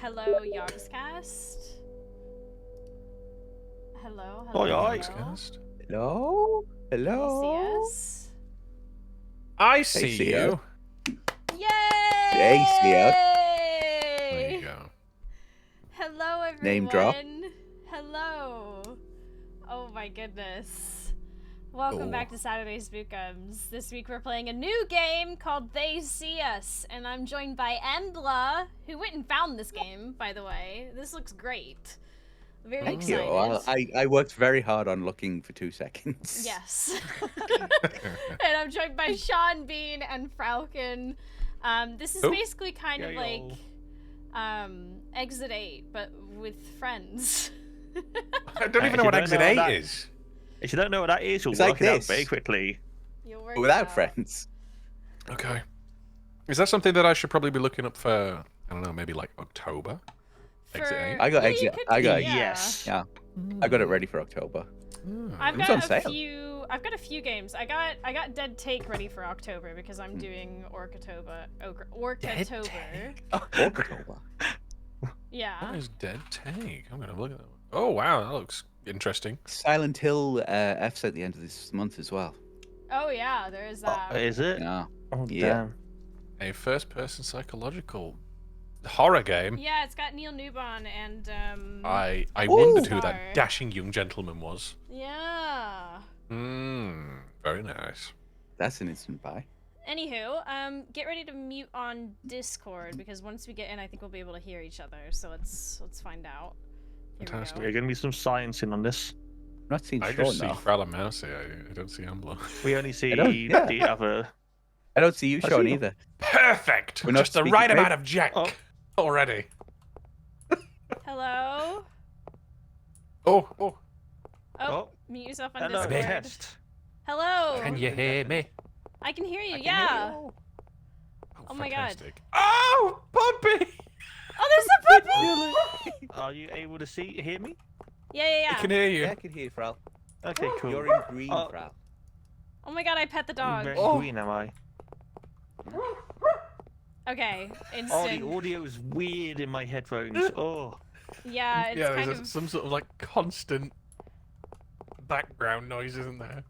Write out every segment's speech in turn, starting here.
Hello, Yogscast. Hello, Oh, hello. Yogscast. Hello? Hello? Can you see us? I see see you. Yay! They see us. There you go. Hello, everyone. Name drop. Hello. Oh my goodness. Welcome back to Saturday Spookems. This week we're playing a new game called They See Us, and I'm joined by Embla, who went and found this game, by the way. This looks great. Very Thank excited. you. Well, I worked very hard on looking for 2 seconds. Yes. And I'm joined by Sean Bean and Falcon. This is basically kind of like Exit 8, but with friends. I don't even know what Exit 8 is. If you don't know what that is, you'll It's work like it out this. very quickly. You'll work But it without out. friends. Okay. Is that something that I should probably be looking up for, I don't know, maybe like October? Exit 8? I got Yeah, exit. you could I got do, yes. Yeah. I got it ready for October. I've It was got on a sale. few. I've got a few games. I got Dead Take ready for October because I'm doing Orcatober. Orcatober. October. Yeah. What is Dead Take? I'm going to look at that one. Oh, wow, that looks interesting. Silent Hill F's at the end of this month as well. Oh yeah, there is that. Is it? Yeah. Oh, Yeah. damn. A first-person psychological horror game. Yeah, it's got Neil Newbon and I wondered who Star. that dashing young gentleman was. Yeah. Very nice. That's an instant buy. Anywho, get ready to mute on Discord because once we get in, I think we'll be able to hear each other. So let's find out. Here we Fantastic. go. There's going to be some science in on this. I'm not seeing I Sean just see now. Frala Mousie. I don't see Ambler. We only see yeah. the other. I don't see you, I Sean, see you. either. Perfect! We're not Just the speaking right right? amount of Jack already. Hello. Oh. Oh, mute yourself on Hello, Discord. test. Hello. Can you hear me? I can hear you. I can yeah. hear you. Oh my God. fantastic. Oh, puppy! Oh, there's a puppy. Are you able to hear me? Yeah. I can hear you. Yeah, I can hear you, Fral. Okay, cool. You're in green, Oh. Fral. Oh my God, I pet the I'm dog. very Oh. green, am I? Okay, Oh, instant. the audio is weird in my headphones. Oh. Yeah, it's Yeah, kind there's of. some sort of like constant background noise, isn't there?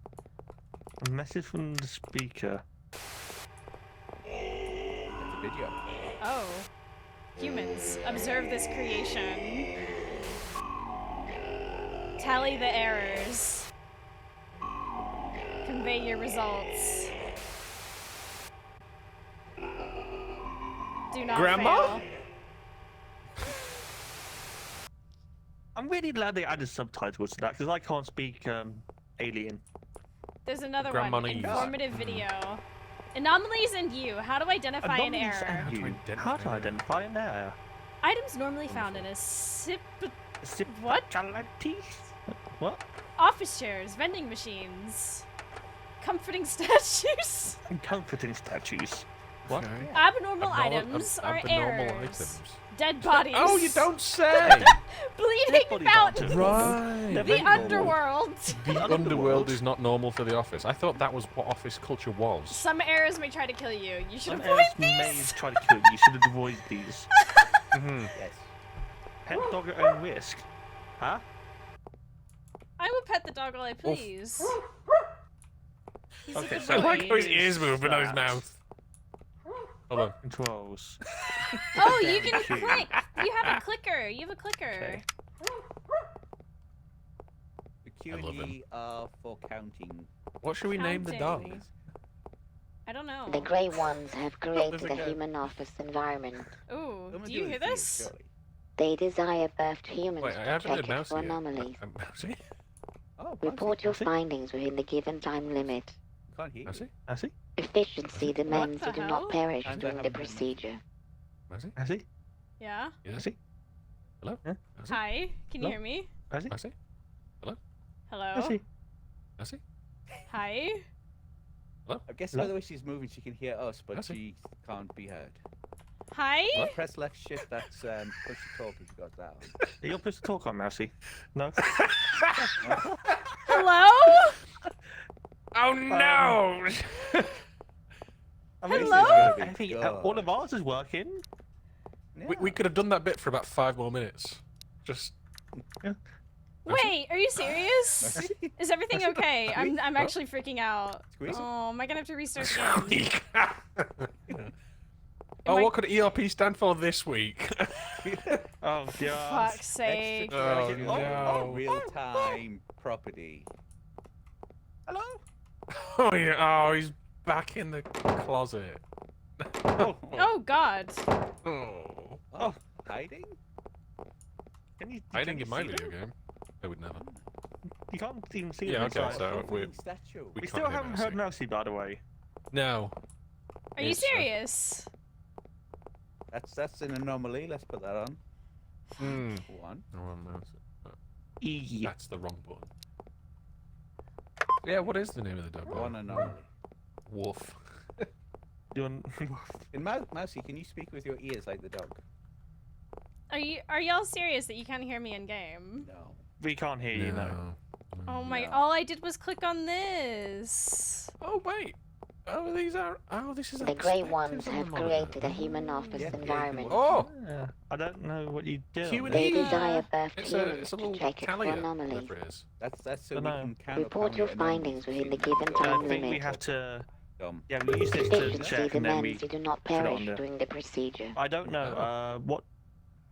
A message from the speaker. That's a video. Oh. Humans, observe this creation. Tally the errors. Convey your results. Do not Grandma? fail. I'm really glad they added subtitles to that because I can't speak alien. There's another Grandma one. needs. Informative video. Anomalies and you. How to identify an Anomalies error. and you. identify How to an identify an error? Items normally found in a What? What? What? office chairs, vending machines, comforting statues. And comforting statues. What? Okay. Abnormal items are abnormal errors. items. Dead bodies. Oh, you don't say! Bleeding Dead body fountains. Right. They're The very normal. underworld. The underworld is not normal for the office. I thought that was what office culture was. Some errors may try to kill you. You should Some avoid errors may these. try to kill you. You should avoid these. Yes. Pet dog at own risk. Huh? I will pet the dog all I please. He's a Okay, good so I boy. like how his ears move, but not his That. mouth. Hold on. Controls. Oh, you can Cute. click. You have a clicker. You have a clicker. Okay. The Q I love and E are for counting. What should we name the dog? Counting. I don't know. The Grey Ones have created there's a a guy. human office environment. Ooh, Someone do you it hear for you, this? surely. They desire birthed humans Wait, I to haven't heard check it Mousie for yet. anomalies. Mousie? Oh, Report your Mousie? findings within the given time limit. Can't hear you. Mousie? I see. Efficiency demands the you do hell? not perish And I during the haven't done that. procedure. Mousie? I see. Yeah. Yeah? I see. Hello? Yeah. Mousie? Hi. Can you Hello? hear me? I see. Mousie? Hello. I see. Mousie? Hi. I guess Hello? by the way she's moving, she can hear us, but That's it. she can't be heard. Hi. Press left shift, that's push to talk if you got that on. Are you supposed to talk on Mousie? No. Hello. Oh no! I mean, Hello? This is gonna be I think good. all of ours is working. We could have done that bit for about 5 more minutes. Just. Wait, are you serious? Is everything okay? I'm Squeak? actually freaking out. Squeak? Oh, am I gonna have to restart the game? Oh, I- what could ERP stand for this week? Oh, God. Fuck's sake. Oh, Extraterrestrial no. real-time property. Hello? Oh, yeah. Oh, he's back in the closet. Oh God. Oh. Oh, hiding? Hiding you in my see video them? game. I would never. You can't even see Yeah, them okay, inside. so we're. Statue. We We can't still hear haven't heard Mousie. Mousie, by the way. No. Are you It's, serious? That's an anomaly. Let's put that on. Hmm. One. Yeah. That's the wrong button. Yeah, what is the name of the dog? One anomaly. Wolf. You want... In Mousie, can you speak with your ears like the dog? Are y'all serious that you can't hear me in game? No. We can't hear you, no. Oh my! No. All I did was click on this. Oh wait. Oh, these are. Oh, this is. The Grey perspectives Ones on have the monitor. created a human office Yeah, environment. Oh, Yeah. I don't know what you do. Q&A. They Yeah. desire birthed it's humans a little to check it for Talia, anomalies. whatever it is. That's so we Dunno. can count Report your findings within the given I time think we limit. have to... Dumb. Yeah, we use this Stick to to see check the and then men we... so do not put it on perish there. during the procedure. I don't know, what...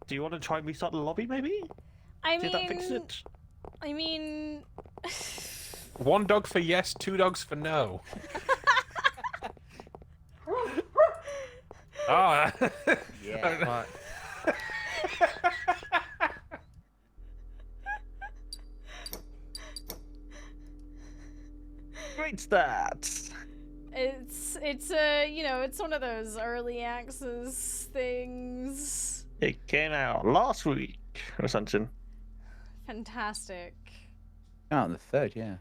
Do you want to try and restart the lobby, maybe? I See if that fixes mean, it? I mean. 1 dog for yes, 2 dogs for no. Ah. Yeah. Right. Great stats! It's it's one of those early access things. It came out last week or something. Fantastic. Oh, on the 3rd, yeah.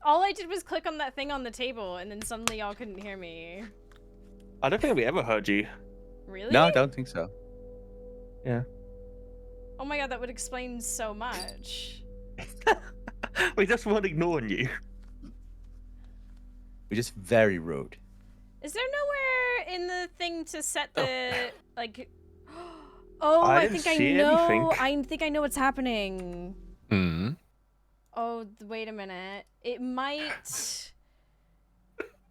All I did was click on that thing on the table, and then suddenly y'all couldn't hear me. I don't think we ever heard you. Really? No, I don't think so. Yeah. Oh my god, that would explain so much. We just weren't ignoring you. We're just very rude. Is there nowhere in the thing to set the like? Oh, I I didn't think I see know. anything. I think I know what's happening. Hmm. Oh, wait a minute. It might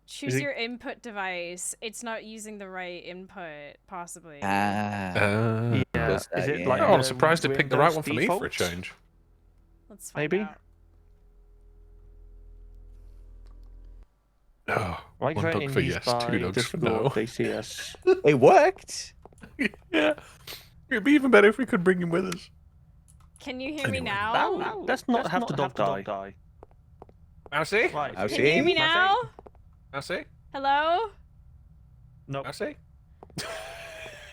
choose it- your input device. It's not using the right input, possibly. Ah. Yeah. Does that, Is it yeah. like Oh, I'm the surprised it picked the right Windows one for me for a default? change. Let's find Maybe? out. Oh, Like 1 dog creating for these yes, by 2 dogs for no. Discord, ACS. It worked. Yeah. It'd be even better if we could bring him with us. Can you hear me Anyway. now? Let's not have the dog die. Mousie? Right. Mousie? Can you hear me Mousie? now? Mousie? Hello? Nope. Mousie?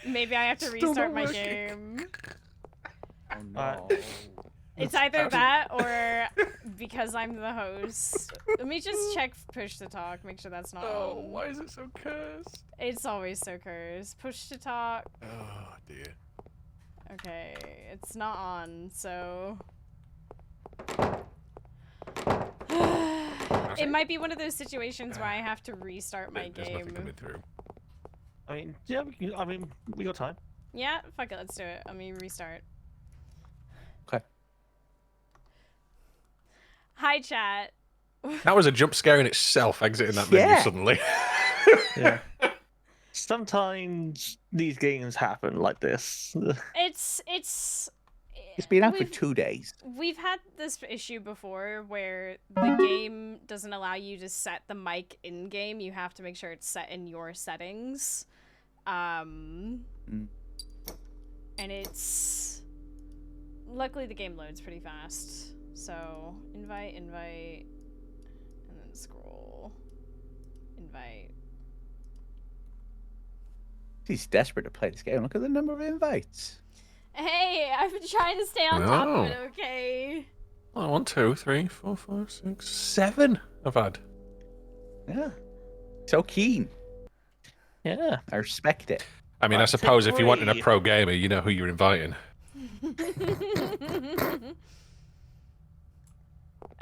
Maybe I have to Still restart not my working. game. Oh, no. It's either that or because I'm the host. Let me just check push to talk, make sure that's not Oh, on. why is it so cursed? It's always so cursed. Push to talk. Oh, dear. Okay, it's not on, so... It might be one of those situations where I have to restart my There's nothing game. coming through. I mean, yeah, we got time. Yeah, fuck it, let's do it. Let me restart. Okay. Hi, chat. That was a jump scare in itself, exiting that menu Yeah. suddenly. Yeah. Sometimes these games happen like this. It's It's been out for we've- 2 days. We've had this issue before where the game doesn't allow you to set the mic in game. You have to make sure it's set in your settings. And it's luckily the game loads pretty fast. So invite, and then scroll. Invite. He's desperate to play this game. Look at the number of invites. Hey, I've been trying to stay on top of it, Oh. okay? Oh, 1, 2, 3, 4, 5, 6, 7 I've had. Yeah. So keen. Yeah. I respect it. I mean, I Right, suppose if you wanted a three. pro gamer, you know who you're inviting.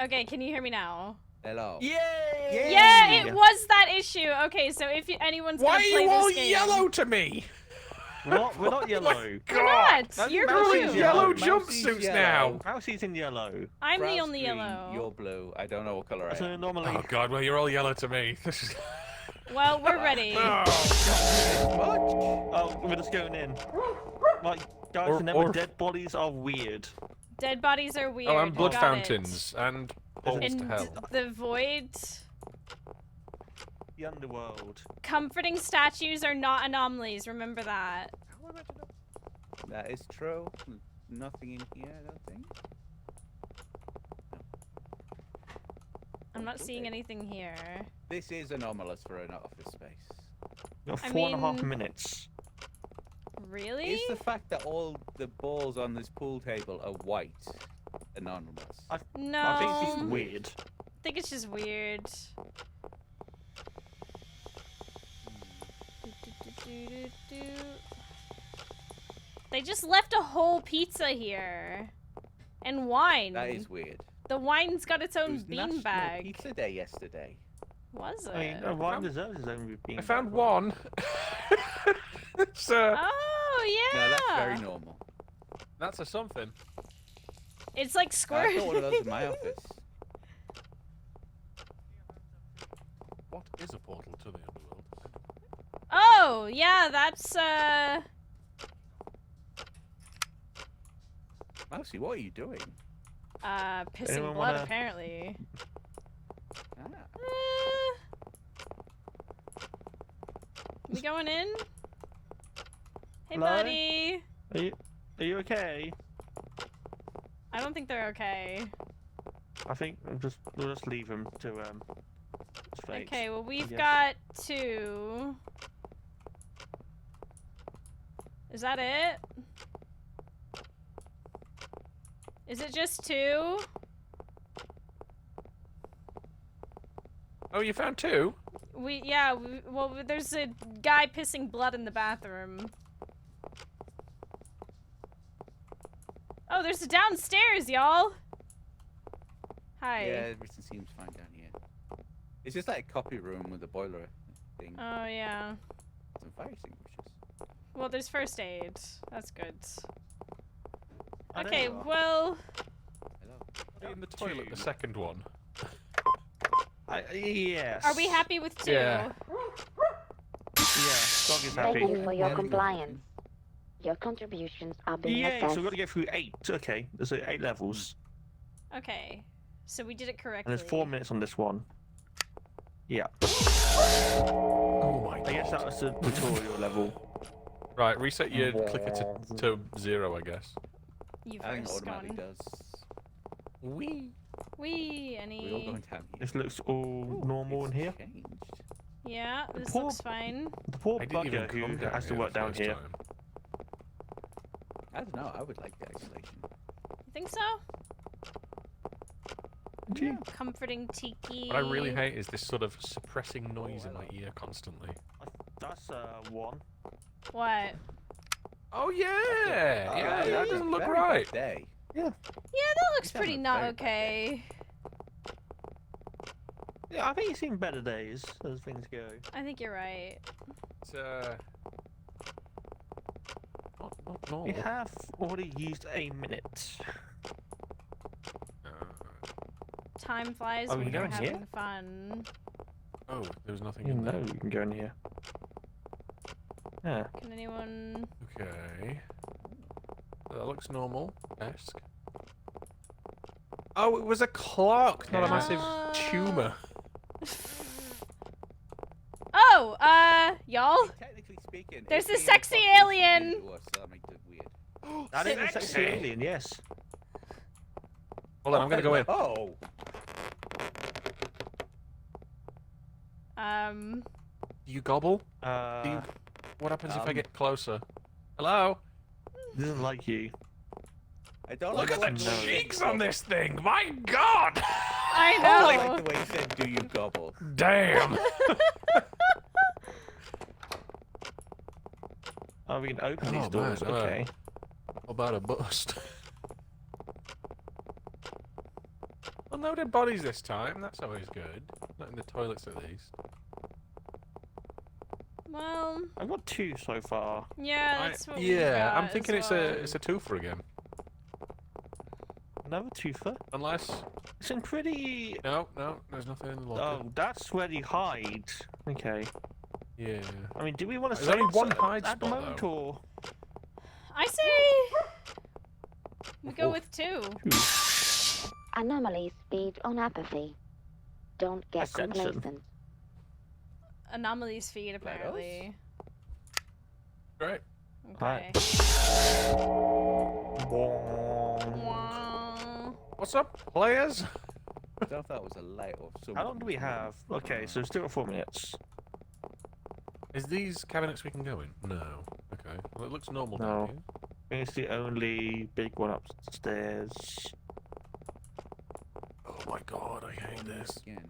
Okay, can you hear me now? Hello. Yay! Yeah, it was that issue. Okay, so if anyone's Why gonna are play you all this game, yellow to me? What? We're not yellow. You're not! Only You're Mousie's blue! Yellow Mousie's jumpsuits yellow. now. Mousie's in yellow. I'm the Brad's only green, yellow. You're blue. I don't know what color I That's an am. anomaly. Oh god, well you're all yellow to me. This is. Well, we're ready. Oh. Oh, we're just going in. Like, guys, Or- remember, or- dead bodies are weird. Dead bodies are weird. Oh, and blood Got it. fountains and balls And to hell. the void. The underworld. Comforting statues are not anomalies. Remember that. That is true. Nothing in here, I don't think. I'm not seeing anything here. This is anomalous for an office space. You've got I 4.5 mean- minutes. Really? Is the fact that all the balls on this pool table are white anomalous? No. I think it's just weird. I think it's just weird. They just left a whole pizza here. And wine. That is weird. The wine's got its It own was National beanbag. Pizza Day yesterday. Was it? I mean, wine deserves his own being. I found one. It's, Oh, yeah. No, that's very normal. that's a something. It's like I squirt. got one of those in my office. What is a portal to the underworld? Oh, yeah, that's, Mousie, what are you doing? pissing Anyone blood, wanna- apparently. Ah, We going in? Hey, Hello? buddy. Are you okay? I don't think they're okay. I think we'll just leave him to his fate. Okay, well, we've guess. got 2. Is that it? Is it just 2? Oh, you found two? Well, there's a guy pissing blood in the bathroom. Oh, there's a downstairs, y'all. Hi. yeah, everything seems fine down here. It's just like a copy room with a boiler thing. Oh, yeah. Some fire extinguishers. Well, there's first aid. That's good. I know Okay, you are. well, Hello. In the toilet, the second one. Yes. are we happy with 2? Yeah. Yeah, dog is Thank happy. you for your compliance. Your contributions are being Yay, so assessed. we've got to get through 8. Okay, there's 8 levels. Okay. So we did it And correctly. there's 4 minutes on this one. Yeah. Oh my god. I guess that was the tutorial level. Right, reset your clicker to 0, I guess. You I think it first, go automatically on. does. Wee. Wee, We're all any... going down here. This looks all Ooh, normal in it's here. changed. Yeah, this Poor- looks fine. The poor I didn't even bugger come who down has to here work the down first here. time. I don't know. I would like the isolation. You think so? Gee. Comforting tiki. What I really hate is this sort of suppressing noise in my ear constantly. That's 1. What? Oh yeah! Yeah, that doesn't look Very right. bad day. Yeah, that looks It's pretty having a not very bad okay. Yeah, I think you've seen better days as things go. I think you're right. It's not normal. We have already used a minute. Time flies Are we when you're going here? having fun. Oh, there was nothing You in know there. you can go in here. Yeah. Can anyone... Okay. That looks normal-esque. Oh, it was a clock, not a massive tumor. Oh, y'all. Technically speaking, There's it this being sexy a clock is alien. weird to us, so that makes it weird. That is a Sexy. sexy alien, yes. Hold on, I'm gonna go in. Oh, Do you gobble? Uh, What happens if I um, get closer? Hello? doesn't like you. I don't Look like at the the way he said cheeks on gobble. this thing! My god! I I know. like the way he said, "Do you gobble?" Damn! Oh, we can open these Oh, doors. man, Okay. How about a bust? Well, no dead bodies this time. That's always good. Not in the toilets, at least. Well, I've got 2 so far. yeah, that's what we Yeah, got I'm thinking as it's a twofer again. Another twofer. Unless It's in pretty. no, there's nothing in the locker. Oh, that's where you hide. Okay. Yeah. I mean, do we want to There's say only one it's hide at the spot, moment, though. or? I say we go Oof. with 2. Anomalies feed on apathy. Don't get Ascension. complacent. Anomalies feed Let us? apparently. Great. Okay. Bong. Wow. What's up, players? I don't know if that was a light or something. How long do we have? Okay, so still 4 minutes. Is these cabinets we can go in? No. Okay. Well, it looks normal No. down here. I think it's the only big one upstairs. Oh my god, I hate this. Again.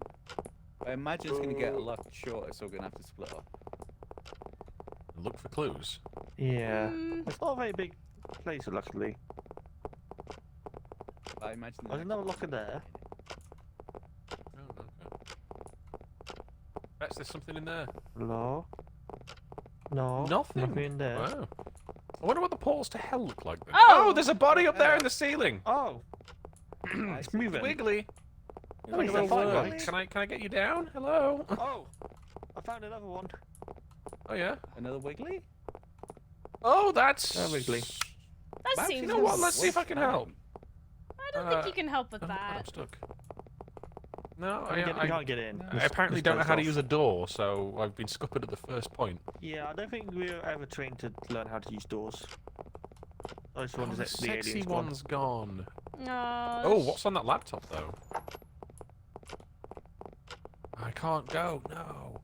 I imagine it's going to get a lot shorter, so we're going to have to split up. Look for clues. Yeah. Mm, It's not a very big place, luckily. I imagine There's another locker there. Oh, okay. Perhaps there's something in there. Hello? No. Nothing. Nothing in there. Wow. I wonder what the portals to hell look like then. Oh! There's a body up there in the ceiling. Oh! It's moving. Wiggly. Oh, Like he's a a little fine worm. guy. Can I get you down? Hello. Oh! I found another one. Oh yeah. Another wiggly? Oh, that's Wiggly. that Mouse, seems. You know what? Let's see if I can help. I don't think you can help with Oh, God, I'm that. stuck. No, We can't get in. No. I apparently don't know how to use a door, so I've been scuppered at the first point. Yeah, I don't think we were ever trained to learn how to use doors. I just Oh, wanted the the sexy aliens one's gone. No. Oh, what's on that laptop though? I can't go. No.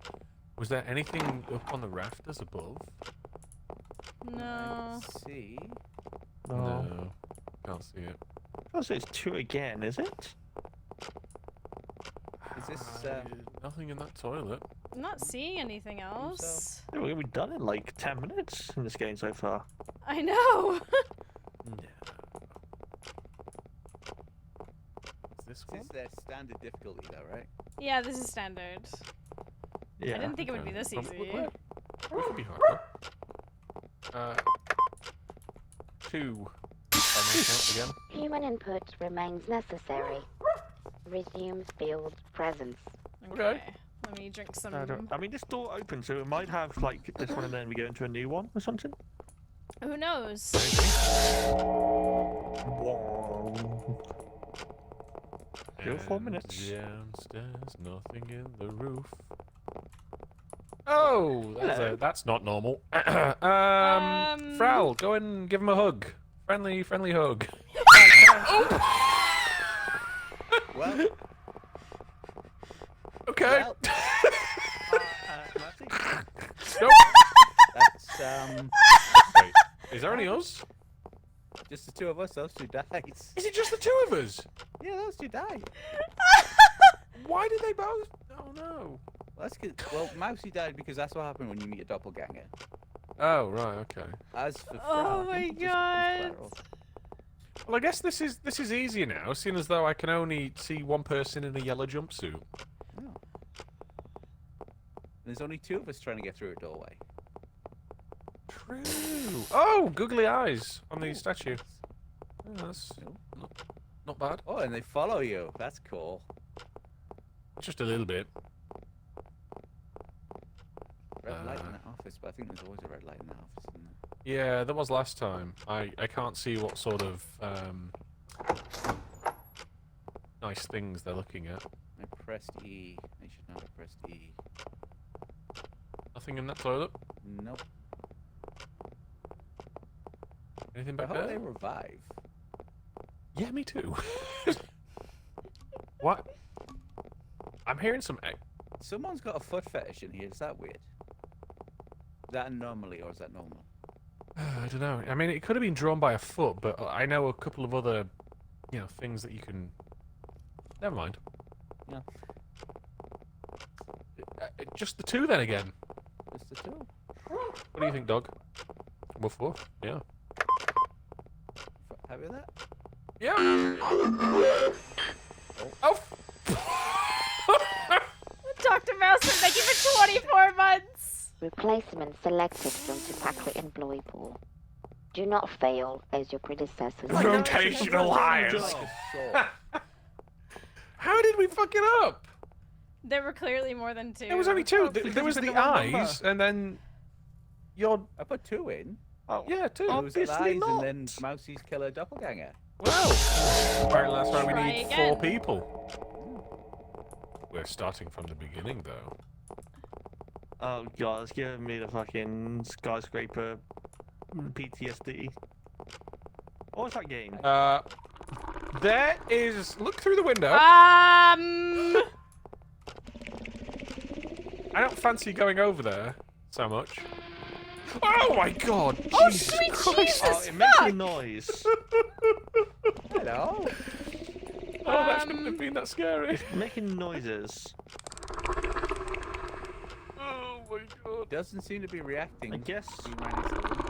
Was there anything up on the rafters above? No. Let's see. No. Can't see it. Oh, so it's 2 again, is it? Is this, Nothing in that toilet. I'm not seeing anything else. Yeah, we've done it in like 10 minutes in this game so far. I know. No. Is this one? This is their standard difficulty, though, right? Yeah, this is standard. Yeah. I didn't think it would be Okay. this Well, easy. We could be hardcore. 2. By my count again. Human input remains necessary. Resume field presence. Okay. Let me drink some. I mean, this door opens, so it might have like this one and then we go into a new one or something. Who knows? Still 4 And minutes. Downstairs, nothing in the roof. Oh, that's not normal. Frau, go and give him a hug. Friendly hug. Well, Okay. well, Nope. that's, Wait, is there only us? just the 2 of us. Those 2 died. Is it just the 2 of us? Yeah, those 2 died. Why did they both? Oh no. Well, that's good. Well, Mousie died because that's what happened when you meet a doppelganger. Oh right, okay. As for Fra, Oh I my think it just God. comes plural. Well, I guess this is easier now, seeing as though I can only see one person in a yellow jumpsuit. Oh. There's only 2 of us trying to get through a doorway. True. Oh, googly eyes on the statue. Oh, that's not bad. Oh, and they follow you. That's cool. Just a little bit. Red light in the office, but I think there's always a red light in the office, isn't there? Yeah, there was last time. I can't see what sort of nice things they're looking at. I pressed E. I should not have pressed E. Nothing in that toilet. Nope. Anything I back hope they there? revive. Yeah, me too. What? I'm hearing some. Someone's got a foot fetish in here. Is that weird? Is that anomaly or is that normal? I don't know. I mean, it could have been drawn by a foot, but I know a couple of other, things that you can. Never mind. Yeah. Just the 2 then again. Just the 2. What do you think, dog? Woof woof. Yeah. Happy with that? Yeah. Oh. Dr. Mouse, thank you for 24 months. Replacement selected from Tupacry employee pool. Do not fail as your predecessors. Rotational hires. How did we fuck it up? There were clearly more than 2. There was only 2. because There was you put the the wrong eyes, and then your I put 2 in. Oh, yeah, 2. It was the obviously eyes not. and then Mousie's killer doppelganger. Well, apparently that's why we Try need again. 4 people. We're starting from the beginning, though. Oh god, it's giving me the fucking skyscraper PTSD. What was that game? There is. Look through the window. Ah! I don't fancy going over there so much. Oh my god! Oh, Jesus sweet Christ. Jesus! Oh, it makes a fuck! noise. Hello. Oh, that shouldn't have been that scary. Making noises. Oh my god. Doesn't seem to be reacting. I guess. He ran into the window.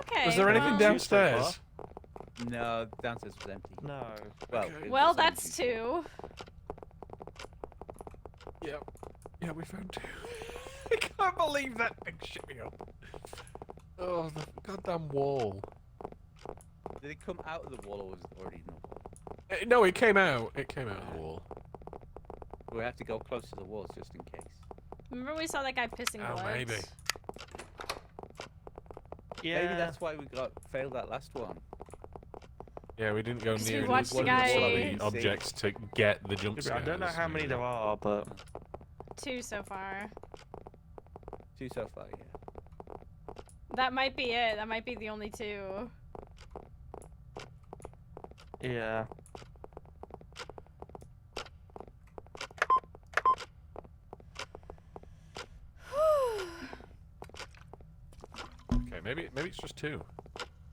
Okay. Was there anything well, downstairs? No, downstairs was empty. No. Well, Okay. it Well, was that's empty. 2. Yeah. Yeah, we found 2. I can't believe that thing shit me up. Oh, the goddamn wall. Did it come out of the wall or was it already in the wall? No, it came out. It came out of the wall. We have to go close to the walls just in case. Remember we saw that guy pissing Oh, blood? maybe. Yeah. Maybe that's why we failed that last one. Yeah, we didn't go Because near we enough watched to the the guy- objects to get the jump I scares. don't know how many there are, but 2 so far. 2 so far, yeah. That might be it. That might be the only 2. yeah. Okay, maybe it's just 2.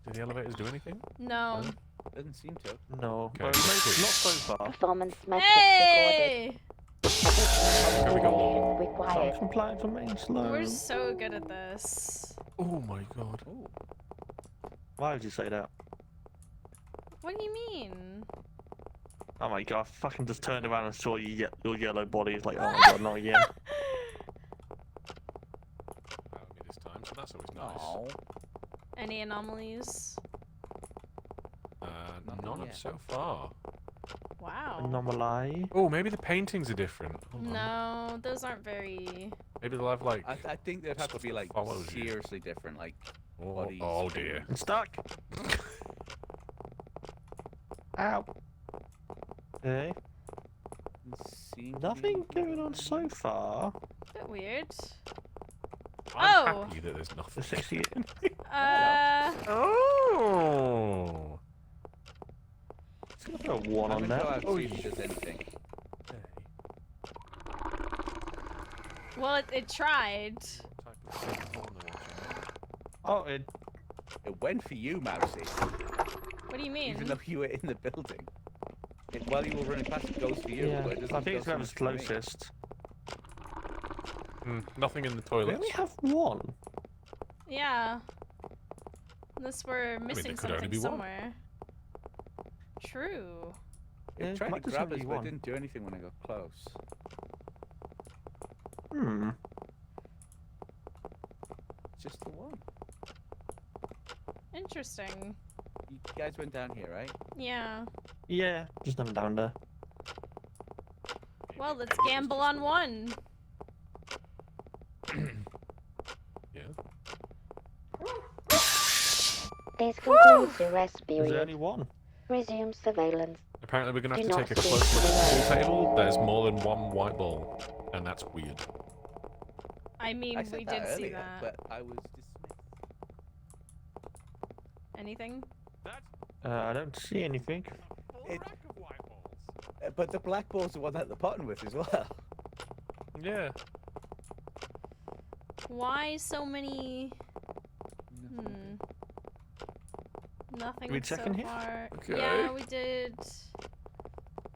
Did the elevators do anything? No. Doesn't seem to. No. Okay, But let's maybe see. not so far. Performance metrics Hey! recorded. we go. Completion required. Some planets remain slow. We're so good at this. Oh my god. Ooh. Why would you say that? What do you mean? Oh my god, I fucking just turned around and saw your yellow body. It's like, oh my god, not again. Found me this time, so that's always nice. Oh. Any anomalies? None yet. of so far. Wow. Anomaly. Oh, maybe the paintings are different. Hold on. No, those aren't very... Maybe they'll have like. I think they'd have to be like Follows you. seriously different, like Oh, bodies. oh dear. I'm stuck. Ow. Okay. Seem to Nothing be- going on so far. Bit weird. I'm Oh! happy that there's The nothing. 68. Oh! It's gonna put a 1 I'm on gonna go there. out and see if he does anything. Well, it tried. Oh, it. It went for you, Mousie. What do you mean? Even though you were in the building. While you were running past, it goes for you. Yeah. But it doesn't I think go it's so whoever's much for me. closest. Nothing in the We toilets. only have 1. Yeah. Unless we're missing there could only something be one. somewhere. True. Yeah, It tried to might just grab only us, but it one. didn't do anything when I got close. Hmm. It's just the one. Interesting. You guys went down here, right? Yeah. Yeah, just nothing down there. Well, let's gamble on 1. Yeah. This concludes the rest Is there period. only 1? Resume surveillance. Apparently, we're gonna have Do to not take a speak close look to at the the pool table. There's more than 1 white ball, and that's weird. I mean, I said we that did see earlier, that. but I was dismissed. Anything? I don't see anything. It- But the black ball's the one that the button with as well. Yeah. Why so many... Nothing we so checking here? far. Okay. Yeah, we did.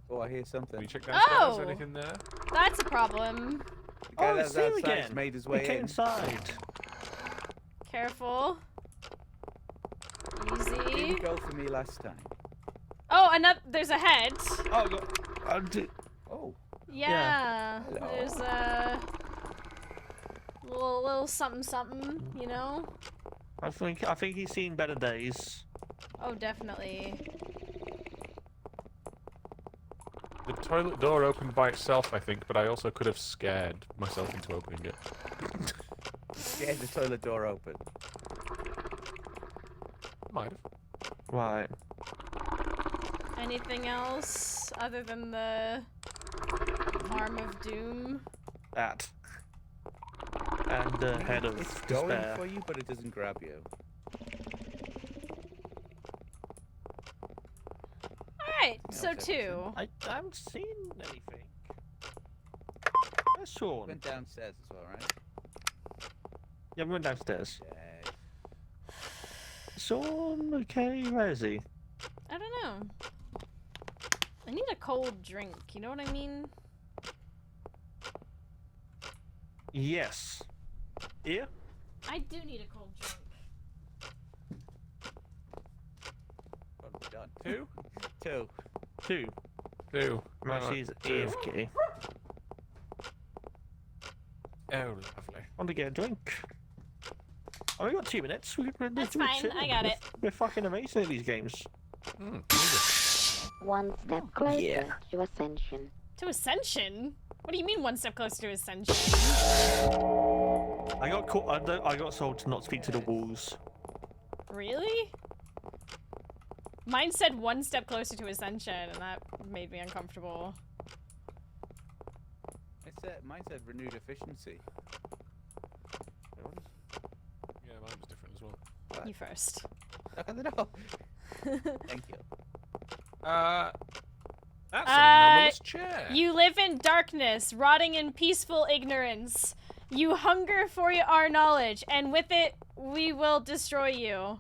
Oh, I hear Can something. you check downstairs? Oh! Anything there? That's a problem. The guy Oh, that it's was him outside again. made his We way came in. inside. Careful. Easy. Didn't go for me last time. Oh, another. There's a head. Oh, God. I did. Oh, Yeah. Hello. There's a. little something something, you know? I think he's seen better days. Oh, definitely. The toilet door opened by itself, I think, but I also could have scared myself into opening it. Yeah, the toilet door open. Might have. Right. Anything else other than the Arm of Doom? That. And the head of It's going despair. for you, but it doesn't grab you. Alright, Yeah, so it's 2. I haven't seen anything. Where's Sean? Went downstairs as well, right? Yeah, we went downstairs. Yeah. Sean, okay, where is he? I don't know. I need a cold drink, you know what I mean? Yes. Here? I do need a cold drink. What have we done? 2? 2. 2. 2. Mousie's 2. AFK. Oh, lovely. Want to get a drink? Oh, we got 2 minutes. That's fine, I got it. We're fucking amazing at these games. One step closer Yeah. to ascension. To Ascension? What do you mean 1 step closer to Ascension? I got caught. I got told to not speak to the walls. Really? Mine said 1 step closer to Ascension, and that made me uncomfortable. Mine said renewed efficiency. Yeah, mine was different as well. You first. I don't know. Thank you. That's an anomalous chair. You live in darkness, rotting in peaceful ignorance. You hunger for our knowledge, and with it, we will destroy you.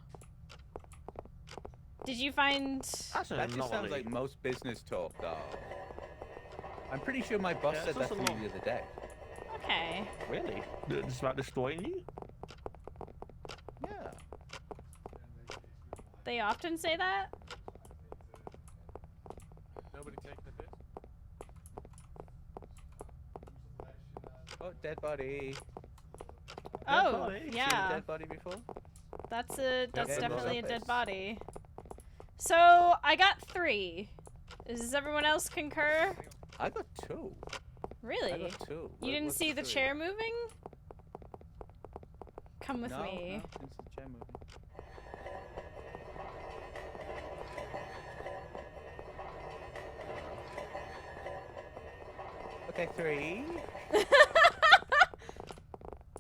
Did you find... That's an That just sounds anomaly. like most business talk, though. I'm pretty sure my boss Yeah, said it's that to also me the other day. Okay. Really? It's about destroying you? Yeah. They often say that? Nobody taking a bit? Oh, dead body. Oh, body. Seen a yeah. dead body before? That's dead definitely a body. dead body. So, I got 3. Does everyone else concur? I got 2. Really? I got 2. You didn't see the chair moving? Come with No, me. no, didn't see the chair moving. Okay, 3.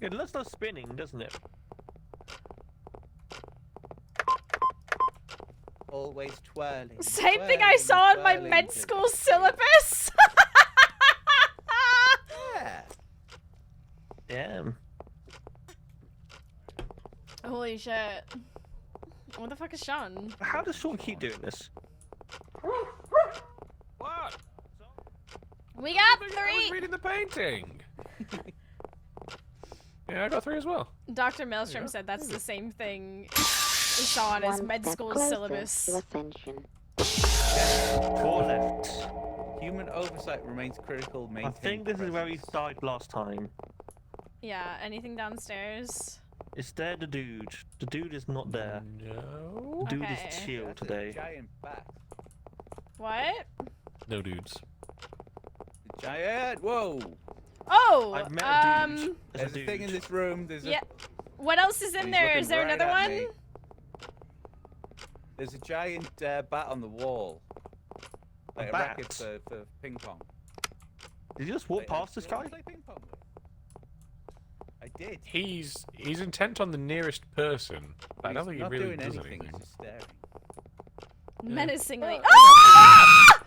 It looks like spinning, doesn't it? Always twirling. Same thing I saw in my twirling med to school the syllabus! Yeah. Damn. Holy shit. What the fuck is Sean? How does Sean keep doing this? What? We got I was 3! reading the painting. Yeah, I got 3 as well. Dr. There you Maelstrom go. said that's the same thing he saw on his One med step school closer syllabus. to ascension. 4 left. Human oversight remains critical. I Maintain think this is where he presence. died last time. Yeah, anything downstairs? Is there the dude? The dude is not there. No. The dude Okay. is chill That's a today. giant bat. What? No dudes. The giant. Whoa. Oh! I've met a dude. There's a thing in this room. There's Yeah. What else is in He's there? looking Is there right another at one? me. There's a giant bat on the wall. Like a bat? racket for ping pong. Did you just walk Like, past this you wanna guy? play ping pong with? I did. He's intent on the nearest person. But I don't He's think he not really doing does anything. anything. He's just staring. Menacingly. Oh. Ah!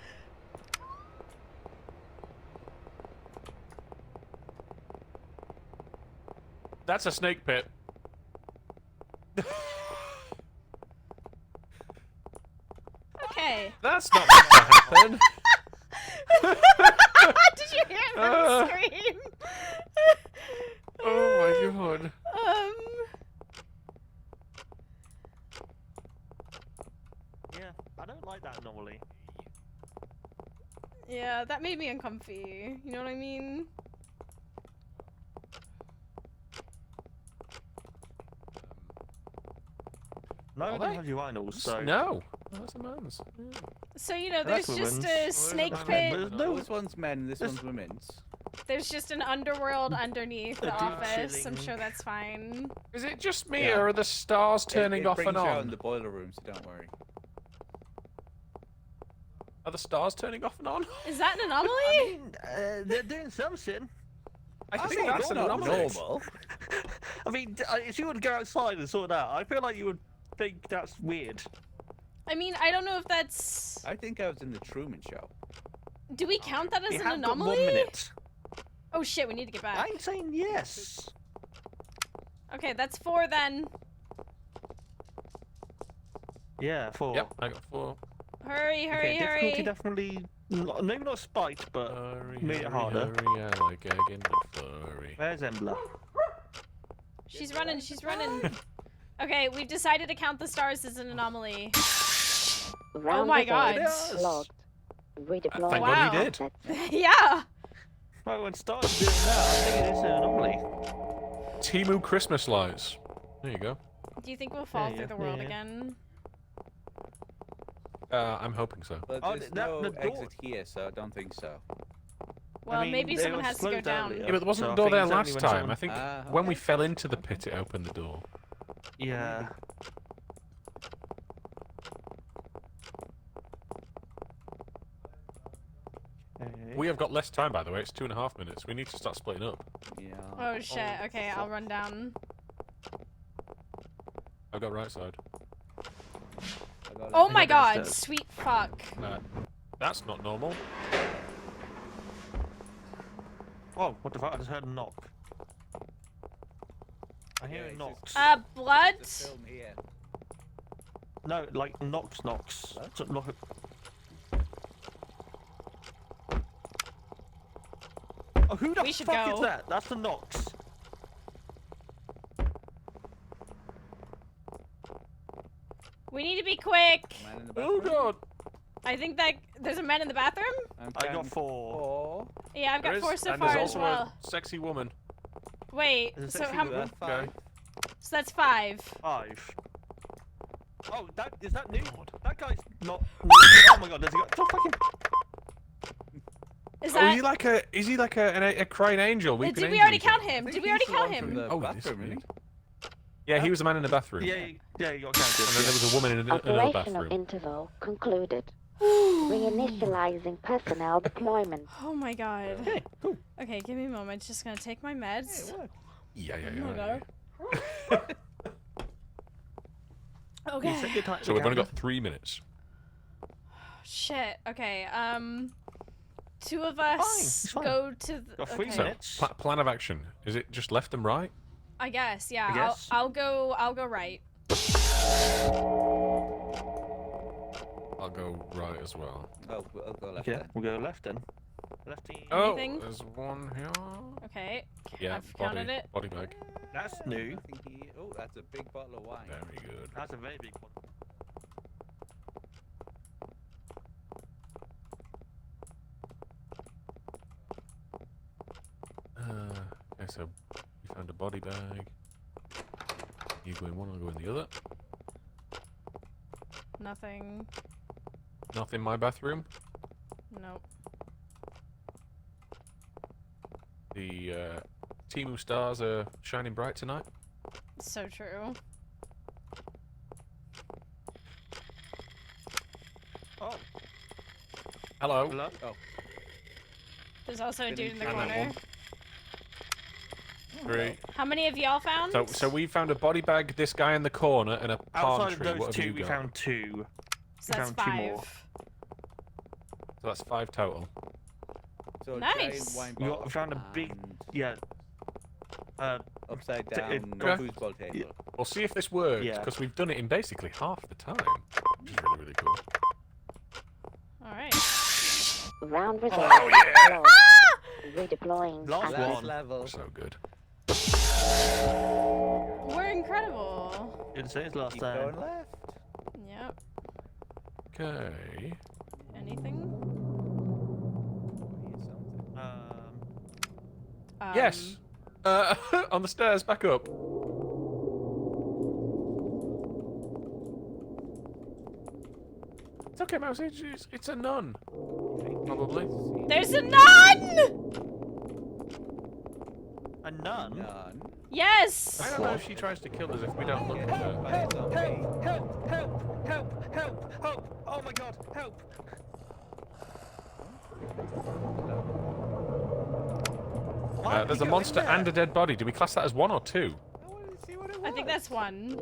That's a snake pit. Okay. That's not meant to happen. Did you hear them scream? Oh my god. Yeah, I don't like that anomaly. Yeah, that made me uncomfy. You know what I mean? No, Are we don't they? have urinals, so... No. That's a man's. Yeah. So, you know, That's there's just women's. a Well, snake there's pit. women's. No. This one's men, this one's women's. There's just an underworld underneath the deep office. I'm chilling. sure that's fine. Is it just me, Yeah. or are the stars turning it off brings and you out in on? the boiler room, so don't worry. Are the stars turning off and on? Is that an anomaly? I mean, they're doing something. I That's think not that's an anomaly. normal. I mean, if you would go outside and sort that, I feel like you would think that's weird. I mean, I don't know if that's... I think I was in the Truman Show. Do we count that as You an have got 1 anomaly? minute. Oh shit, we need to get back. I'm saying yes. Okay, that's 4 then. Yeah, 4. Yep, I got 4. Hurry, hurry, Okay, difficulty hurry. definitely, maybe not spiked, but Hurry, made it hurry, harder. hurry, I like egging but flurry. Where's Embla? She's running, she's running. Okay, we've decided to count the stars as an anomaly. Round my result God. Yes. logged. Redeploying Thank Wow. God he did. assets. Yeah! Right, when Star's doing that, I think it is an anomaly. Timu Christmas lights. There you go. Do you think we'll fall Yeah, through the world yeah. again? I'm hoping so. But Oh, there's that- no the door- exit here, so I don't think so. Well, I mean, maybe they someone were has to go closed down. earlier. Yeah, but there wasn't So a I door think there it's only last when time. someone- I think Ah, when we okay. fell into the pit, it opened the door. Yeah. Okay. We have got less time, by the way. It's 2.5 minutes. We need to start splitting up. Yeah. Oh shit, okay, I'll run down. I've got right side. I got Oh it. my god, downstairs. sweet fuck. That's not normal. Oh, what the fuck? I just heard a knock. I hear Yeah, a it's knocks. Blood? There's a film here. No, like knocks. What? So, knock. Oh, who the We should fuck go. is that? That's the knocks. We need to be quick. Man in the Oh bathroom. god! I think that there's a man in the bathroom? I'm I got counting 4. 4. Yeah, I've got There 4 is, so and far there's as also well. a sexy woman. Wait, There's a so sexy how? woman. That's 5. So that's 5. 5. Oh, that is that new? God. That guy's not. Oh my god, there's a guy. Oh, fucking. Is Oh, that? is he like a crying angel? Did weeping we angel already or something? count him? I Did think we already he's the count one from him? the Oh, this bathroom, weird. isn't Yeah, he was the man in the bathroom. Yeah, you got counted. And then there was a woman in another Operational bathroom. interval concluded. Reinitializing personnel deployment. Oh my god. Okay, cool. Okay, give me a moment. Just gonna take my meds. Yeah, Oh my yeah. god. You Okay. set your time. So we've only got 3 minutes. Shit. Okay. 2 of Fine, us it's fine. go to the. Got 3 okay. So, minutes. plan of action. Is it just left and right? I guess. Yeah. I guess. I'll go. I'll go right. I'll go right as well. Oh, I'll go left Yeah, then. we'll go left then. Lefty. Oh, Anything? there's one here. Okay. Yeah, I've counted it. body bag. That's new. I think he... Oh, that's a big bottle of wine. Very good. That's a very big one. Okay, so we found a body bag. You go in one, I'll go in the other. Nothing. Nothing in my bathroom. Nope. The Timu stars are shining bright tonight. So true. Oh, Hello. hello. Oh, There's also a Didn't dude in the count that corner. one. 3. How many of y'all found? So we found a body bag, this guy in the corner, and a palm Outside tree. of What those have 2, you we got? found 2. So that's found 2 more. 5. So that's 5 total. so a Nice. giant wine We bottle found a big, and yeah. upside it- down Okay. foosball table. Yeah. We'll see if this works, Yeah. because we've done it in basically half the time, which is really, really cool. Alright. Round result Oh, yeah! logged. Redeploying Last assets. Last one. level. So good. We're incredible. Didn't say it's last Keep time. going left. Yep. Okay. Anything? Here's something. Yes! On the stairs, back up. okay, Mousie. It's a nun. Probably. There's a nun! A nun? None. Yes! I don't know if she tries to kill us if we don't look at her. But it's on me. Help! Help! Help! Help! Help! Oh my god! Help! There's a monster and a dead body. Do we class that as 1 or 2? I wanted to see what it was. I think that's 1.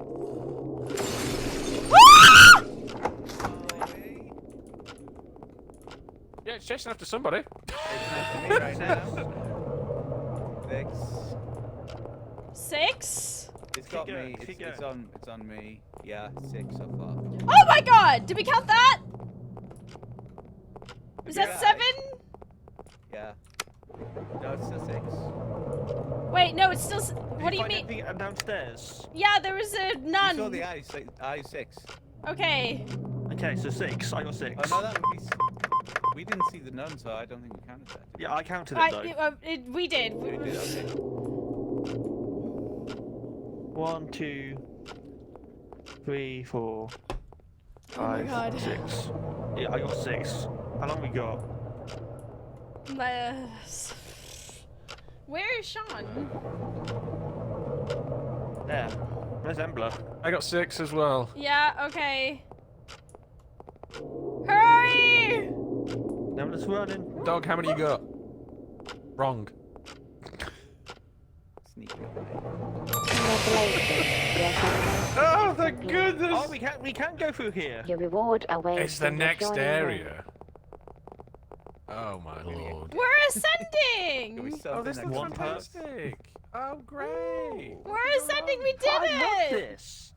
Yeah, it's chasing after somebody. It's after me right now. 6. 6? It's got Keep me. going, keep It's on me. Yeah, 6 so far. Oh my god! Did we count that? Is that Yeah. 7? Yeah. No, it's still 6. Wait, no, it's still. What do you find mean? anything downstairs? Yeah, there was a You nun. saw the eye 6. Okay. Okay, so 6. I got 6. Oh no, that would be. We didn't see the nun, so I don't think we counted that. Yeah, I counted it though. We did. We did. Okay. 1, 2, 3, 4, Oh my 5, God. 6. Yeah, I got 6. How long we got? Where is Sean? There. Where's Embla? I got 6 as well. Yeah, okay. Hurry! Embla's running. Dog, how many you got? Wrong. Sneak away. Congratulations. Your summons Oh, is thank complete. goodness! Oh, we can't go through here. Your reward awaits. It's the in your next joining area. Oh my lord. We're Can we ascending! sell Oh, the this next looks one one? fantastic! Oh, great! We're ascending, we did I love it! this.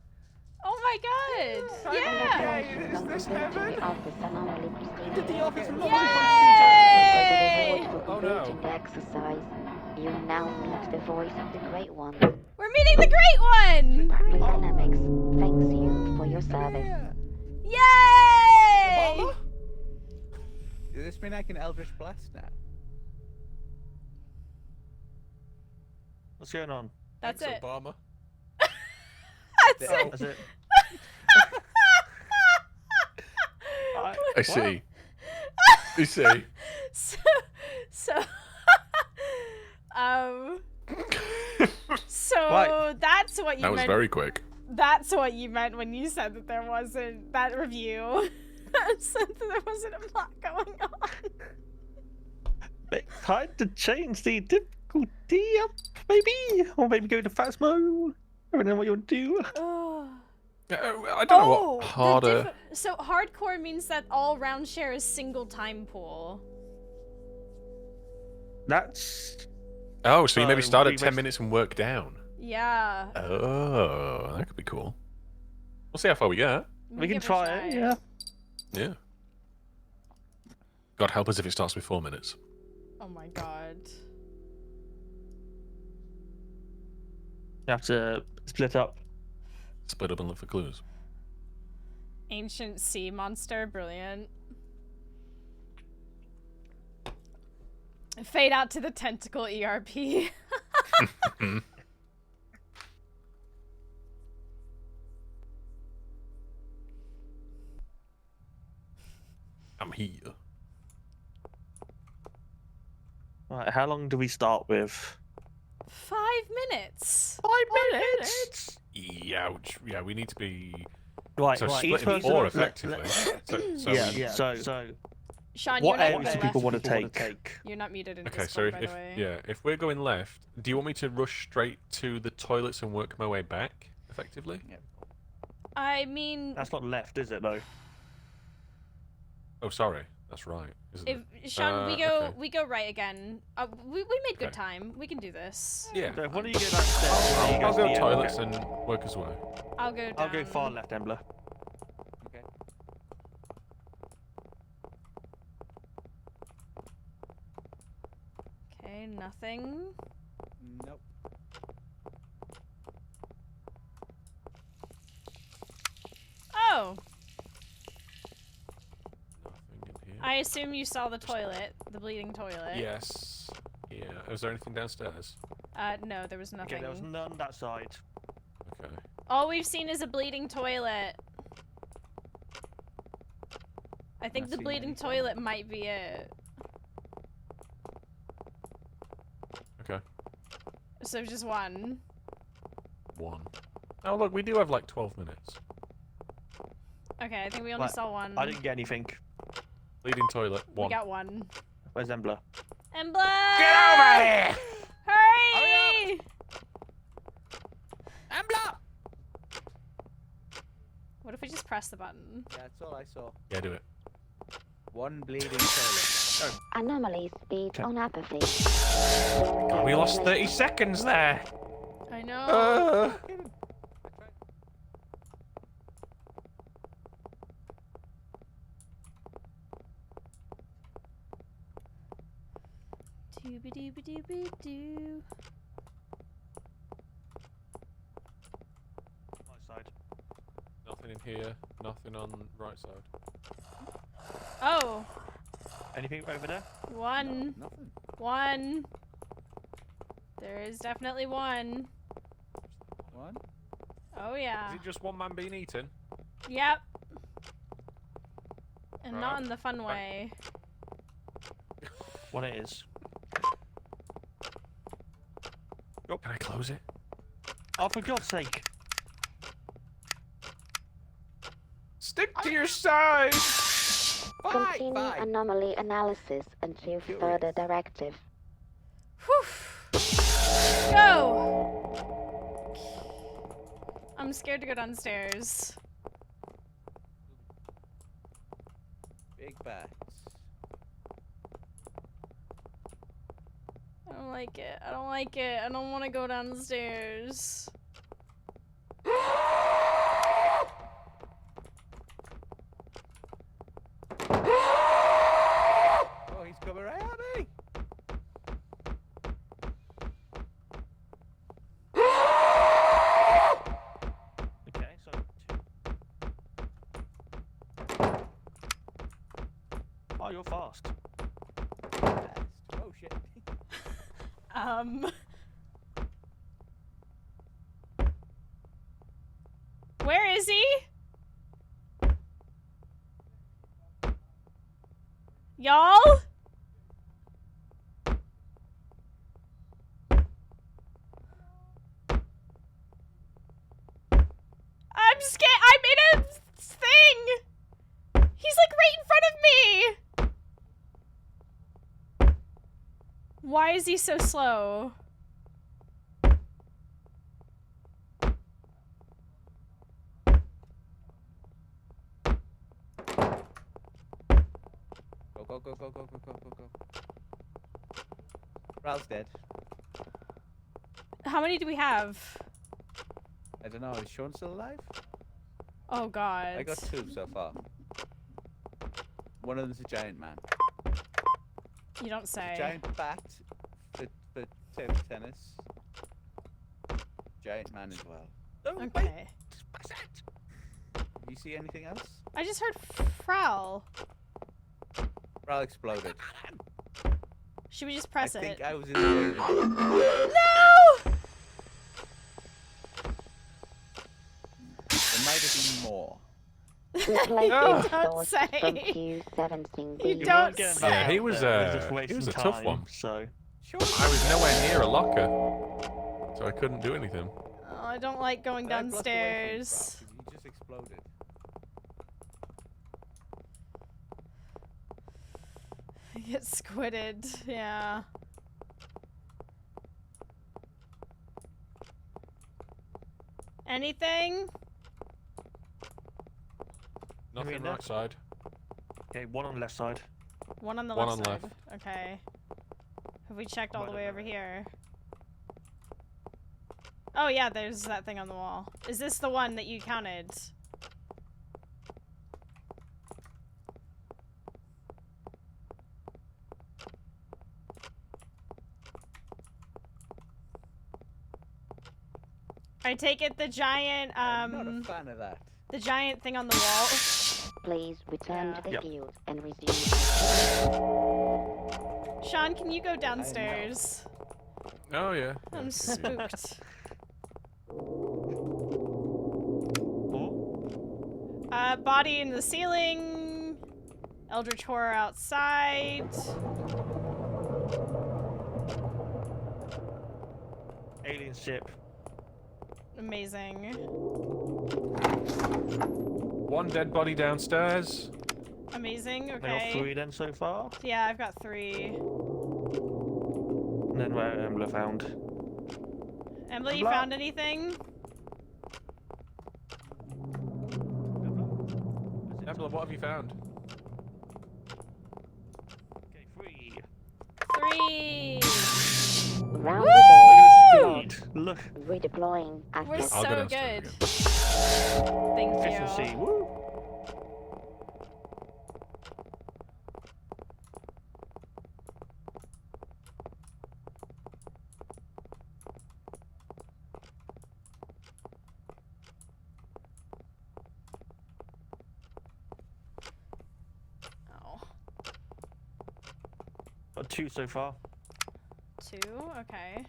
Oh my god! Yeah! Congratulations on this completing heaven? the office Anomaly Did the procedure. office Yay! As a reward for Oh, no. completing the exercise, you now meet the voice of the Great One. We're meeting the Great One! Pathway Dynamics thanks you for your service. Yay! Does this mean I can Eldritch Blast now? What's going on? That's Thanks, it. Obama. That's Oh. it. That's it. I see. You see. So, um, so Right. that's what you That was meant. very quick. That's what you meant when you said that there wasn't that review. Said that there wasn't a plot going on. Time to change the difficulty up, maybe, or maybe go to fast mode. I don't know what you want to do. Oh. I don't know what harder. So hardcore means that all round share is single time pool. That's Oh, so you maybe start we at 10 must- minutes and work down. Yeah. Oh, that could be cool. We'll see how far we get. we can give a try try. it. Yeah. Yeah. God help us if it starts with 4 minutes. Oh my god. You have to split up. Split up and look for clues. Ancient sea monster, brilliant. Fade out to the tentacle ERP. I'm here. Right, how long do we start with? 5 minutes. 5 minutes. Ouch. Yeah, we need to be. Right, So right. split Each in person, 4 effectively. yeah, we- yeah. So, Sean, what you're not ends do muted. people want to take? You're not muted in Okay, Discord, so by if the way. yeah, if we're going left, do you want me to rush straight to the toilets and work my way back effectively? I mean, That's not left, is it? Though. Oh, sorry, that's right, isn't if it? Sean, okay. we go right again. We made good Okay. time. We can do this. Yeah, So, what do you go downstairs? You I'll go yeah, toilets okay. and work us away. I'll go down. I'll go far left, Embla. Okay. Okay, nothing. Nope. Oh, Nothing in here. I assume you saw the toilet, the bleeding toilet. Yes. Yeah. Is there anything downstairs? No, there was nothing. Okay, there was none that side. Okay. All we've seen is a bleeding toilet. I think Not the seen bleeding anything. toilet might be it. Okay. So just one. 1. Oh, look, we do have like 12 minutes. Okay, I think we only Right, saw one. I didn't get anything. Bleeding toilet, We 1. got one. Where's Embla? Embla! Get over here! Hurry! Ambla! What if we just press the button? Yeah, that's all I saw. Yeah, do it. 1 bleeding toilet. Anomaly speed Okay. on apathy. God, we lost 30 seconds there. I know. Dooby-dooby-dooby-doo. My side. Nothing in here. Nothing on the right side. Oh, Anything over there? one. Nothing. One. There is definitely one. 1. Oh yeah. Is it just one man being eaten? Yep. And Right. not in the fun Right. way. What it is? Can I close it? Oh, for God's sake! Stick to your side! Continue Bye. anomaly analysis until Curious. further directive. Whew. Go! I'm scared to go downstairs. Big bats. I don't like it. I don't like it. I don't want to go downstairs. Oh, he's coming right at me. Okay, so 2. Oh, you're fast. Best. Oh shit. Where is he? Y'all? I'm scared. I'm in a thing. He's like right in front of me. Why is he so slow? Go, go, go, go, go, go, go, go, go. Ralph's dead. How many do we have? I don't know, is Sean still alive? Oh god. I got 2 so far. One of them's a giant man. You don't say. Giant bat for table tennis. Giant man as well. Oh, wait. Okay. You see anything else? I just heard Prowl. Ral exploded. Should we just press I it? think I was in the way. No! There might have been more. Replace No. the Don't source say. from Q17B. You You don't weren't getting say. Yeah, that he out was, there, you're just he wasting was a tough time, one. So Sean, I was nowhere near a locker, so I couldn't do anything. Oh, I don't like going I blocked away from you, downstairs. Ral, 'cause you just exploded. I get squidded, yeah. Anything? Nothing mean right that? side. okay, 1 on the left side. One on the One left on side. left. Okay. Have we checked all One the on way the over right. here? Oh yeah, there's that thing on the wall. Is this the one that you counted? I take it the giant, I'm not a fan of that. the giant thing on the wall. Please return Yeah. to the Yep. field and resume. Sean, can you go downstairs? Oh yeah. I'm spooked. Oh, Body in the ceiling. Eldritch Horror outside. Alien ship. Amazing. One dead body downstairs. Amazing, I got okay. 3 then so far. Yeah, I've got 3. And then where Embla found. Emily, you Embla. found anything? Embla, what have you found? Okay, 3. 3! Round Woo! the door. Look at the speed. Look. Redeploying We're active. I'll go so downstairs good. again. Thank Efficiency. you. Woo. Oh. Got 2 so far. 2? Okay.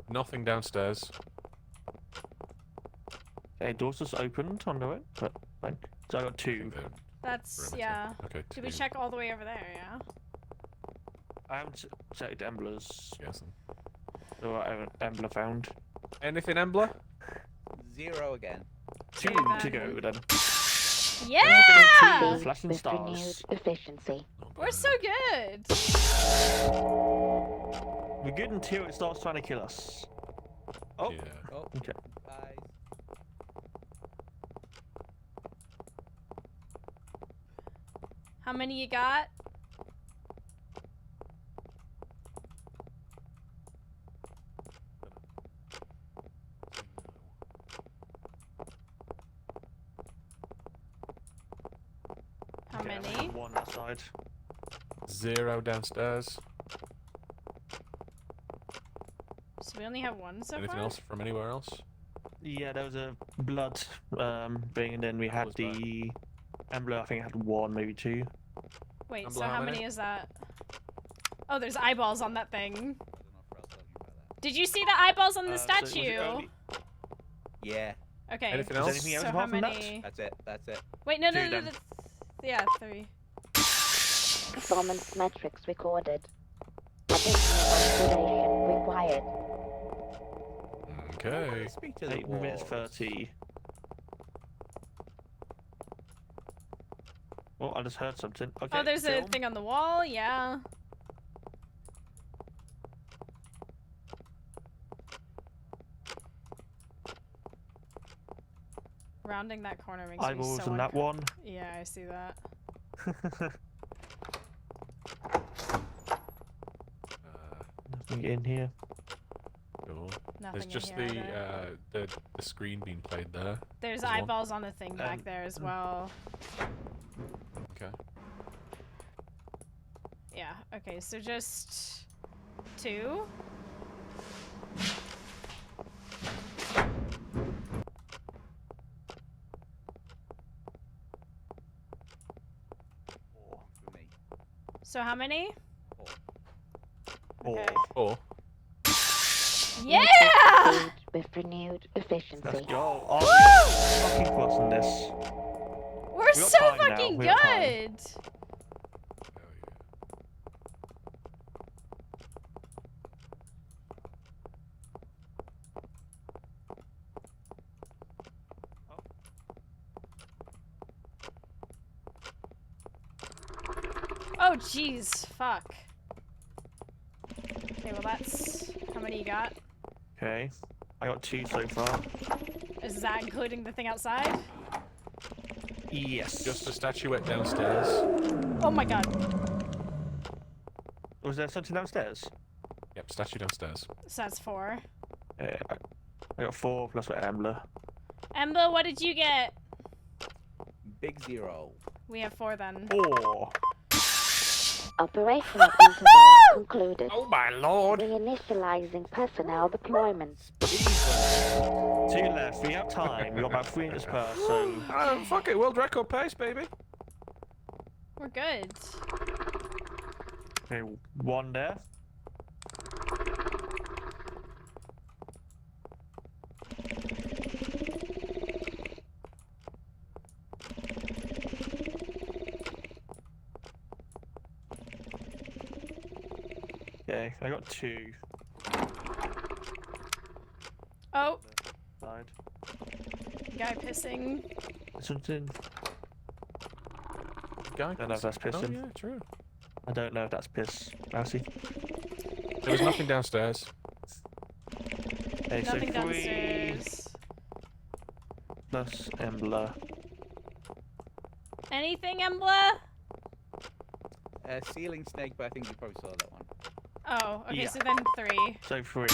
Nothing downstairs. Okay, doors just opened under it, but fine. So I got 2. That's, Perimeter. yeah. Okay, Did we 2. check all the way over there, yeah? I haven't checked Embla's. Yes. So what Embla found. Anything, Embla? 0 again. 2 Okay, to then. go then. Yeah! Flashing With stars. renewed efficiency. Not We're bad. so good! We're good until it starts trying to kill us. Oh, Yeah. Oh, okay. guys. How many you got? How Okay, I many? have 1 outside. 0 downstairs. So we only have 1 so Anything far? else from anywhere else? Yeah, there was a blood thing, and then we had was that? the Embla. I think it had 1, maybe 2. Wait, Embla, so how how many? many is that? Oh, there's eyeballs on that thing. I don't know if I was talking about that. Did you see the eyeballs on the So was it statue? only- Yeah, Okay. Anything Was else? anything else So how apart from that? many? that's it. That's it. Wait, no, 2 no, no, then. no. Yeah, 3. Performance metrics recorded. Additional observation required. Okay. Speak to the 8 minutes walls. 30. Oh, I just heard something. Okay. Oh, there's a film. thing on the wall. Yeah. Rounding that corner makes Eyeballs me so on that one. Yeah, I see that. Nothing in here. Cool. Nothing There's just in here either. the screen being played there. There's there's one. eyeballs on the thing back there as well. Okay. Yeah. Okay. So just 2. For me. So how many? 4. Okay. Or Yeah! Food with renewed Let's efficiency. go. Oh, we're fucking close on this. We're got so time now, fucking we got time. good. Oh, jeez. Fuck. Okay, well that's... How many you got? Okay. I got 2 so far. Is that including the thing outside? Yes. just a statuette downstairs. Oh my god. Was there something downstairs? Yep, statue downstairs. So that's 4. I got 4 plus what Embla. Emma, what did you get? Big 0. We have 4 then. 4. Operational interval concluded. Oh my lord! Reinitializing personnel deployment. 2 left. We have time. We got about 3 minutes per, so. Oh, fuck it, world record pace, baby. We're good. Okay, 1 there. Okay, I got 2. Oh, Side. guy pissing. Something. Guy Don't know if that's pissing. Oh pissing. yeah, true. I don't know if that's piss. Mousie. There was nothing downstairs. Okay, so Nothing 3 downstairs. plus Embler. Anything, Embla? Ceiling snake, but I think you probably saw that one. Oh, okay, Yeah. so then 3. So 3.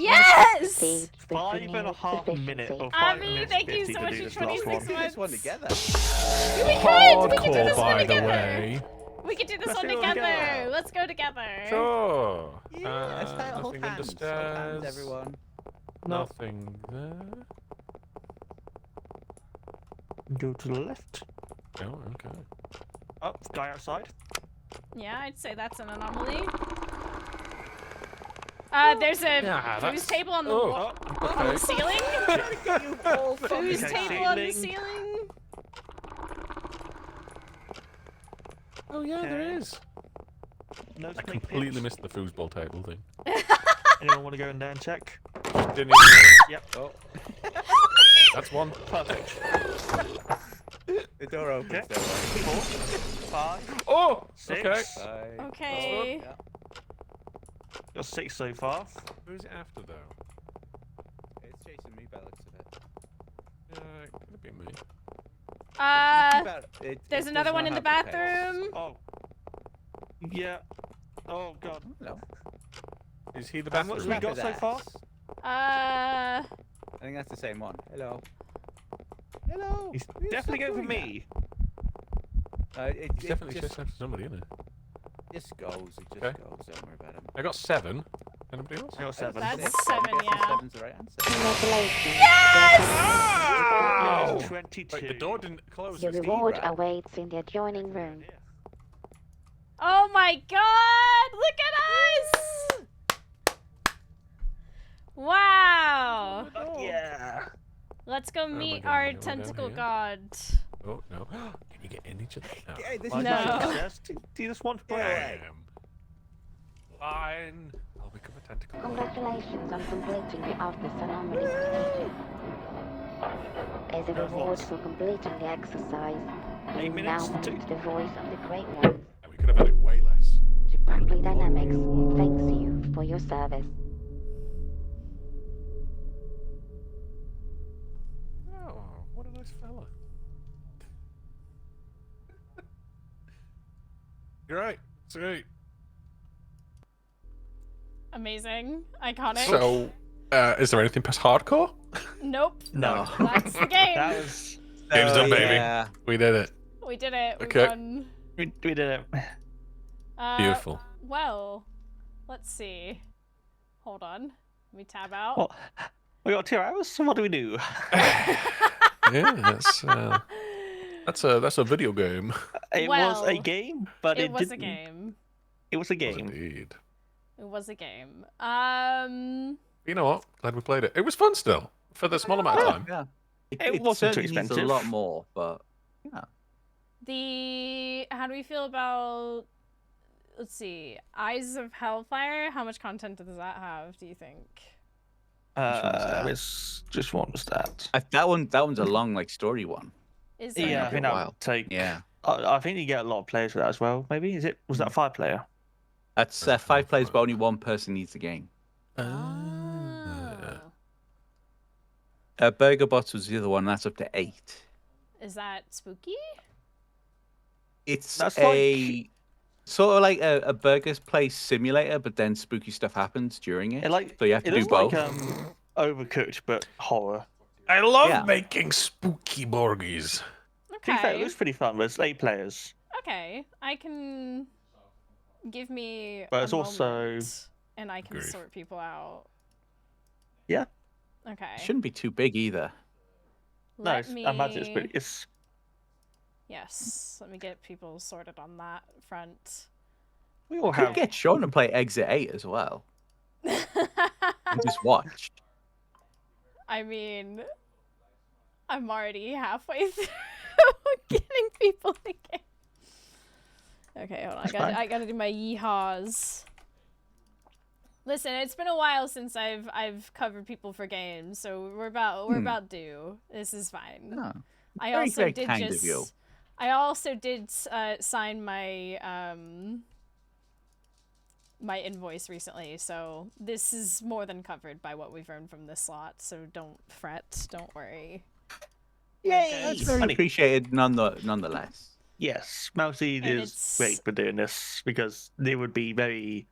Yes! Proceed with 5.5 renewed minutes sufficiency. or 5 Abby, minutes thank you 50 so to much do for this 26 last one. Do this one together. We can do this Hardcore, one by the together. way. We can do this Let's one do it together. together. Let's go together. Sure. Yeah, let's hold nothing hands. Hold hands, understairs. everyone. No. Nothing there. Go to the left. Oh, okay. Oh, guy outside. Yeah, I'd say that's an anomaly. There's a Yeah, foos that's- table on the oh, wall, on Okay. the ceiling. You all Foos Okay, table on the ceiling. ceiling. Oh yeah, there Okay. is. No I snake completely pits. missed the foosball table thing. Anyone want to go in there and check? Didn't even... Yep. Oh, That's one. Perfect. the door opens. Okay. Don't worry. 4, 5, Oh, 6. okay. Bye. Okay. Yeah. Got 6 so far. Who's it after though? It's chasing me by the looks of it. It could have been me. There's It another does one not in the have pace. bathroom. Oh. Yeah. Oh god. Hello. Is he the How best? much Slap we got his so ass. far? I think that's the same one. Hello. Hello. He's You definitely stop going for doing me. that. It He's definitely just, chasing after somebody, isn't it? just goes. It just Okay. goes. Don't worry about him. I got 7. Anybody else? I got 7. That's Six. 7, I'm guessing yeah. 7's the right answer. Congratulations. Ow! 22. Wait, the door didn't close. Your it's reward Ebra. awaits in the adjoining room. Oh my god! Look at us! Wow! Yeah. Let's go my meet God, our we're down tentacle here. god. Oh, no. Can you get in each other? No. Yeah, this Why is No. not just do this one for Yeah. Damn. Fine. I'll become a tentacle. Congratulations on completing the Office Anomaly procedure. As a reward for completing the exercise, you 8 now minutes to meet the voice of the Great One. And we could have had it way less. Berkeley Dynamics thanks you for your service. Oh, what a nice fella. Great. Sweet. Amazing. Iconic. So, is there anything past hardcore? Nope. No. That's the game. That was. Game's done, baby. Yeah. We did it. We did it. We Okay. won. We did it. Beautiful. Well, let's see. Hold on. Let me tab out. Well, we got 2 hours, so what do we do? Yeah, that's a video game. It was Well, a game, but it was a didn't- game. It was a game. Indeed. It was a game. You know what? Glad we played it. It was fun still for the small amount of time. Yeah. It wasn't too certainly needs expensive. a lot more, but yeah. How do we feel about, let's see, Eyes of Hellfire? How much content does that have, do you think? It's just one stat. That one's a long like story one. Is there? Yeah, I a think that while. would take. Yeah. I think you get a lot of players for that as well. Maybe was that 5-player? That's 5 players, but only one person needs the game. Oh. Burger Bots was the other one. That's up to 8. Is that spooky? It's That's sort of like a burgers place simulator, but then spooky stuff happens during it. It so you have to it do is both. like Overcooked, but horror. I love Yeah. making spooky burgers. To be fair, it Okay. looks pretty fun. There's 8 players. Okay. I can give me But a it's also- moment, and I can Grief. sort people out. Yeah. Okay. It shouldn't be too big either. No, Let me... I imagine it's pretty. It's Yes. Let me get people sorted on that front. we all Could have. get Sean to play Exit 8 as well. And just watch. I mean, I'm already halfway through getting people the game. Okay, hold on. That's fine. I gotta do my yeehaws. Listen, it's been a while since I've covered people for games, so we're about due. This is fine. Oh, I very, also very did kind of just you. I also did sign my my invoice recently, so this is more than covered by what we've earned from this slot. So don't fret, don't worry. Yay! That's very appreciated nonetheless. Yes, Mousie And is it's- great for doing this because it would be very.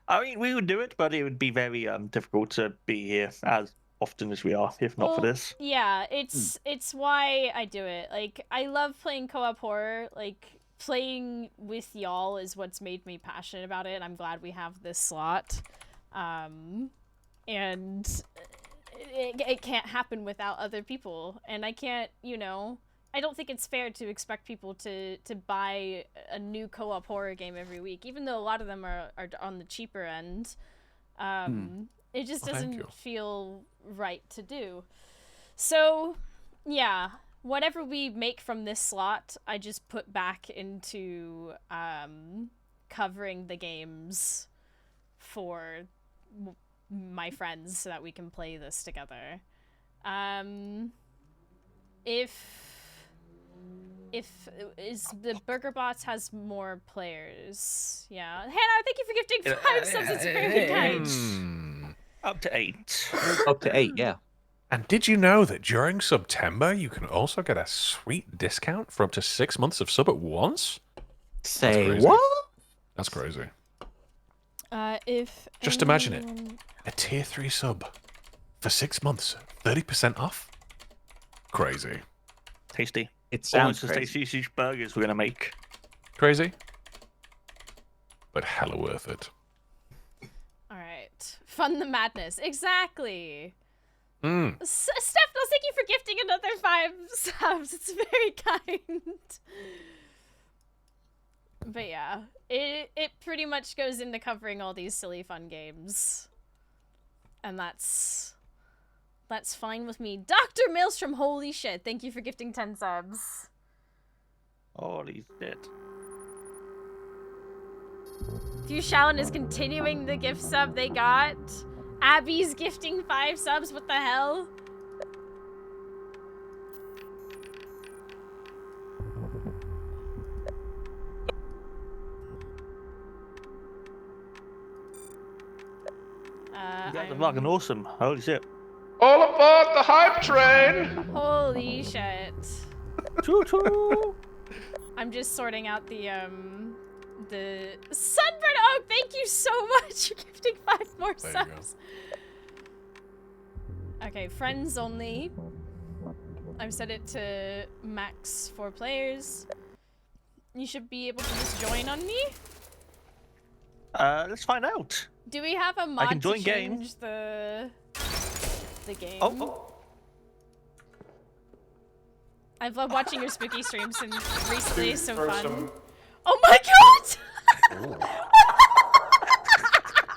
I mean, we would do it, but it would be very difficult to be here as often as we are, if not for Well, this. Yeah, it's why I do it. Like, I love playing co-op horror. Like, playing with y'all is what's made me passionate about it, and I'm glad we have this slot. And it can't happen without other people, and I can't, I don't think it's fair to expect people to buy a new co-op horror game every week, even though a lot of them are on the cheaper end. It just Well, thank doesn't you. feel right to do. So, yeah, whatever we make from this slot, I just put back into covering the games for my friends so that we can play this together. If the Burger Bots has more players, yeah. Hannah, thank you for gifting 5 subs. It's very kind. Up to 8. Up to 8, yeah. And did you know that during September you can also get a sweet discount for up to 6 months of sub at once? Say crazy. what? That's crazy. If Just imagine it. anyone- A tier 3 sub for 6 months, 30% off? Crazy. Tasty. It sounds Almost as crazy. tasty as these burgers we're gonna make. Crazy? But hella worth it. All right, fund the madness. Exactly. Mm. Steph, thank you for gifting another 5 subs. It's very kind. But yeah, it pretty much goes into covering all these silly fun games, and that's fine with me. Dr. Maelstrom, holy shit! Thank you for gifting 10 subs. Holy shit. Fushallon is continuing the gift sub they got. Abby's gifting 5 subs. What the hell? You guys are fucking awesome. Holy shit. All aboard the hype train! Holy shit. Choo choo. I'm just sorting out the Sunburn Oak, thank you so much for gifting 5 more There you go. subs. Okay, friends only. I've set it to max 4 players. You should be able to just join on me. Let's find out. Do we have a mod can join to game. change the game? Oh. I've loved watching your spooky streams and recently it's so Throw fun. some- Oh my god!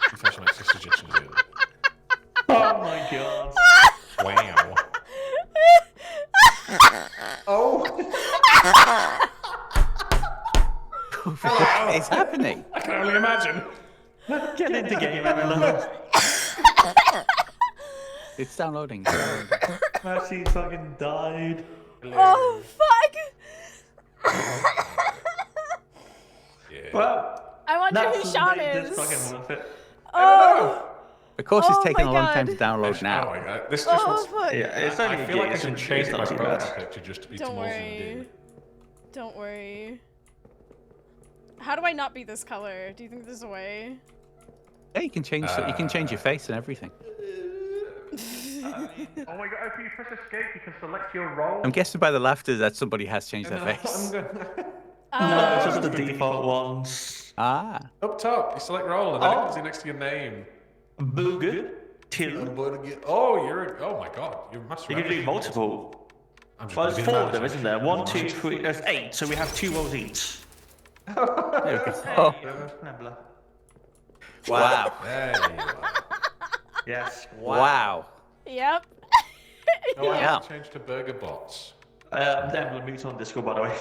Confession, it's a suggestion to do that. Oh my god. Wow. What is happening? I can only imagine. Get into game, Emma. It's downloading. Mercy fucking died. Oh fuck! Yeah. Well, I wonder who that's Sean made is. this fucking worth it. Oh! Of course, Oh it's taking my a long time to God. download Oh now. my god. This just Oh wants... fuck! Yeah, it's only I a feel like I game, can it's change my not too profile bad. picture just to be Don't Tomorrow's worry. Indeed. Don't worry. How do I not be this color? Do you think there's a way? Yeah, you can change. You can change your face and everything. Oh my god, if you press escape, you can select your role. I'm guessing by the laughter that somebody has changed their face. No, it's just the default ones. Ah, Up top, you select role, and then it comes in next to your name. Booger. Till. Oh, oh my god, you're master. You can do multiple. I'm just Well, gonna there's be 4 the of them, manager. isn't there? 1, 2, 3, there's 8, so we have 2 rolls each. there we go. Nebula. Wow. There you are. Yes. Wow. Yep. Oh, I Yeah. have to change to burger bots. Nebula mute on Discord, by the way.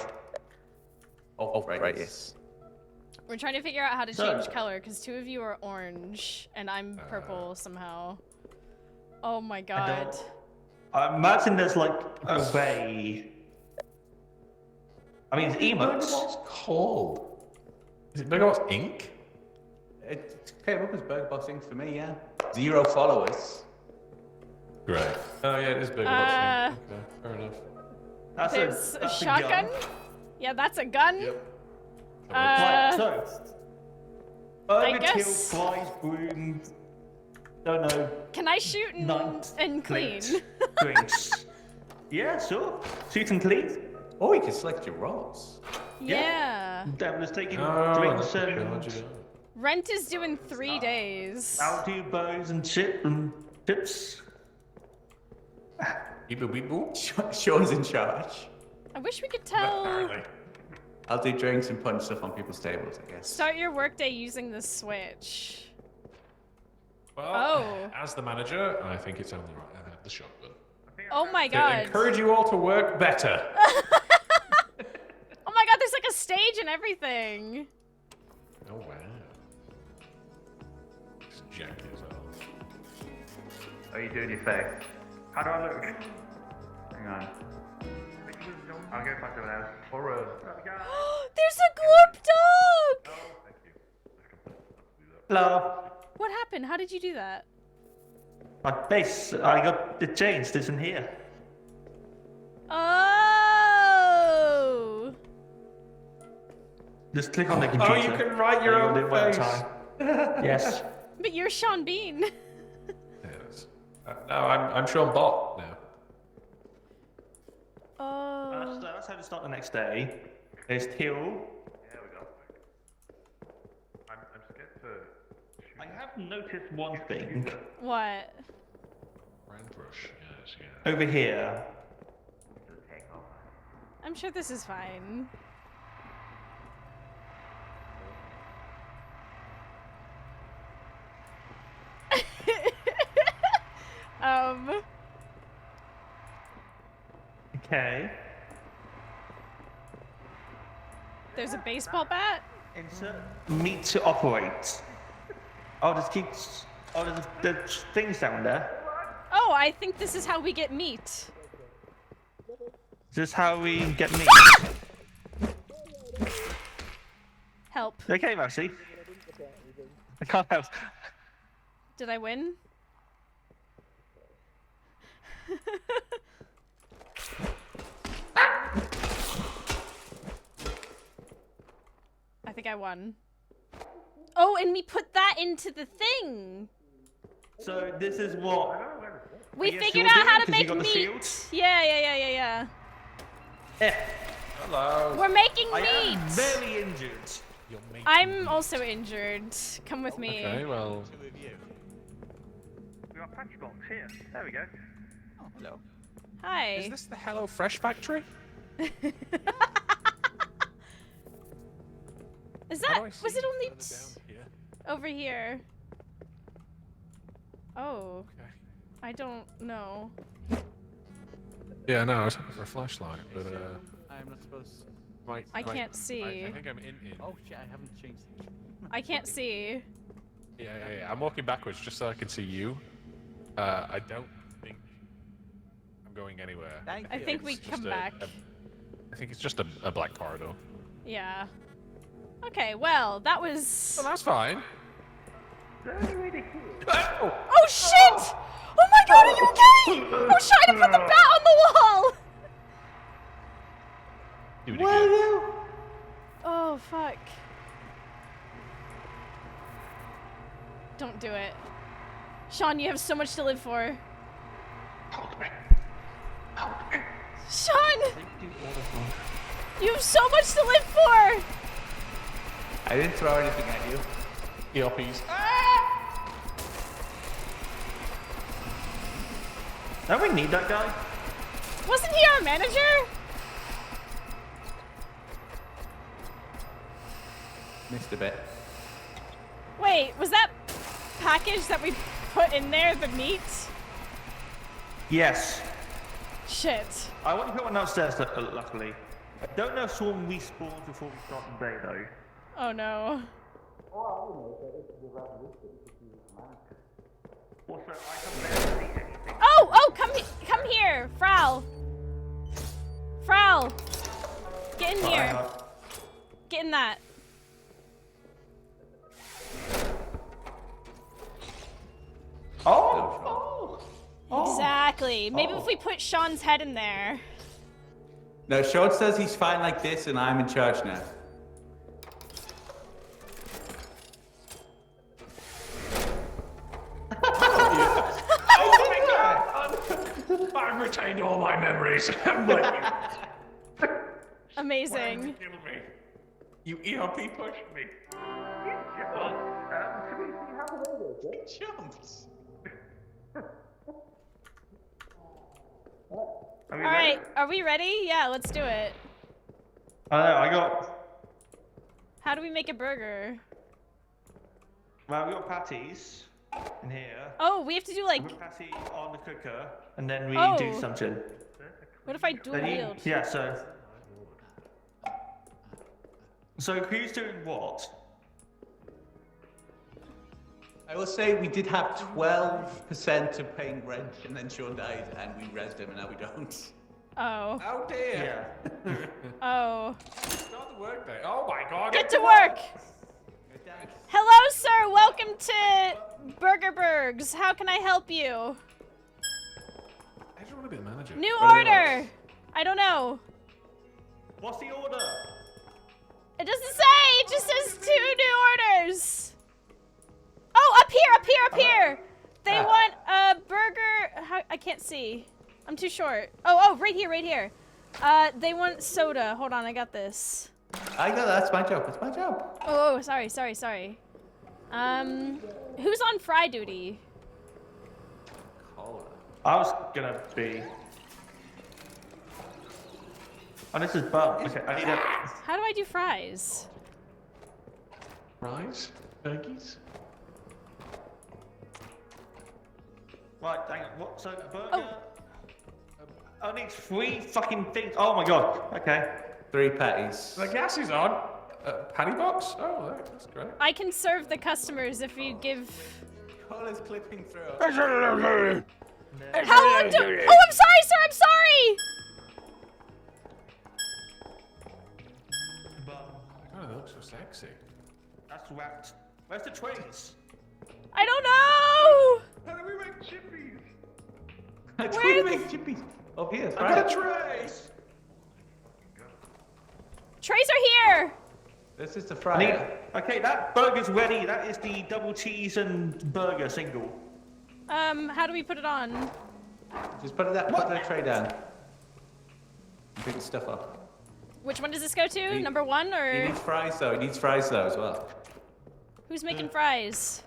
Oh, right, yes. We're trying to figure out how to change color because 2 of you are orange and I'm purple somehow. Oh my god. I imagine there's like a way. I mean, it's emotes. What's called? Is it Bergamot's Ink? It came up as Burger Boss Inc. for me, yeah. 0 followers. Great. Oh yeah, it is Bergamot's Ink. Okay, fair enough. There's a that's shotgun? gun. Yeah, that's a gun. Yep. Right, so. I Burger kill, guess- flies, broom. Don't know. Can I shoot and clean? plate, drinks. Yeah, sure. Shoot and clean. Or you can select your roles. Yeah. Damn, let's take That's drinks a and challenge, yeah. Rent is doing 3 days. I'll do bows and chips. Beep boop beep boop. Sean's in charge. I wish we could tell. Apparently. I'll do drinks and punch stuff on people's tables, I guess. Start your workday using the switch. Well, Oh. as the manager, I think it's only right I have the shotgun. Oh my To god. encourage you all to work better. Oh my god, there's like a stage and everything. Oh wow. It's janky as hell. Are you doing your thing? How do I look? Hang on. I'll go find someone else. Or There's a glorp dog! thank you. Hello. What happened? How did you do that? My base, I got it changed. It's in here. Oh! Just click on the computer. Oh, you can write your and own you'll do one face. time. Yes. But you're Sean Bean. Yes. No, I'm Sean Bot now. Oh. So that's how to start the next day. There's Till. There we go. I'm scared to shoot. I have noticed one thing What? Brand brush. Yes, yes. over here. I'm sure this is fine. Okay. There's a baseball bat? Insert meat to operate. Oh, just keep. Oh, there's things down there. Oh, I think this is how we get meat. Is this how we get meat? Help. Okay, Mousie. I can't help. Did I win? I think I won. Oh, and we put that into the thing. So this is what. We guess figured you'll out do how it to 'cause you make got the meat. shield? Yeah. Eh, Hello. We're making I meat. am very injured. You're making I'm me. also injured. Come with me. Okay, well. We got patch box here. There we go. Oh, hello. Hi. Is this the Hello Fresh factory? Is How that? do I Was see it only further down here? over here? Oh, Okay. I don't know. Yeah, no, I was looking for a flashlight, but I'm not supposed to... I can't see. I think I'm in. Oh shit, I haven't changed it. I can't see. Yeah. I'm walking backwards just so I can see you. I don't think I'm going anywhere. Thank I you. think we It's come just back. I think it's just a black corridor. Yeah. Okay, well, that was... Well, that's fine. Oh! Oh, shit! Oh my god, are you okay? I was trying to put the bat on the wall! Do it again. Oh, fuck. Don't do it. Sean, you have so much to live for. Hold me. Sean! You have so much to live for! I didn't throw anything at you. Earpiece. Don't we need that guy? Wasn't he our manager? Missed a bit. Wait, was that package that we put in there the meat? Yes. Shit. I want to put one downstairs, luckily. I don't know if someone respawns before we start the day, though. Oh no. Also, I can barely see anything. Oh, come here, Frau. Frau, get in Oh, hang here. on. Get in that. Exactly. Maybe if we put Sean's head in there. No, Sean says he's fine like this, and I'm in charge now. I've retained all my memories. I'm like, Amazing. kill me. You ERP pushed me. Jumps. All right, are we ready? Yeah, let's do it. I got. How do we make a burger? Well, we got patties in here. Oh, we have to do like. We put patty on the cooker, and then we Oh. do something. What if I dual Then you- wield? Yeah. So who's doing what? I will say we did have 12% of paying rent, and then Sean died, and we rezzed him, and now we don't. Oh. Oh dear. Yeah. Oh. Start the work day. Oh my god. Get to work! Hello, sir. Welcome to Burger Bergs. How can I help you? I just want to be the manager. New What are they order. I don't know. What's the order? It doesn't say. It just says 2 new orders. Oh, up here. They Ah. want a burger. I can't see. I'm too short. Oh, right here. They want soda. Hold on, I got this. I know, that's my job. It's my job. Oh, sorry. Who's on fry duty? I was gonna be. Oh, this is bum. Okay, I need a. How do I do fries? Fries? Turkeys? Right, hang on. What? So burger. Oh. I need 3 fucking things. Oh my god. Okay. 3 patties. The gas is on. Patty box? Oh, that's great. I can serve the customers if you give. Call is clipping through. How long do? Oh, I'm sorry, sir. I'm sorry. Bum. Oh, that looks so sexy. That's wrapped. Where's the trays? I don't know. How do we make chippies? That's Where where the- we make chippies. Oh, here, I've got a right. tray! Trays are here. This is the I need. fryer. Okay, that burger's ready. That is the double cheese and burger single. How do we put it on? Just put the tray down. Pick the stuff up. Which one does this go to? He- Number 1 He or needs fries though. He needs fries though as well. who's making fries?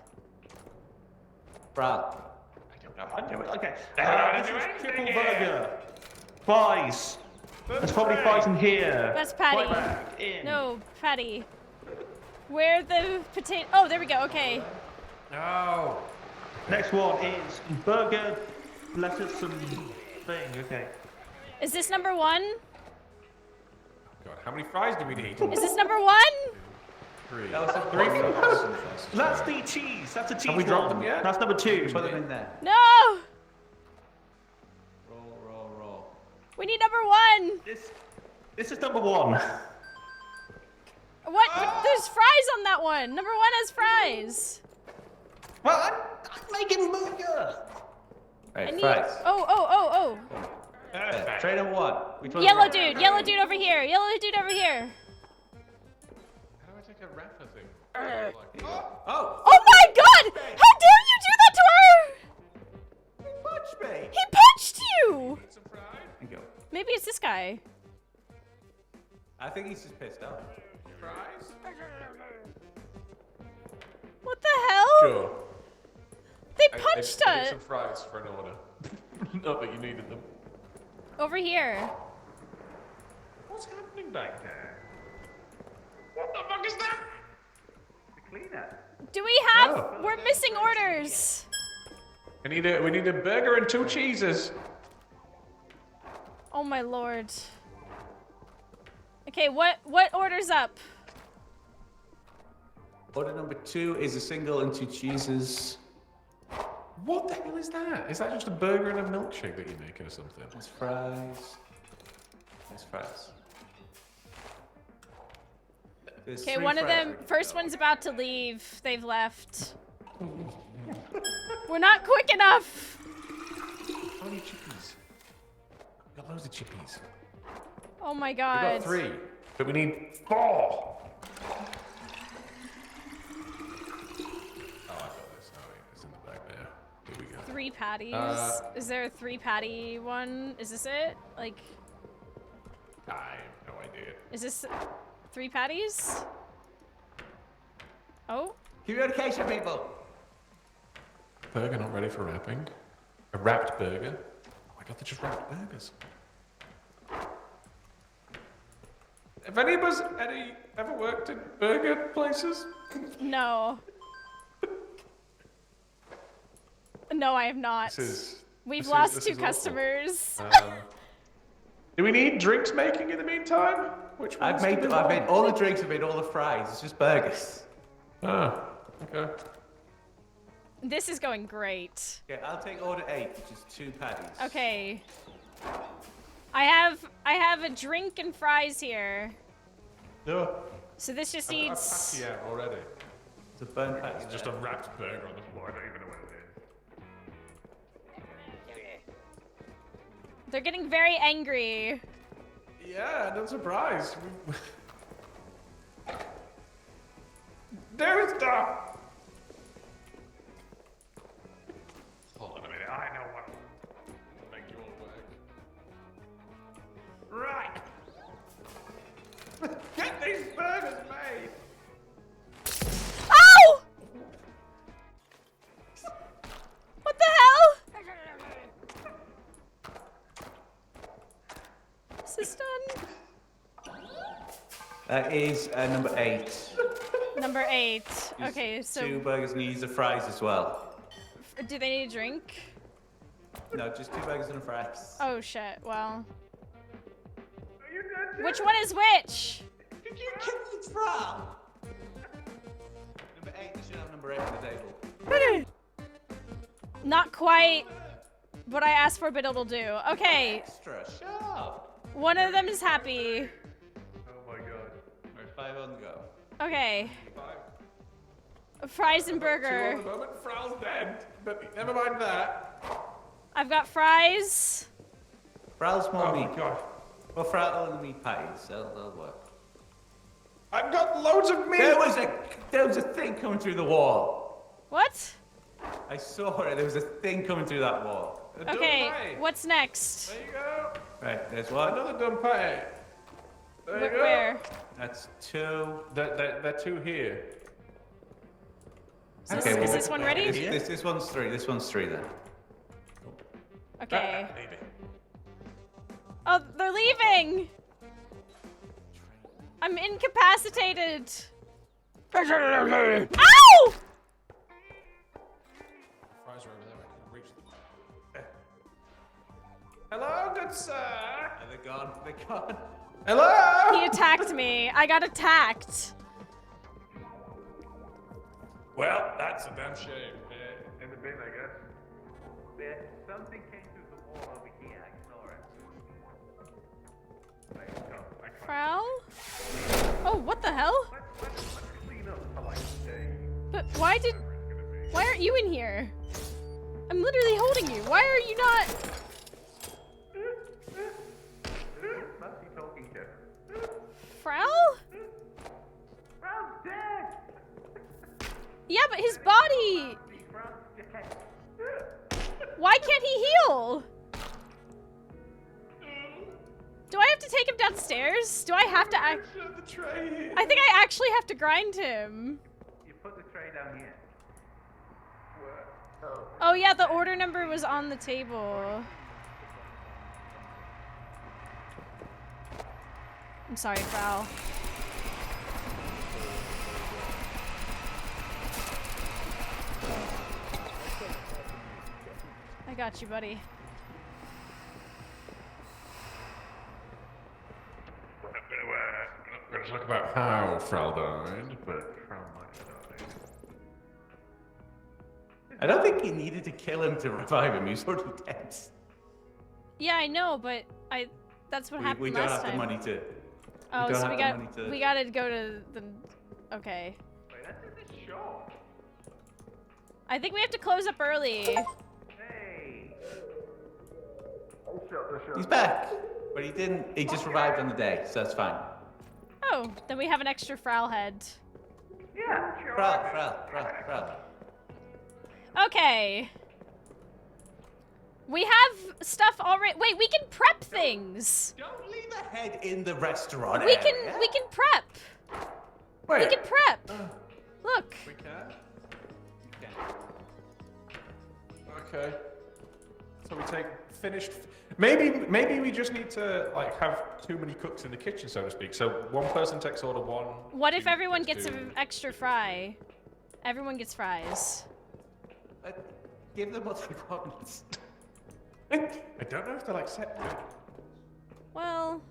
Brad. I do it. Okay. I This don't do is anything triple here. burger. Fries. There's probably fries in here. That's patty. Right back in. No, patty. Where the potato? Oh, there we go. Okay. No. Next one is burger, lettuce, and thing. Okay. Is this number 1? God, how many fries do we need? Is this number 1? 3. That was a 3 3 fries. That's the cheese. That's a cheese Have we one. dropped them yet? That's number 2. Put them in there. No. Roll. We need number 1. This is number 1. What? There's fries on that one. Number 1 has fries. Well, I'm making burger. Right, I need. fries. Oh. Yeah, tray number 1. Which one's Yellow right? dude over here. Yellow dude over here. How do I take a wrapper thing? Oh! Oh my god! How dare you do that to her? He punched me! He punched you! Some fries? There you go. Maybe it's this guy. I think he's just pissed off. Fries? What the hell? Sure. They I punched need us. some fries for an order. Not that you needed them. Over here. What's happening back there? What the fuck is that? The cleaner. Do we have? Oh. We're missing orders. We need a burger and 2 cheeses. Oh my lord. Okay, what orders up? Order number 2 is a single and 2 cheeses. What the hell is that? Is that just a burger and a milkshake that you're making or something? There's fries. There's fries. There's Okay, 3 one of fries them, we can first go. one's about to leave. They've left. We're not quick enough. How many chippies? We got loads of chippies. Oh my We god. got 3, but we need 4. Oh, I got this. Oh, yeah, it's in the back there. Here we go. 3 patties. Is there a 3 patty one? Is this it? Like, I have no idea. is this 3 patties? Oh, Communication, people! Burger not ready for wrapping. A wrapped burger. Oh my god, they're just wrapped burgers. Have any of us ever worked in burger places? no. No, I have not. We've lost this 2 is awful. customers. Do we need drinks making in the meantime? Which ones I've made do we all want? the drinks, I've made all the fries. It's just burgers. Ah, okay. This is going great. Okay, I'll take order 8, which is 2 patties. Okay. I have a drink and fries here. No. So this just I've needs. patty out already. It's a burnt patty. It's just a wrapped burger on the floor. I don't even know what it is. They're getting very angry. Yeah, no surprise. Do stuff! Hold on a minute, I know what will make you all work. Right! Get these burgers made! Ow! What the hell? Is this done? That is number 8. Number 8. Use Okay, so 2 burgers and use the fries as well. do they need a drink? No, just 2 burgers and a fries. Oh shit, well. Are you good? Which one is which? Did you kill it from? Number 8, you should have number 8 on the table. Not quite what I asked for, but it'll do. Okay, Extra, shut up. one of them is happy. Oh my god. Alright, 5 on the go. Okay, 5. fries and 2 on burger. the moment, Frow's dead. But never mind that. I've got fries. Frow's more Oh meat. my god. Well, Frow only meat patties, they'll work. I've got loads of meat! There was a thing coming through the wall. What? I saw it. There was a thing coming through that wall. A done Okay, patty. what's next? There you go. Right, there's one. Another done patty. There you go. Where? That's 2. They're 2 here. Is this, is this one ready? This one's 3. This one's 3 then. Okay. Maybe. Oh, they're leaving! I'm incapacitated! Ow! Fries are over there. I can reach them. Hello, good sir. And they're gone. They're gone. Hello. He attacked me. I got attacked. Well, that's a damn shame. In the bin, I guess. Something came through the wall over here. I saw it. I can't. Frau? Oh, what the hell? Let's clean up for like a day. But why aren't you in here? I'm literally holding you. Why are you not? Must be talking to. Frau? Brown's dead. Yeah, but his body. Brown's dead. Why can't he heal? Do I have to take him downstairs? Do I have to act? The tray here. I think I actually have to grind him. You put the tray down here. Oh yeah, the order number was on the table. I'm sorry, Frau. I got you, buddy. I'm not going to talk about how Frau died, but Frau might have died. I don't think you needed to kill him to revive him. He was already dead. Yeah, I know, but that's what happened We don't last have the time. money to. Oh, don't so have the money to- we gotta go to the. Okay. Wait, that's in this shop. I think we have to close up early. Hey. He's back, but he didn't. He just revived on the day, so that's fine. Oh, then we have an extra Frau head. Yeah, sure. Frau. Okay. We have stuff already. Wait, we can prep things. Don't leave a head in the restaurant. We area. can prep. Wait. We can prep. Look. We can. Okay. Okay. So we take finished. Maybe we just need to like have too many cooks in the kitchen, so to speak. So one person takes order one. What if two everyone takes gets two. an extra fry? Everyone gets fries. Give them what they want. I don't know if they're like set. Well,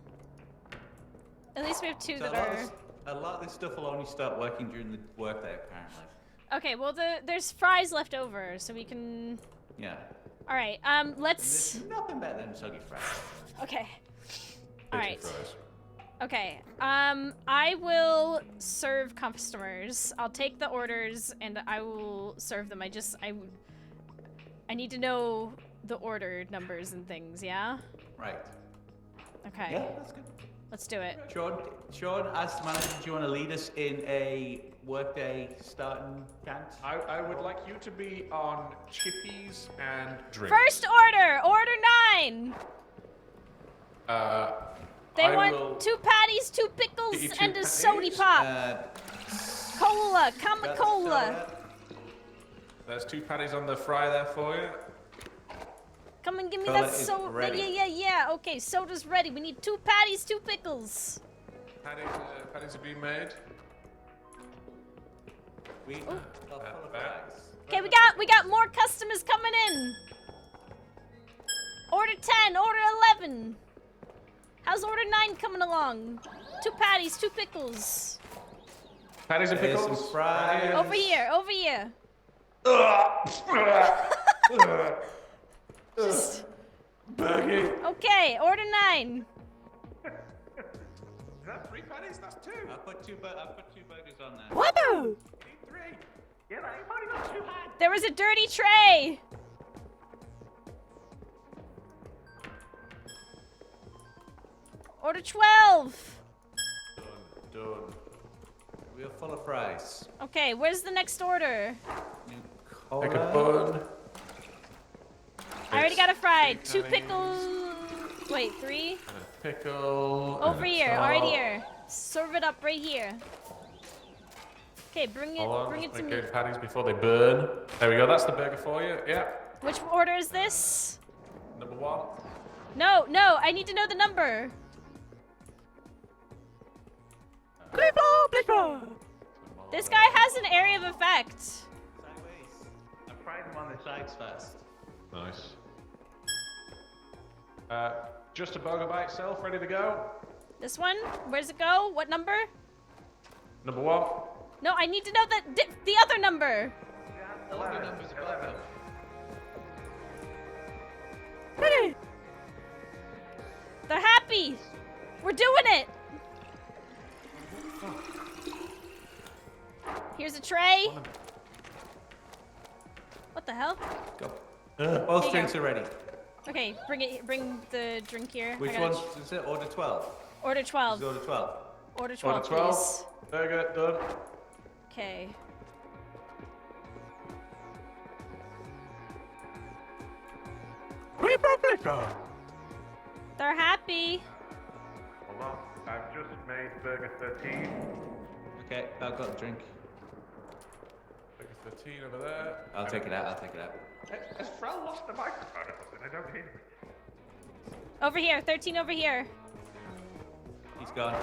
at least we have two So that are. a lot of this stuff will only start working during the workday, apparently. Okay, well there's fries left over, so we can. Yeah. All right. Let's. There's nothing better than soggy fries. Okay. All right. Fries. Okay. I will serve customers. I'll take the orders and I will serve them. I need to know the order numbers and things. Yeah. Right. Okay. Yeah, that's good. Let's do it. Sean, as the manager, do you want to lead us in a workday starting chant? I would like you to be on chippies and drinks. First order. Order 9. They I want will 2 patties, 2 pickles, get you 2 and a patties. sody pop. Cola, come Got cola. There's 2 patties on the fry there for you. Come and give me Cola that is soda. ready. Yeah. Okay, soda's ready. We need 2 patties, 2 pickles. Patties are being made. We Okay, we got more customers coming in. Order 10, order 11. How's order 9 coming along? 2 patties, 2 pickles. Patties and There's pickles. some fries. Over here. Just Burger. okay. Order 9. Is that 3 patties? That's 2. I put two burgers on there. Whoa! Need 3. Yeah, but you've only got 2 hands. There was a dirty tray. Order 12. Done. We're full of fries. Okay, where's the next order? New Take a cola. bun. I already got a fry. 2 patties. pickles. Wait, 3? And a pickle. and Over a here, salt. right here. Serve it up right here. Okay, bring Hold on, it just to make me. it patties before they burn. There we go. That's the burger for you. Yeah. Which order is this? Number 1. No, I need to know the number. This guy has an area of effect. Sideways. I fried them on the sides first. Nice. Just a burger by itself, ready to go. This one? Where's it go? What number? Number 1. No, I need to know the other number. All the numbers above them. They're happy. We're doing it. Here's a tray. What the hell? Go. Here Both you drinks go. are ready. Okay, bring the drink here. Which I gotta one is it? Order 12. Order Is 12. it order 12? Order 12, Order 12. please. Burger done. Okay. They're happy. Hold on. I've just made burger 13. Okay, I've got the drink. Burger 13 over there. I'll take it out. Has Frel lost the microphone or something? I don't hear him. Over here. 13 over here. He's gone.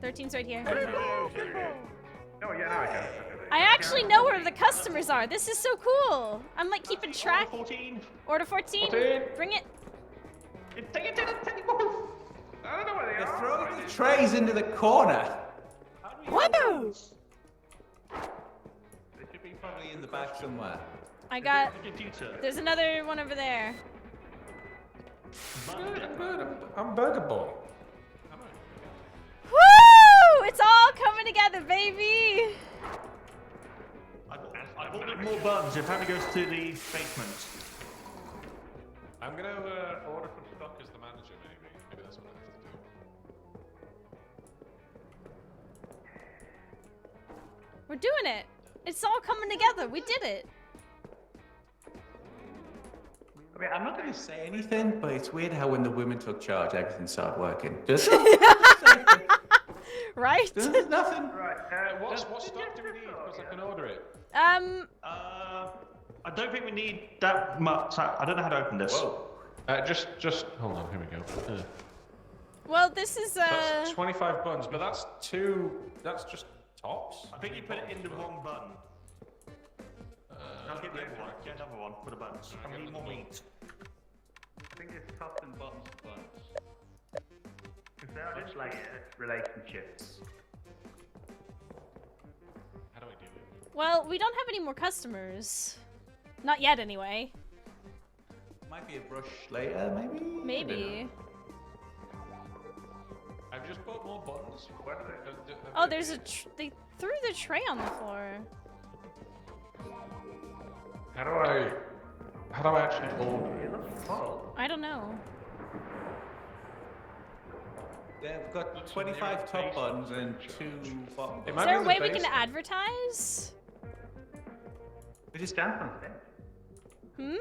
13's right here. No, yeah, now I can. I actually know where the customers are. This is so cool. I'm like keeping track. 14. Order 14. 14. Bring it. Take it to the table. I don't know where they They're are. throwing the trays into the corner. Whoa! They should be probably in the back somewhere. I got. The computer. There's another one over there. I'm good. I'm Burger Boy. Woo! It's all coming together, baby. I've ordered more buns. Your family goes to the basement. I'm gonna order some stock as the manager, maybe. Maybe that's what I have to do. We're doing it. It's all coming together. We did it. I mean, I'm not going to say anything, but it's weird how when the women took charge, everything started working. Just Right? there's nothing. Right. What stock do we need? Because I can order it. I don't think we need that much. I don't know how to open this. Whoa. Just hold on. Here we go. Well, this is That's 25 buns, but that's two. That's just tops. I think you put it in the wrong bun. I'll get the other one. Get another one for the buns. I need more meat. I think it's top and bottom buns. Because they are just like relationships. How do I do it? Well, we don't have any more customers. Not yet, anyway. Might be a brush later, maybe? Maybe. I've just bought more buns. Where do they? Oh, there's a. They threw the tray on the floor. How do I actually order it? I don't know. Yeah, we've got 25 top buns and 2 bottom It buns. might Is there a be the way we base- can advertise? We just dance on stage. Hmm?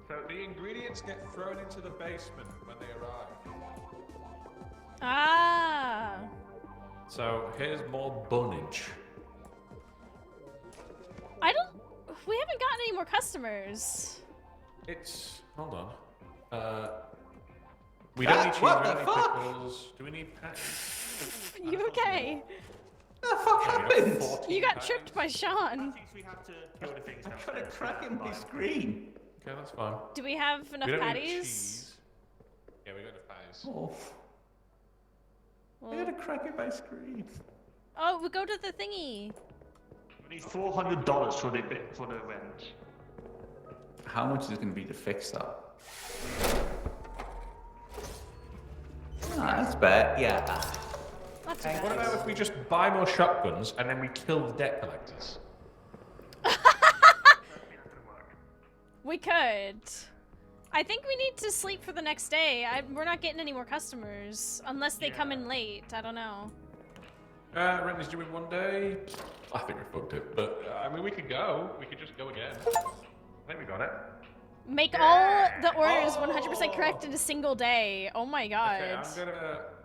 So the ingredients get thrown into the basement when they arrive. Ah. So here's more bunnage. We haven't gotten any more customers. It's hold on. We don't need cheese. We What don't the need fuck? pickles. Do we need patties? You okay? What the fuck happened? You got tripped by Sean. Thinks we have to kill the things I've got a downstairs. crack in my screen. Okay, that's fine. Do we have enough we don't need patties? cheese. Yeah, we got enough patties. Oh, I Well, had a crack in my screen. oh, we go to the thingy. We need $400 for the rent. How much is it going to be to fix that? Ah, that's bad. Yeah. Not too What bad. about if we just buy more shotguns and then we kill the debt collectors? We could. I think we need to sleep for the next day. We're not getting any more customers unless they come in late. I don't know. Rent is due in 1 day. I think we fucked it, but I mean we could go. We could just go again. I think we got it. Make all the orders 100% correct in a single day. Oh my god. Okay,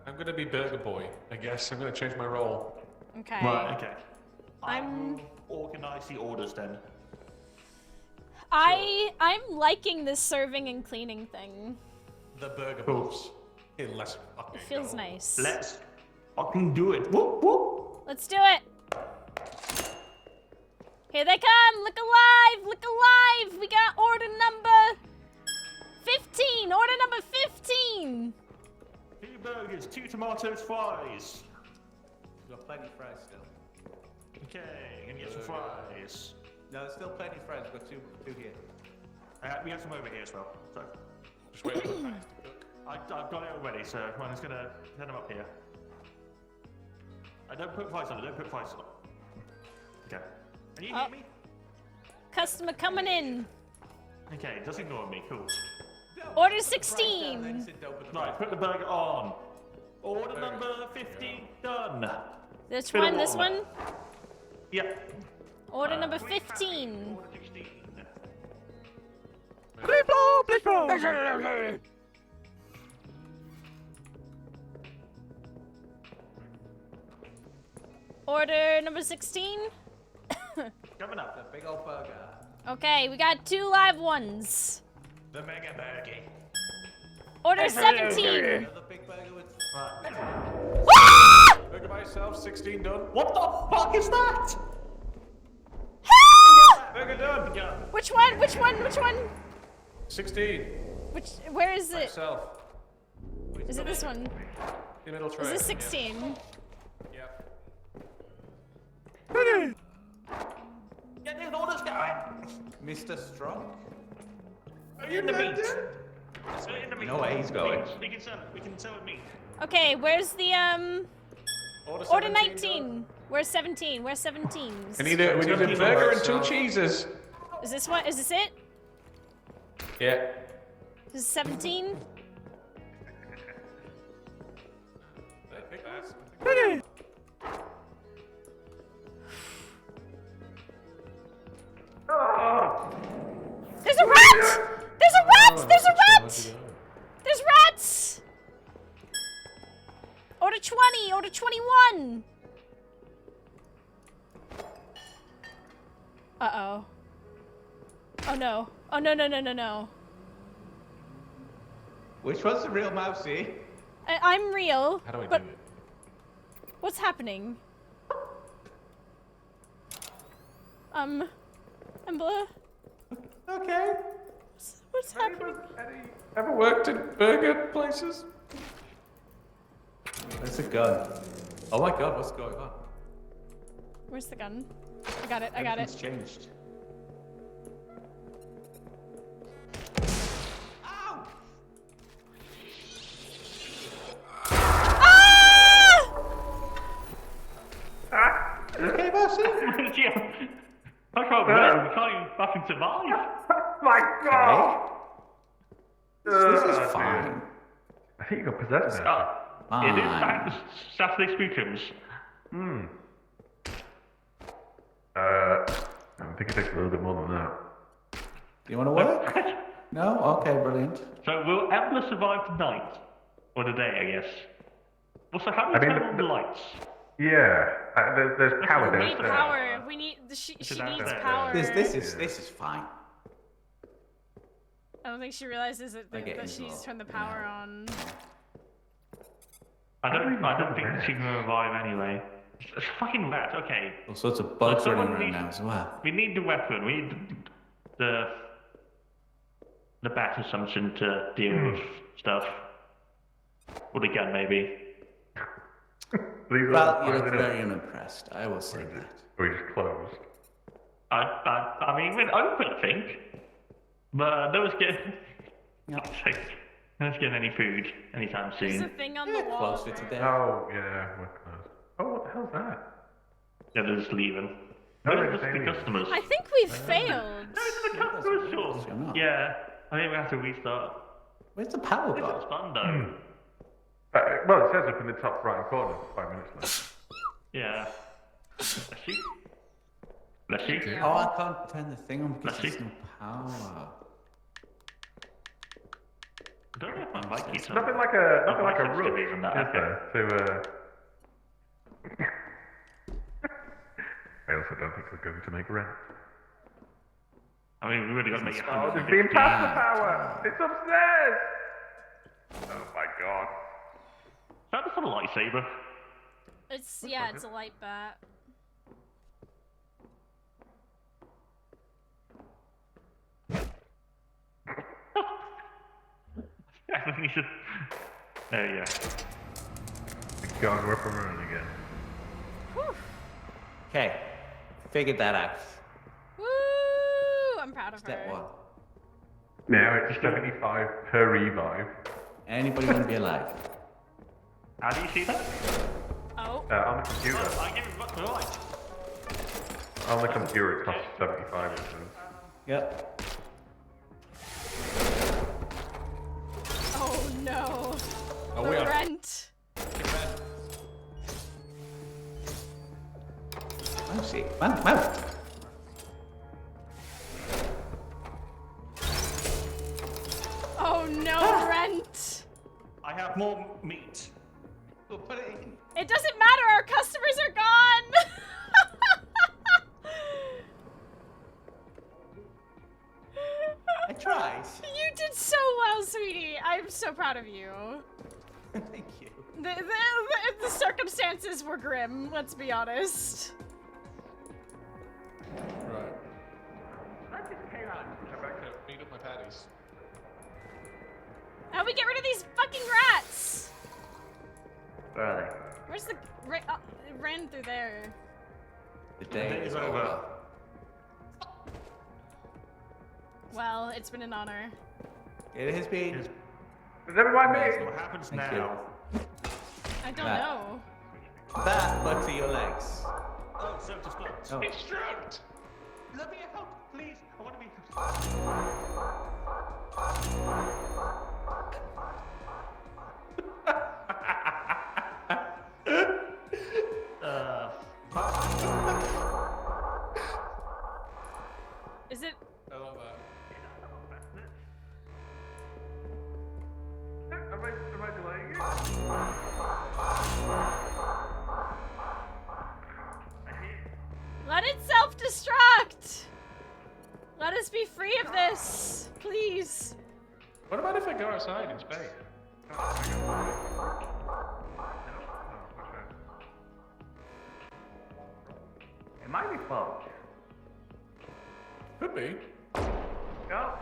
I'm gonna be Burger Boy. I guess I'm gonna change my role. Okay. Right, okay. I'm Organize the orders then. I'm liking this serving and cleaning thing. The Burger Boys. Let's fucking It feels go. nice. Let's fucking do it. Whoop, whoop. Let's do it. Here they come. Look alive. Look alive. We got order number 15. Order number 15. 2 burgers, 2 tomatoes, fries. We've got plenty of fries still. Okay, gonna get some fries. No, there's still plenty of fries. We've got two here. We have some over here as well. So Just wait for the patties to cook. I've got it already, so I'm just gonna send them up here. I don't put fries on it, don't put fries on it. Okay. Can you hear me? Customer coming in. Okay, just ignore me, cool. Order 16. Right, put the burger on. Order number 15 done. This Fill one, them this on. one. Yep. Order number 15. Order 16. Order number 16. Coming up. The big old burger. Okay, we got 2 live ones. The Mega Burger. Order 17. Another big burger with. Ah! Burger by yourself, 16 done. What the fuck is that? Burger done. Which one? Which one? Which one? 16. Where is it? Myself. Is it this one? The middle tray. Is this 16? Yep. Get these orders going! Mr. Strong? Are you in the meat? You know where he's going. We can sell it meat. Okay, where's the Order Order 17, 19. Where's 17? Where's 17? We need a burger and 2 cheeses. Is this what? Is this it? Yeah. This is 17? I think that's. There's a rat! There's a rat! There's a rat! There's rats! Order 20! Order 21! Uh-oh. Oh no. Oh no, no, no, no, no. Which one's the real Mousie? I'm real. How do I but do it? what's happening? Embla? Okay. What's happening? Ever worked in burger places? There's a gun. Oh my god, what's going on? Where's the gun? I got it, I got Everything's it. changed. Ow! Ah! Okay, Mousie? Yeah. I can't believe we can't even fucking survive. My God! This is fine. I think you got possessed now. It is back to Saturday Spookems. I think it takes a little bit more than that. Do you want to work? No? Okay, brilliant. So will Embla survive tonight? Or today, I guess. Also, how do I we mean, turn on the lights? Yeah, there's power We need downstairs. power. We need. She It's needs downstairs. power. This is fine. I don't think she realizes that, I get that she's involved. turned the power on. I don't think she can revive anyway. It's a fucking rat, okay. All sorts of bugs So running someone around needs- now as well. We need the weapon. We need the bat assumption to deal with stuff. Or the gun, maybe. Well, you look very unimpressed, I will say that. Or he's closed. I mean, we're open, I think. But no one's getting... Yep. No one's getting any food anytime There's a soon. thing on the wall. Closer to death. Oh, yeah, we're closed. Oh, what the hell's that? Yeah, they're just leaving. No, Those are it's just the aliens. customers. I think we've failed. No, it's the customers, What's sure. going on? Yeah, I think we have to restart. Where's the power It's gone? fun though. Well, it says up in the top right corner, 5 minutes left. Yeah. Bless you. Bless you. Oh, I can't turn the thing on because Let's there's see. no power. I don't know if I like it. Nothing like a sensitive rush, even that, is there? To I also don't think we're going to make rent. I mean, we really got to make it. Oh, there's the impassable power! It's upstairs! Oh my god. Is that just a lightsaber? It's yeah, it's a light bat. I think you should. There you go. God, we're up and running again. Okay, figured that out. Woo! I'm proud of Step her. one. Now it's 75 per revive. Anybody want to be alive? How do you see that? Oh. On the computer. Oh, I give it much more light. On the computer it costs 75 it says. Yep. Oh no. Oh, The we are. rent. Mousie. Mouse. Oh no, rent. I have more meat. We'll put it in. It doesn't matter. Our customers are gone. I tried. You did so well, sweetie. I'm so proud of you. Thank you. The circumstances were grim, let's be honest. Right. spiders. How do we get rid of these fucking rats? Where are they? Where's the... it ran through there. The day is over. over. Well, it's been an honor. It has been. Does everyone So me? what happens Thank now? I don't That. know. That, but to your legs. Oh, Surface Flux. Oh. Instruct! Let me help, please. I want to be. Is it... I love that. Am I delaying it? Let it self-destruct! Let us be free of this, please. What about if I go outside in space? It might be close. Could be. Go.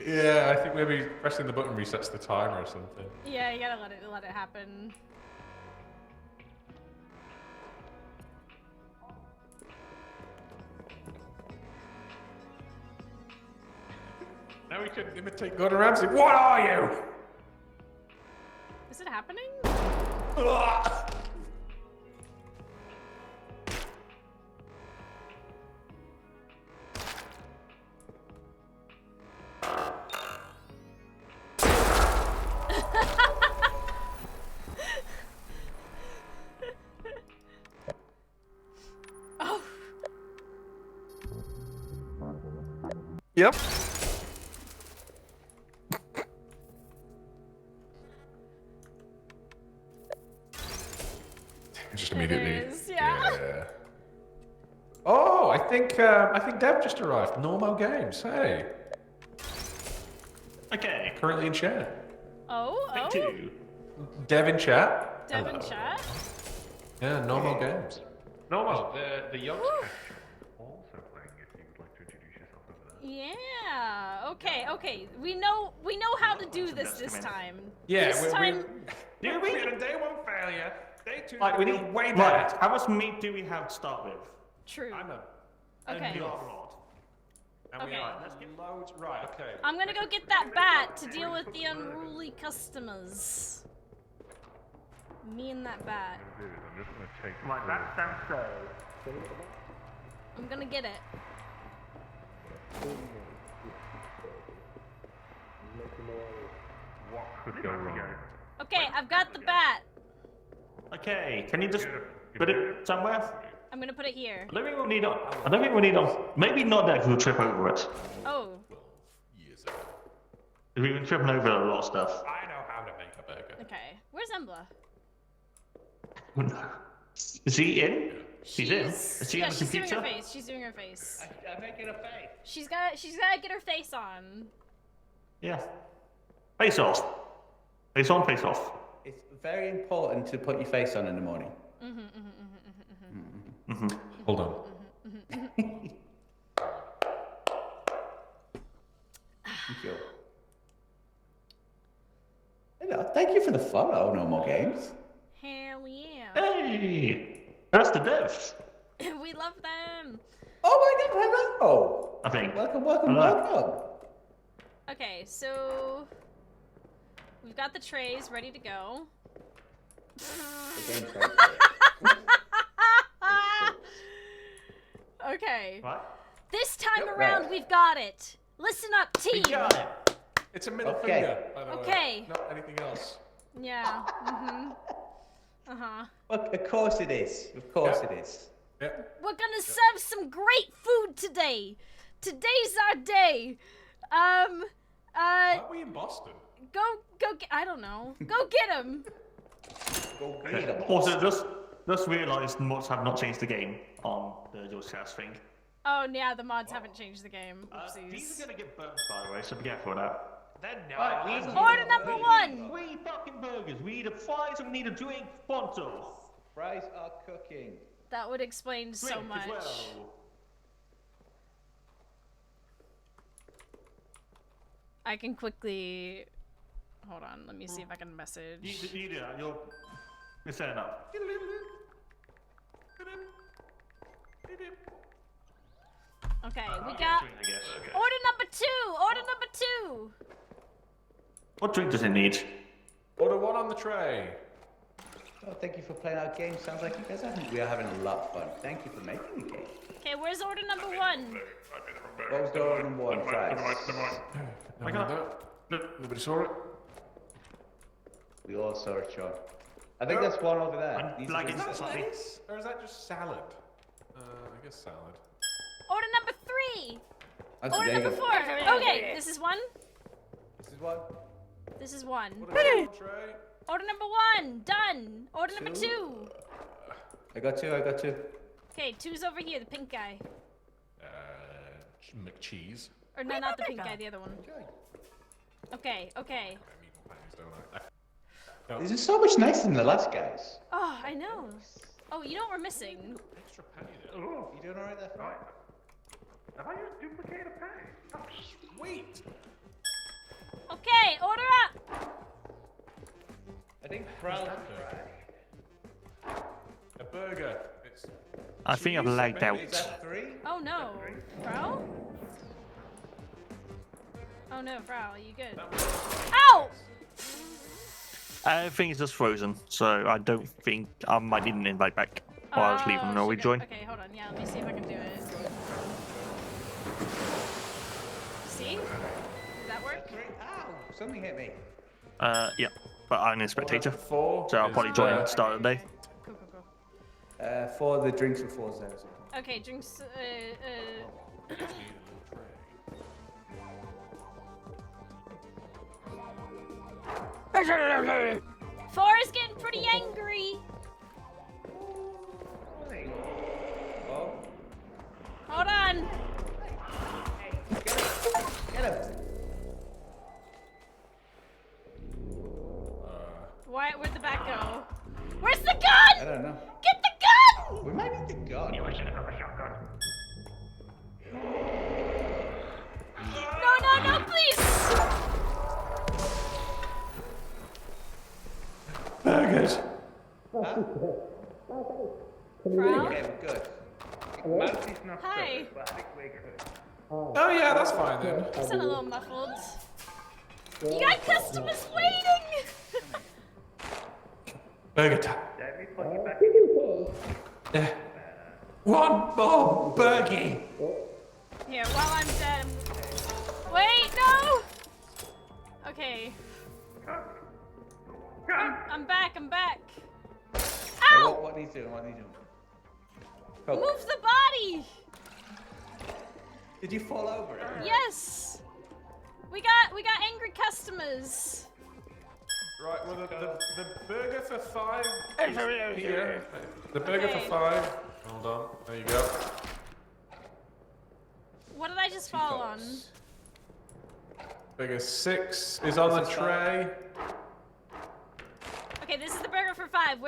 Yeah, I think maybe pressing the button resets the timer or something. Yeah, you gotta let it happen. Now we can imitate Gordon Ramsay. What are you? Is it happening? Oh. Yep. Just immediately. It is, yeah. Oh, I think Dev just arrived. Normal Games. Hey, Okay. currently in chat. Oh, Take oh. two. Dev in chat. Devin chat? Yeah, Normal Games. Normal. The Yogscast also playing if you would like to introduce yourself over there. Yeah. Okay. We know how to do this time. Yeah, This time... Do we? A day one failure. Day two. Like, we is need way Right, better. how much meat do we have to start with? True. I'm a. Okay. A lot. And we Okay. are. Let's get loads. Right. Okay. I'm gonna go get that bat to deal with the unruly customers. Me and that bat. I'm just gonna take Right, that's downstairs. I'm gonna get it. what could go wrong. Okay, I've got the bat. Okay, can you just put it somewhere? I'm gonna put it here. I don't think we'll need on. I don't think we'll need on. Maybe not there because we'll trip over it. Oh. Years ago. We've been tripping over a lot of stuff. I know how to make a burger. Okay. Where's Embla? Is he in? She's in. Is she yeah, on the she's doing computer? her face. She's doing her face. I'm making a face. She's gotta get her face on. Yeah. Face off. Face on, face off. It's very important to put your face on in the morning. Hold on. Thank you. Thank you for the follow, No More Games. Hell yeah. Hey! That's the devs. We love them. Oh my god, hello! I think. Welcome. Hello. Okay, so we've got the trays ready to go. The game's right Okay. What? This time Yep, around, right. we've got it. Listen up, team. We got it. It's a middle Okay. finger, by the way. Okay. Not anything else. Yeah. Uh-huh. Look, of course it is. Of course Yep. it is. Yep. We're gonna serve some great food today. Today's our day. Aren't we in Boston? Go get, I don't know. Go get him. Go get 'em. Also, just realised mods have not changed the game on the Yogscast thing. Oh, yeah, the mods haven't changed the game. These Oopsies. are gonna get burnt, by the way, so be careful of that. They're Right, we not. need- Order number one. 3 fucking burgers. We need a fries and we need a drink. Pronto. Fries are cooking. That would explain so Drink much. as well. I can quickly. Hold on. Let me see if I can message. You do that. You're setting up. Okay, we got Drink, I guess. Okay. order number 2. Order number 2. What drink does it need? Order 1 on the tray. Oh, thank you for playing our game. Sounds like you guys we are having a lot of fun. Thank you for making the game. Okay, where's order number 1? What was the order number 1, fries? I got nobody saw it. We all saw it, Sean. I think that's one over there. I'm These are lagging the- slightly. Lettuce? Or is that just salad? I guess salad. Order number 3. That's Order number David. 4. Okay, this is 1. This is one. This is 1. Order 1 on tray. Order number 1. Done. Order number 2. I got two. Okay, 2's over here, the pink guy. McCheese. Or no, not the pink guy, the other one. Okay, okay. I meet my panties, don't I? This is so much nicer than the last guys. Oh, I know. Oh, you know what we're missing? Extra penny there. Oh, You doing alright there? right. Have I just duplicated a penny? Oh, Sweet. Okay, order up. I think Frow's A burger. It's I think I've lagged out. Is that 3? Oh no. Frau? Oh no, Frau, you good? Ow! I think it's just frozen, so I don't think I might need an invite back. Or I'll just leave them no she rejoin. got- Okay, hold on. Yeah, let me see if I can do it. See? Did that work? Ow! Something hit me. Yeah, but I'm a spectator, order 4. so I'll is, probably join at the start of the day. Cool, cool, cool. For the drinks and 4s there. Okay, drinks. Four is getting pretty angry. Oh. Hold on. Get him. Where'd the back go? Where's the I gun? don't know. Get the gun! We might need the gun. No, please! Burgers. Frau? Okay, we're good. Mousie's not Hi. good, but I think we're good. Oh yeah, that's fine then. You sound a little muffled. You got customers waiting! Burger time. Let me plug you back in. Yeah. One more burgie. Here, while I'm dead. Wait, no! Okay. I'm back. Hey, Ow! what he's doing? Oh, Move the body! did you fall over? Yes! We got angry customers. Right, well the burger for 5 is here. The burger Okay. for 5. Hold on. There you go. What did I just fall on? Burger 6 is on the tray. Okay, this is the burger for 5.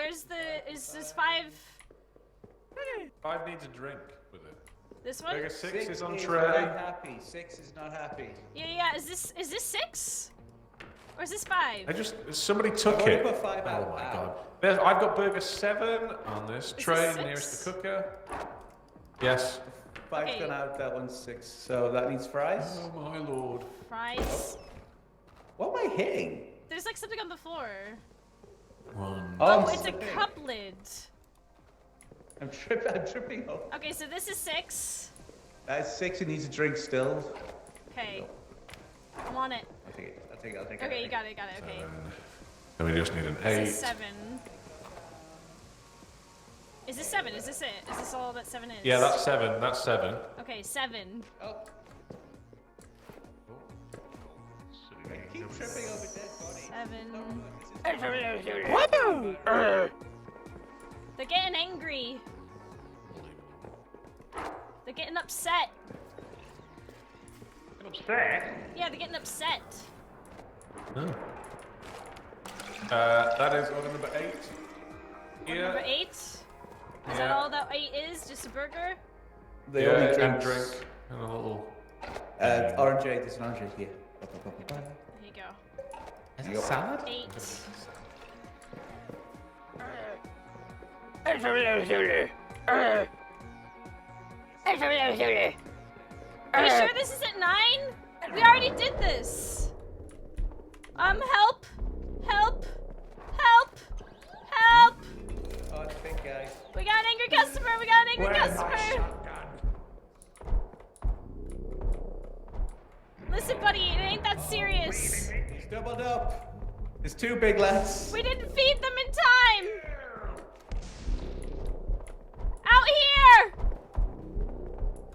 Is this 5? 5 needs a drink with it. This one? Burger 6 is on Not tray. happy. 6 is not happy. Yeah. Is this 6? Or is this 5? Somebody took I've already it. put 5 Oh out. my Ow. god. I've got burger 7 on this tray this nearest 6? the cooker. Yes. 5's Okay. gone out, that one's 6. So that needs fries. Oh my lord. Fries. What am I hitting? There's like something on the floor. 1. Oh, I'm it's a slipping. cup lid. I'm tripping up. Okay, so this is 6. That's 6, it needs a drink still. Okay. I'm on it. I'll take it. Okay, you got it. Okay. And we just need an This 8. is 7. Is this 7? Is this it? Is this all that 7 is? Yeah, that's 7. That's 7. Okay, 7. Oh. I keep tripping over dead bodies. 7. They're getting angry. They're getting upset. Upset? Yeah, they're getting upset. Oh. That is order number 8. Order number 8. Is that Yeah. all that 8 is? Just a burger? The Yeah, only and drinks. drink. And a little... Orangeade, there's an orangeade here. There you go. Is it salad? 8. Are you sure this isn't 9? We already did this. Help! Help! Help! Help! Oh, it's a big guy. We got an angry customer! We got an angry Where's my customer! shotgun? Listen, buddy, it ain't that serious. He's doubled up. There's 2 big lads. We didn't feed them in time! Out here!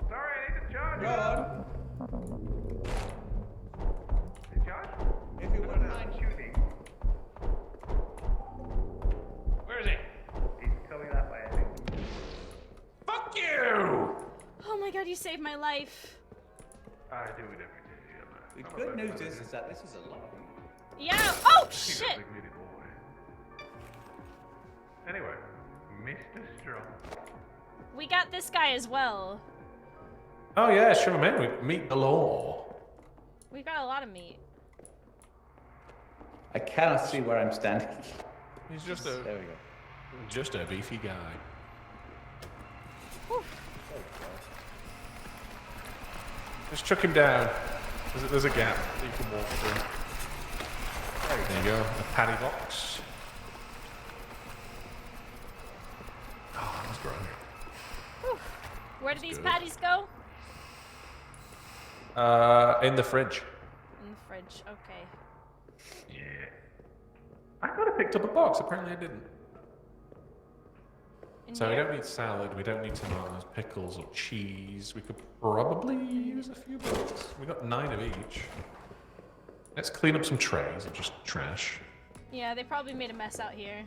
Sorry, I need to charge. Go on. Charge? If you wouldn't mind Shooting. Where is he? He's coming that way, I think. Fuck you! Oh my god, you saved my life. I do it every day. The good news is that this is a lot. Yeah. Oh, He's a shit! big needed boy. Anyway, Mr. Strong. We got this guy as well. Oh yeah, sure, man. We meet the law. We've got a lot of meat. I cannot see where I'm standing. He's just There we go. a beefy guy. Whew. Just chuck him down. There's a gap that you can walk through. There you go. A paddy box. Oh, that was growing. Whew. Where do these good. patties go? In the fridge. In the fridge. Okay. Yeah. I could have picked up a box. Apparently I didn't. In So we here? don't need salad, we don't need tomatoes, pickles, or cheese. We could probably use a few bits. We got 9 of each. Let's clean up some trays of just trash. Yeah, they probably made a mess out here.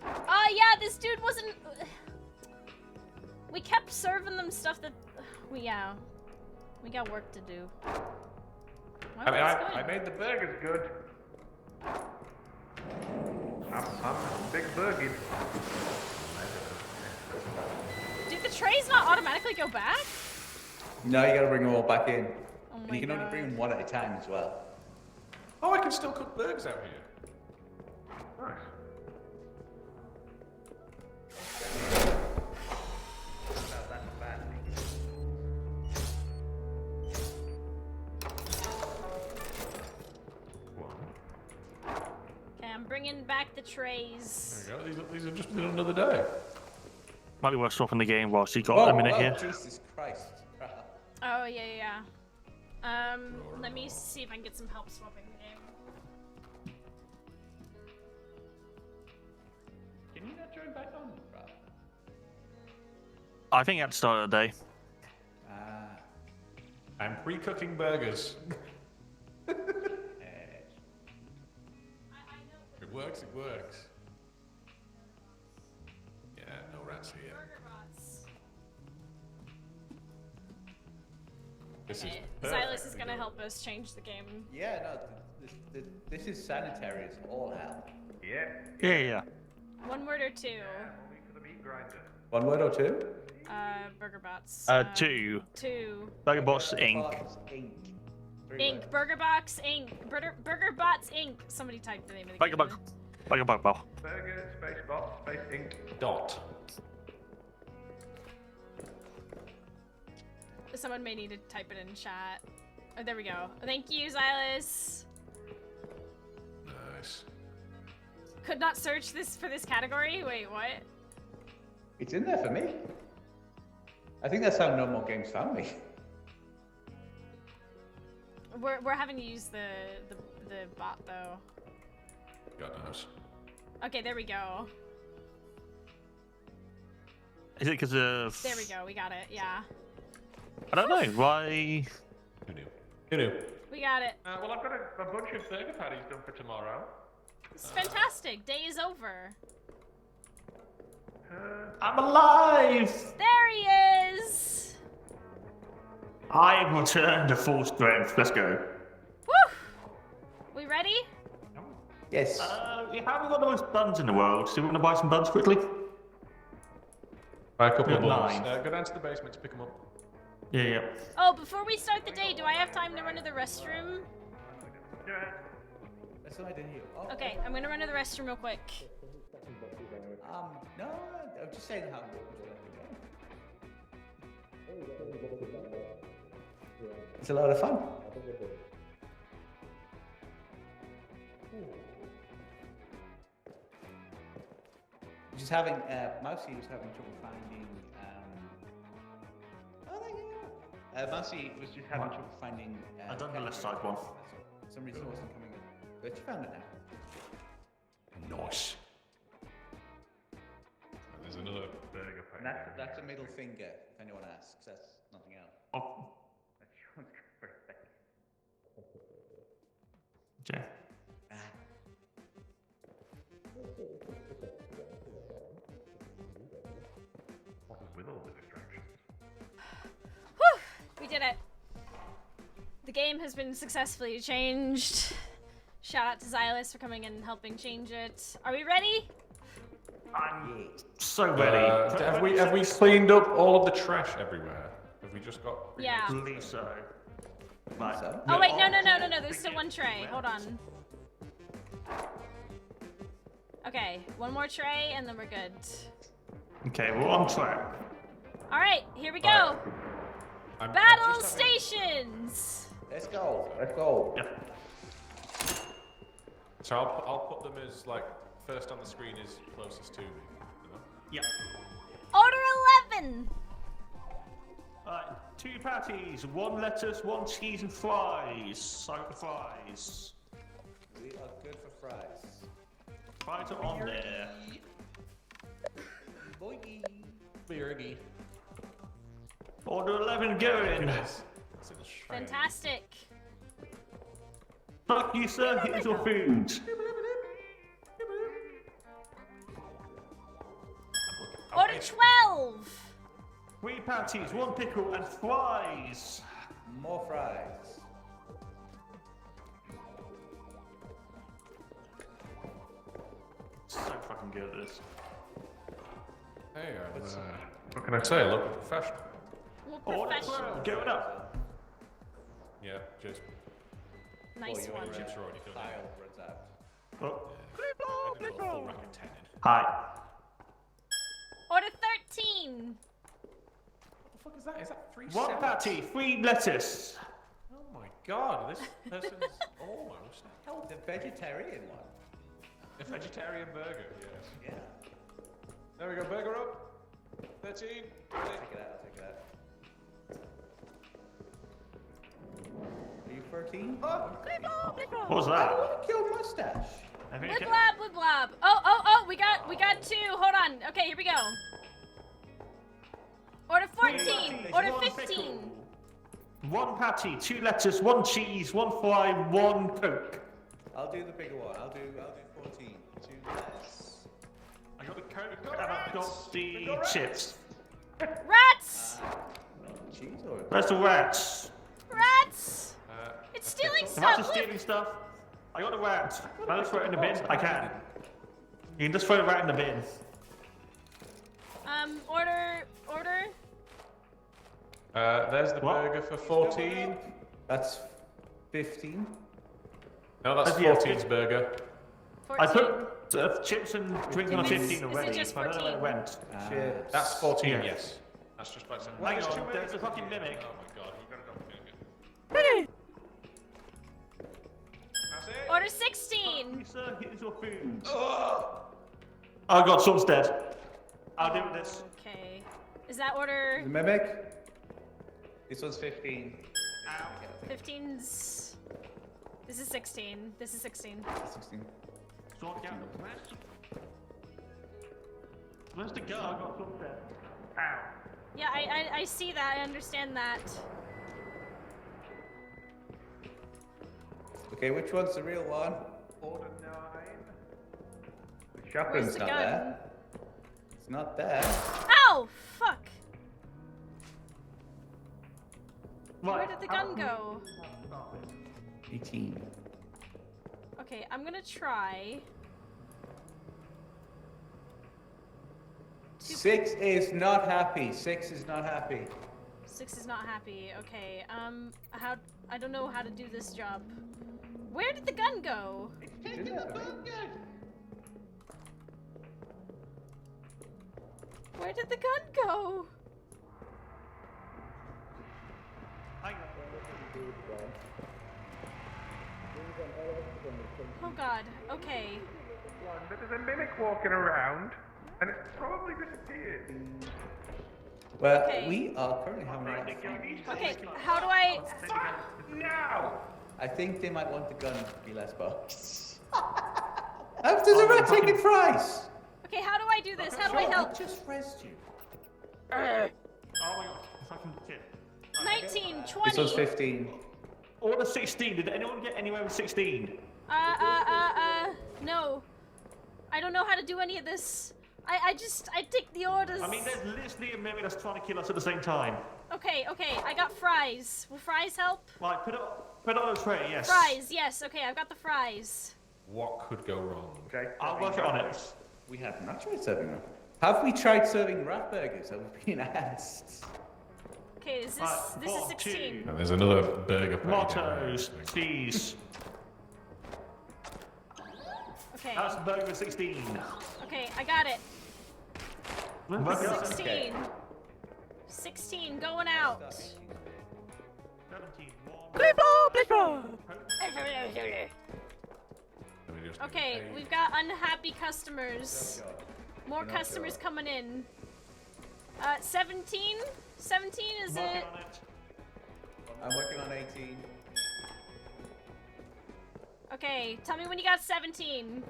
Oh yeah, this dude wasn't. We kept serving them stuff that. We got work to do. Why I mean, was I made the burgers good. I'm big burger. Did the trays not automatically go back? No, you gotta bring them all back in. Oh And my you can only God. bring them one at a time as well. Oh, I can still cook burgers out here. Nice. That's bad. Okay, I'm bringing back the trays. There you go. These are just another day. Might be worth swapping the game whilst you got a minute here. Jesus Christ. Oh yeah. Let me see if I can get some help swapping the game. Can you not join back on, Brad? I think at the start of the day. Ah. I'm pre-cooking burgers. It works, it works. Yeah, no rats here. Burger bots. This Okay, is Silas is perfect. gonna help us change the game. Yeah, no, this is sanitary as all hell. Yeah. Yeah. One word or two. Only for the meat grinder. One word or two? Burger bots. 2. 2. Burger Boss Inc. Box Inc. Three Inc. words. Burger Box Inc. Burger Bots Inc. Somebody typed the name of the Burger game. Bug. Burger Bug Bell. Burger, space box, space ink. Dot. Someone may need to type it in chat. Oh, there we go. Thank you, Silas. Nice. Could not search this for this category. Wait, what? It's in there for me. I think that's how No More Games found me. We're having to use the bot though. God knows. Okay, there we go. Is it because of... There we go. We got it. Yeah, I don't know. Why... Who knew? Who knew? we got it. Well, I've got a bunch of burger patties done for tomorrow. It's fantastic. Day is over. I'm alive! There he is. I've returned to full strength. Let's go. Woo! We ready? Yes. We haven't got the most buns in the world. So you want to buy some buns quickly? Buy a couple of Good balls. line. Go down to the basement to pick them up. Yeah. Oh, before we start the day, do I have time to run to the restroom? That's what I didn't hear. Oh, Okay, I'm gonna run to the restroom real quick. No, I'm just saying how good was the game. It's a lot of fun. Just having Mousie was having trouble finding. Oh, there you go. Mousie was just having trouble finding. I've done the left side one. For some reason it wasn't coming in, but you found it now. Nice. And there's another burger pack. And that's a middle finger, if anyone asks. That's nothing else. Oh. Okay. With all the distractions. Whew! We did it. The game has been successfully changed. Shout out to Xylus for coming in and helping change it. Are we ready? I'm so ready. Have we cleaned up all of the trash everywhere? Have we just got? Yeah. I believe so. Right. So? Oh wait, no. There's still one tray. Hold on. Okay, one more tray and then we're good. Okay, we're on track. All right, here we go. I'm Battle just having- stations. Let's go. Let's go. Yeah. So I'll put them as like first on the screen is closest to me. You know? Yeah. Order 11. Alright, 2 patties, 1 lettuce, 1 cheese and fries. So fries. We are good for fries. Fries are on there. Boy. Beergy. Order 11 going. Fantastic. Fuck you, sir. Here's your food. Order 12. 3 patties, 1 pickle and fries. More fries. So fucking good at this. Hey, what can I say? Look professional. Well, Order professional. 12 going up. Yeah, just Nice one. chips are already done. Kyle runs out. Oh. I didn't put a full rack of 10 in. Hi. Order 13. What the fuck is that? Is that 3 1 salads? patty, 3 lettuce. Oh my god, this person's almost healthy. The vegetarian one. A vegetarian burger, yes. Yeah. There we go, burger up. 13. Take it out. I'll take it out. Are you 13? Oh, What was that? look at your mustache. I think Wibblab, wibblab. Oh, we got 2. Hold on. Okay, here we go. Order 14. Order 15. 1 patty, 2 lettuce, 1 cheese, 1 fry, 1 coke. I'll do the bigger one. I'll do 14. 2 less. I got the coke and I've got the chips. Rats! Cheese or? Where's the rats? Rats! It's stealing The rats are stuff. stealing stuff. I got the rat. Can I just throw it in the bin? I can. You can just throw the rat in the bin. Order. There's the What? burger for 14. That's 15. No, that's That's the 14's burger. 14. I put chips and drink on a Is it- 15 is it already, just so I don't know where it 14? went. Chips. That's 14, Yeah. yes. That's just by saying. Hang on, there's a fucking mimic. Oh my god, you got it up. That's it. Order 16. Sir, here's your food. Oh god, someone's dead. I'll deal with this. Okay. Is that order The mimic. This one's 15. 15's? This is 16. This is 16. 16. Sort out the rest. Where's the guy? I got someone dead. Ow. Yeah, I see that. I understand that. Okay, which one's the real one? Order 9. The Where's shotgun's the not gun? there. It's not there. Ow! Fuck! Right. Where did the gun go? 18. Okay, I'm gonna try. 6 is not happy. 6 is not happy. 6 is not happy. Okay, I don't know how to do this job. Where did the gun go? Taking the bucket! Where did the gun go? Oh god, okay. There's a mimic walking around, and it's probably disappeared. Well, Okay. we are currently having a... Okay, how do I... Now! I think they might want the gun to be less bucks. There's a red ticket price! Okay, how do I do this? How do I help? I just rezzed you. Oh my god, fucking shit. 19, This one's 20. 15. Order 16. Did anyone get anywhere with 16? No. I don't know how to do any of this. I take the orders. I mean, there's literally a mimic that's trying to kill us at the same time. Okay, I got fries. Will fries help? Right, put it on a tray, yes. Fries, yes, okay, I've got the fries. What could go wrong? Okay. I'll work on it. We have not tried serving them. Have we tried serving rat burgers? Have we been asked? Okay, is this Right, this is 4, 16. And there's another burger patty down there, Tomatoes, I think. cheese. Okay. That's burger 16. Okay, I got it. Work it out. 16. Okay. 16 going out. 17. Let me just Okay, pay. we've got unhappy customers. More You're not customers sure. coming in. 17? 17 is Working it? on it. I'm working on 18. Okay, tell me when you got 17.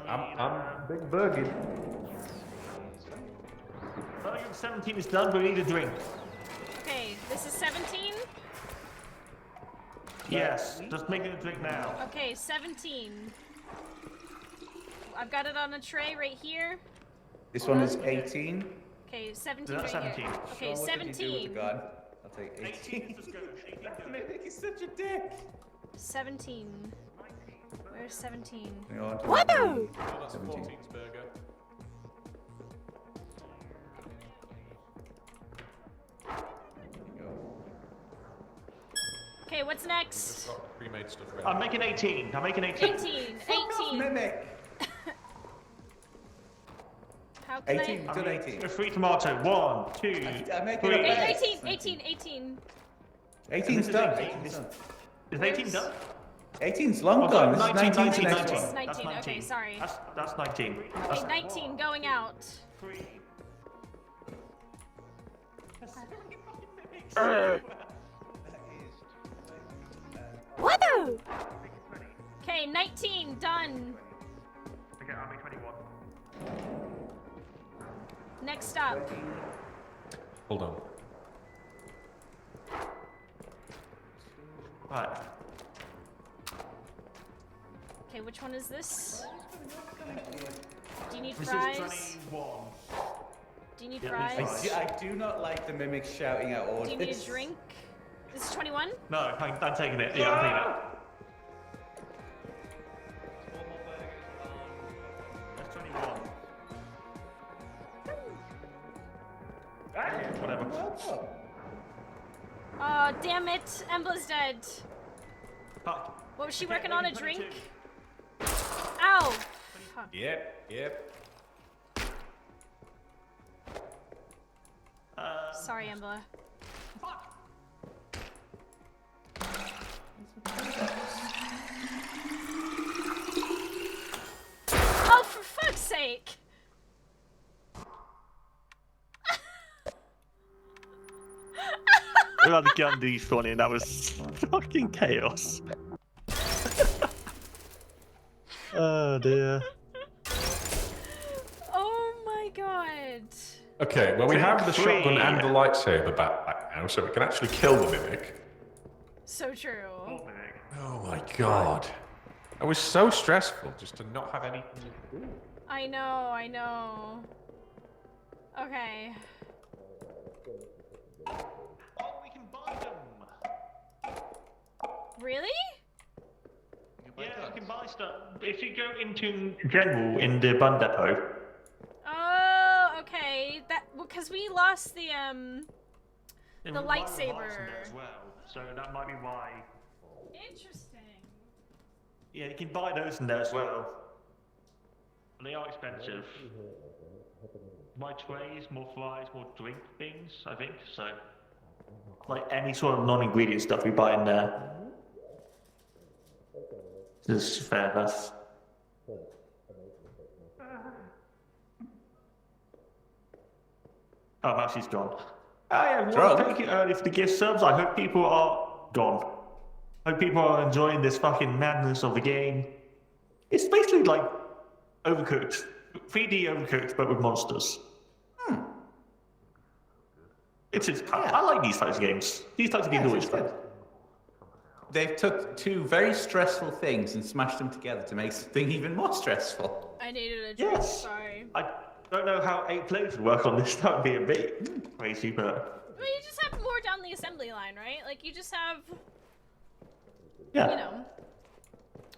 I'm big burger. Burger 17 is done, but we need a drink. Okay, this is 17. Yes, just making a drink now. Okay, 17. I've got it on a tray right here. This one is 18. Okay, 17 That's right 17. here. Okay, Sean, what did you do with 17. the gun? I'll take 18 18. is just good. 18 That good. mimic is such a dick. 17. Where's 17? Hang on, Whoa! Oh, that's 17. 14's burger. Okay, what's We've next? got pre-made stuff ready. I'm making 18. I'm making 18. 18. Fuck off, 18. mimic. How can 18. I? Done 18. A free tomato. 1, 2, I'm making 3. it better. 18, 18, 18. 18's is done. 18. 18's done. Is 18 done? 18's long Oh, gone. no, This is 19, 19's 19, next 19. one. This is That's 19, okay, 19. sorry. That's 19. That's Okay, 19 going out. 3. Woohoo! Okay, 19 done. Okay, I'll make 21. Next up. Hold on. Right. Okay, which one is this? Do you need This fries? is 21. Do you need Yeah, fries? these I do not like the mimic shouting out orders. Do you need a drink? This is 21? No, I'm taking it. Yeah, I'm taking it. That's 21. Whatever. Oh. Oh, damn it. Embla's dead. Fuck. What was she Okay, working on? A 22. drink? Ow! Fuck. Yep. Sorry, Embla. Oh, for fuck's sake! We had the gun defund and that was fucking chaos. Oh dear. Oh my god. Okay, well we have the Three. shotgun and the lightsaber back now, so we can actually kill the mimic. So true. Oh my god. It was so stressful just to not have anything to do. I know. Okay. Oh, we can buy them. Really? Yeah, you can buy stuff. If you go into general in the bun depot. Oh, okay. because we lost the Yeah, the we might have lightsaber. lights in there as well, so that might be why. Interesting. Yeah, you can buy those in there as well. And they are expensive. My trays, more fries, more drink things, I think, so. Like any sort of non-ingredient stuff we buy in there. This is fair enough. Oh, Mousie's gone. Hi everyone, Drunk? thank you early for the gift subs. I hope people are gone. Hope people are enjoying this fucking madness of the game. It's basically like Overcooked. 3D Overcooked, but with monsters. I like these types of games. These types of games are always fun. They've took two very stressful things and smashed them together to make something even more stressful. I needed a drink. Yes. Sorry. I don't know how 8 players would work on this. That would be a bit crazy, but Well, you just have more down the assembly line, right? Like you just have, yeah. you know.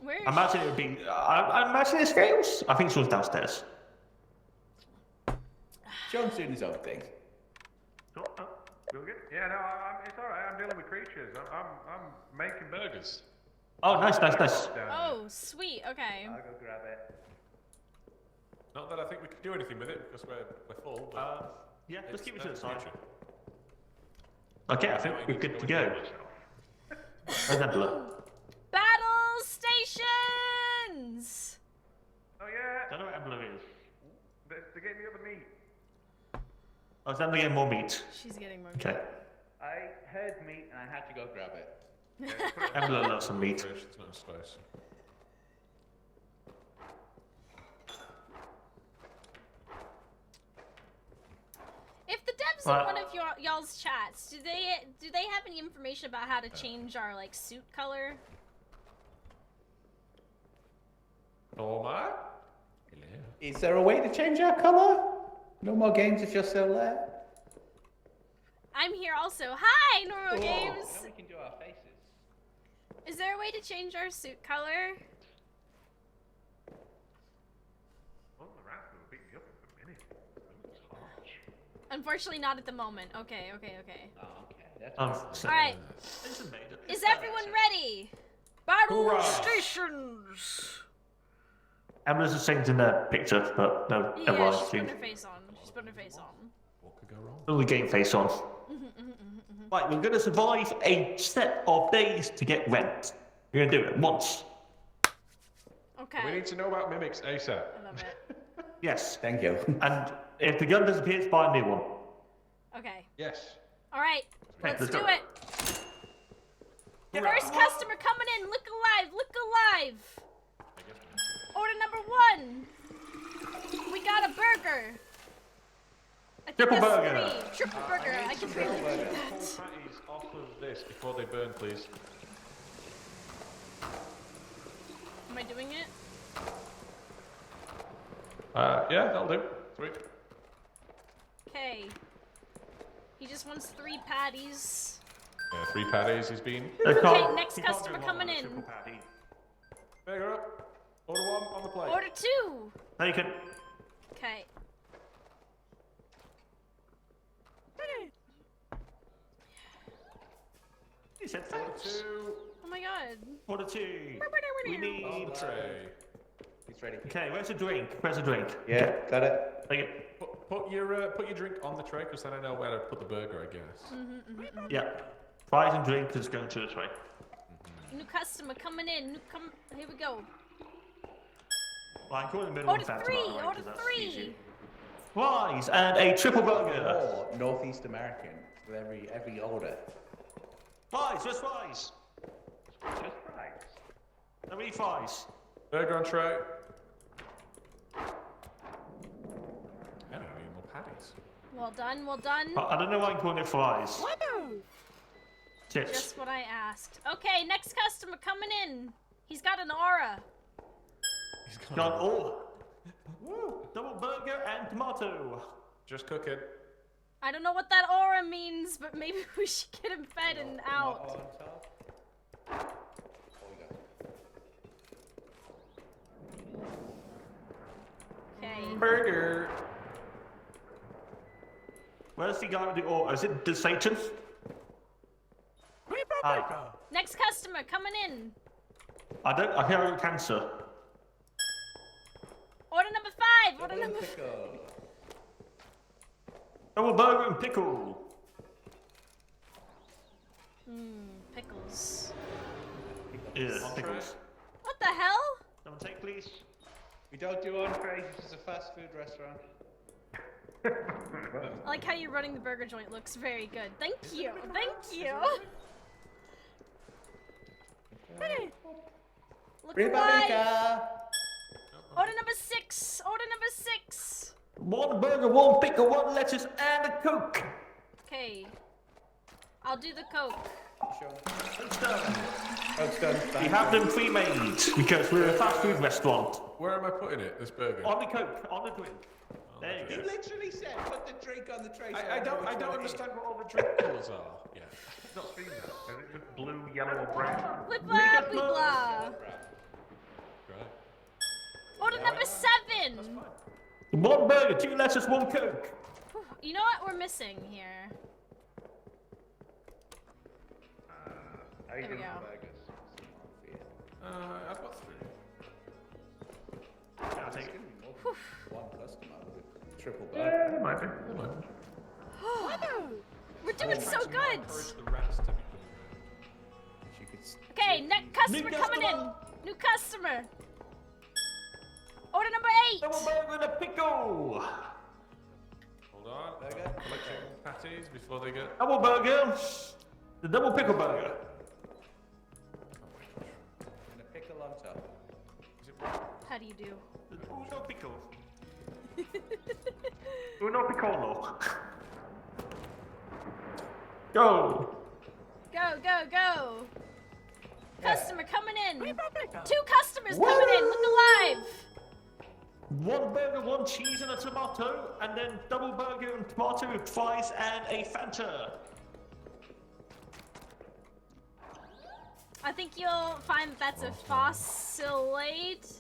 Where is I imagine it would be. I imagine it scales. I think she was downstairs. John's doing his own thing. Oh, feel good? Yeah, no, it's alright. I'm dealing with creatures. I'm making burgers. Oh, nice. Down Oh, sweet. Okay. I'll go grab it. Not that I think we could do anything with it because we're full. But Yeah, let's keep it to the it's side. future. Okay, I think we're good to go. Where's Angela? Battle stations. Oh yeah, Don't know what Angela is. they gave me other meat. Oh, is Angela getting more meat? She's getting more. Okay. I heard meat and I had to go grab it. Angela loves some meat. It's not a space. If the devs in one of y'all's chats, do they have any information about how to change our like suit color? Oh my. Hello. Is there a way to change our colour? No more games if you're still there? I'm here also. Hi, Noro Games. Now we can do our faces. Is there a way to change our suit color? Oh, the rats will beat me up in a minute. It's harsh. Unfortunately, not at the moment. Okay. Oh, okay. That's So- All right. It's a maid. Is everyone ready? Battle Hoorah. stations. Angela's the same in the picture, but no, Yeah, everyone she's putting seems her face on. She's putting her face on. What could go wrong? all the game face on. Right, we're going to survive a set of days to get rent. We're going to do it once. Okay. We need to know about mimics ASAP. I love it. Yes. Thank you. And if the gun disappears, buy a new one. Okay. Yes. All right. Okay, Let's let's do go. it. First customer coming in. Look alive. Look alive. Order number 1. We got a burger. I think Triple that's burger. 3. Triple burger. I can really do Pull that. patties off of this before they burn, please. Am I doing it? Yeah, that'll do. Sweet. Okay. He just wants 3 patties. Yeah, 3 patties he's been. Okay, next customer coming in. Burger up. Order 1 on the plate. Order 2. Bacon. Okay. He said Order thanks. 2 Oh my god. Order 2. We on need... the tray. He's ready. Okay, where's the drink? Where's the drink? Yeah, got it. Take it. Put your drink on the tray, because then I know where to put the burger, I guess. Yeah. Fries and drink is going to the tray. New customer coming in. Here we go. Well, I'm calling the middle Order one fat 3. tomorrow, right, Order 'cause that's 3. easy. Fries and a triple burger. Or Northeast American with every order. Fries, where's fries? Just right. No, we need fries. Burger on tray. I don't need more patties. Well done. Well done. I don't know why I'm calling it fries. Chips. Just what I asked. Okay, next customer coming in. He's got an aura. He's Got all. Woo! Double burger and tomato. Just cook it. I don't know what that aura means, but maybe we should get him fed and out. Okay. Burger. Where's the guy with the order? Is it the Satan? Hi. Next customer coming in. I hear I got cancer. Order number 5. Order number. Double burger and pickle. Pickles. Yeah, pickles. What the hell? Someone take, please. We don't do enquiries. This is a fast food restaurant. I like how you're running the burger joint. Looks very good. Thank you. Thank you. Hey. Look alive. Order number 6. Order number 6. 1 burger, 1 pickle, 1 lettuce, and a Coke. Okay. I'll do the Coke. Coke's done. Coke's done. We have them pre-made because we're a fast food restaurant. Where am I putting it, this burger? On the Coke, on the drink. There you You go. literally said put the drink on the tray. I don't understand what all the drink colours are. Yeah. I've not seen that. Is it just blue, yellow, or brown? Blah blah blah blah. Right. Order number 7. 1 burger, 2 lettuce, 1 Coke. You know what we're missing here? How you There we doing go. with burgers? I've got 3. I'll take it. One customer with a triple Yeah, burger. it might be. We're doing so good. Encourage the rats to be coming around. You could Okay, next customer New coming in. customer. New customer. Order number 8. Double burger and a pickle. Hold on. Burger. Collecting patties before they get. Double burger. The double pickle burger. And a pickle on top. Is it How do you do? Uno pickle. Uno piccolo. Go. Go, go, go. Customer coming in. 2 customers coming in. Look alive. 1 burger, 1 cheese and a tomato, and then double burger and tomato with fries and a Fanta. I think you'll find that that's a fossilate.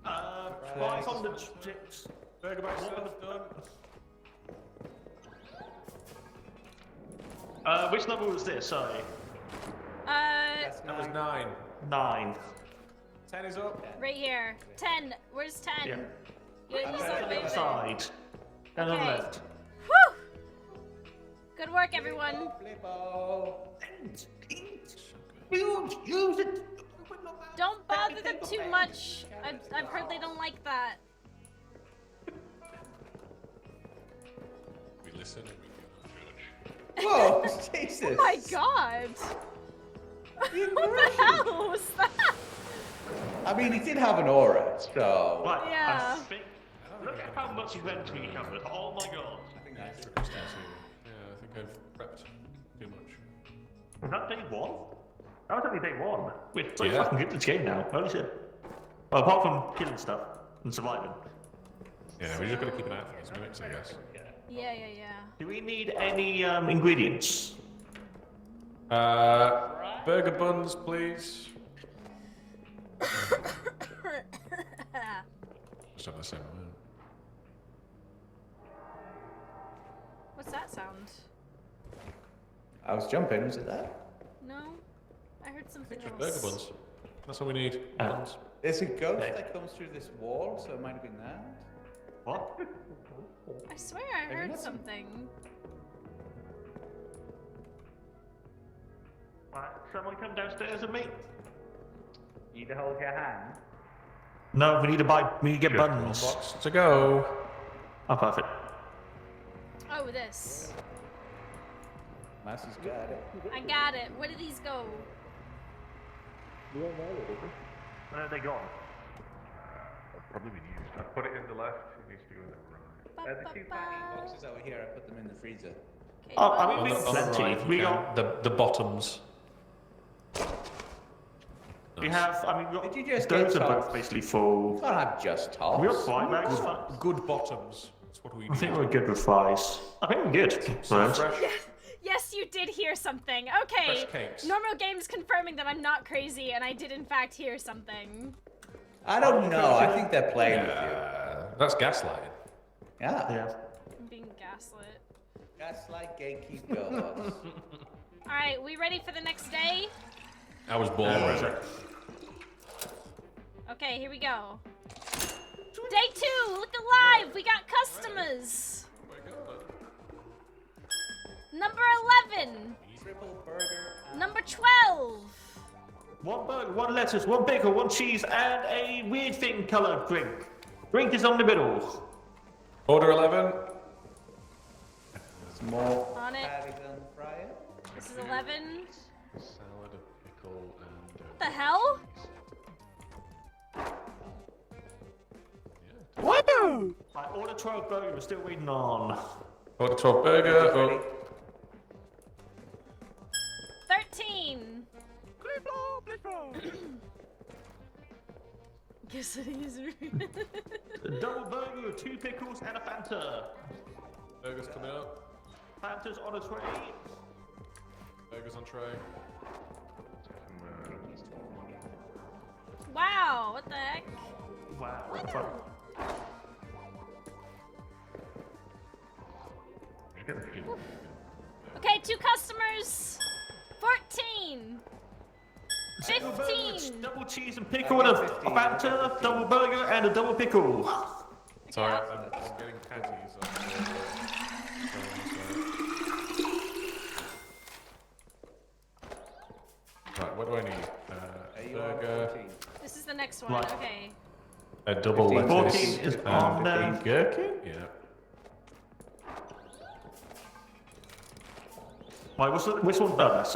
Fries on the chips. burger by itself done? Which number was this? Sorry. That's That was 9. 9. 9. 10 is up. Right here. 10. Where's 10? Yeah. Yeah, he's On on the the other side. And on the Okay. left. Whew! Good work, everyone. Flippo. Use it. Don't bother them too much. I've heard they don't like that. We listen and we do not judge. Whoa, Jesus. Oh my god! What the hell was that? I mean, he did have an aura, so. Right. Yeah. I think. Look at how much inventory you covered. Oh my god. I think that's Yeah, I think I've prepped too much. Was that day 1? That was only day 1. We're so Yeah. fucking good at this game now. Holy shit. Well, apart from killing stuff and surviving. Yeah, we just gotta keep an eye out for these mimics, I guess. Yeah, yeah, yeah. Do we need any ingredients? Burger buns, please. Just have the same amount. What's that sound? I was jumping, was it that? No? I heard something Just else. burger buns. That's all we need. Buns. There's a ghost that comes through this wall, so it might have been that. What? I swear I you heard got some- something. Right, someone come downstairs and meet. Need to hold your hand. No, we need to buy. We need to get buns. Box to go. Oh, perfect. Oh, this. Mousie's got it. I got it. Where do these go? Where are they gone? Probably been used. I put it in the left. It needs to go in the right. The 2 packing boxes over here, I put them in the freezer. Okay, Oh, I buns. mean, we got plenty. We got. the bottoms. We have. I mean, we got. Did you just those get are both tops? basically full. You can't have just tops. We got fried rice. Good bottoms. That's what we I need. think we're good with fries. I think we're good. Some Right. fresh, Yes, you did hear something. Okay. fresh cakes. Normal Games confirming that I'm not crazy and I did in fact hear something. I don't know. I think they're playing with you. That's gaslighting. Yeah. Yeah. I'm being gaslit. Gaslight gatekeep girls. Alright, we ready for the next day? I was born ready. Okay, here we go. Day 2! Look alive! We got customers! Oh my god. Number 11! Triple burger. Number 12! One burger, one lettuce, one pickle, one cheese, and a weird thing coloured drink. Drink is on the middle. Order 11. Small On it. Paddington fryer. This is 11. Salad, a pickle, and. What the hell? Right, order 12 burger, we're still waiting on. Order 12 burger. Oh. 13! Guess it is. A double burger, 2 pickles, and a Fanta. Burgers coming up. Fanta's on a tray. Burgers on tray. Wow, what the heck? Wow, what the fuck? Okay, 2 customers. 14. Single burger, 15. double cheese and pickle, and a Fanta, double burger, and a double pickle. Sorry, I'm getting patties. Right, what do I need? Burger, This is the next one. Right. Okay. a double 15. lettuce, 14 is and on a there. gherkin? Yeah. Right, which one? Oh, that's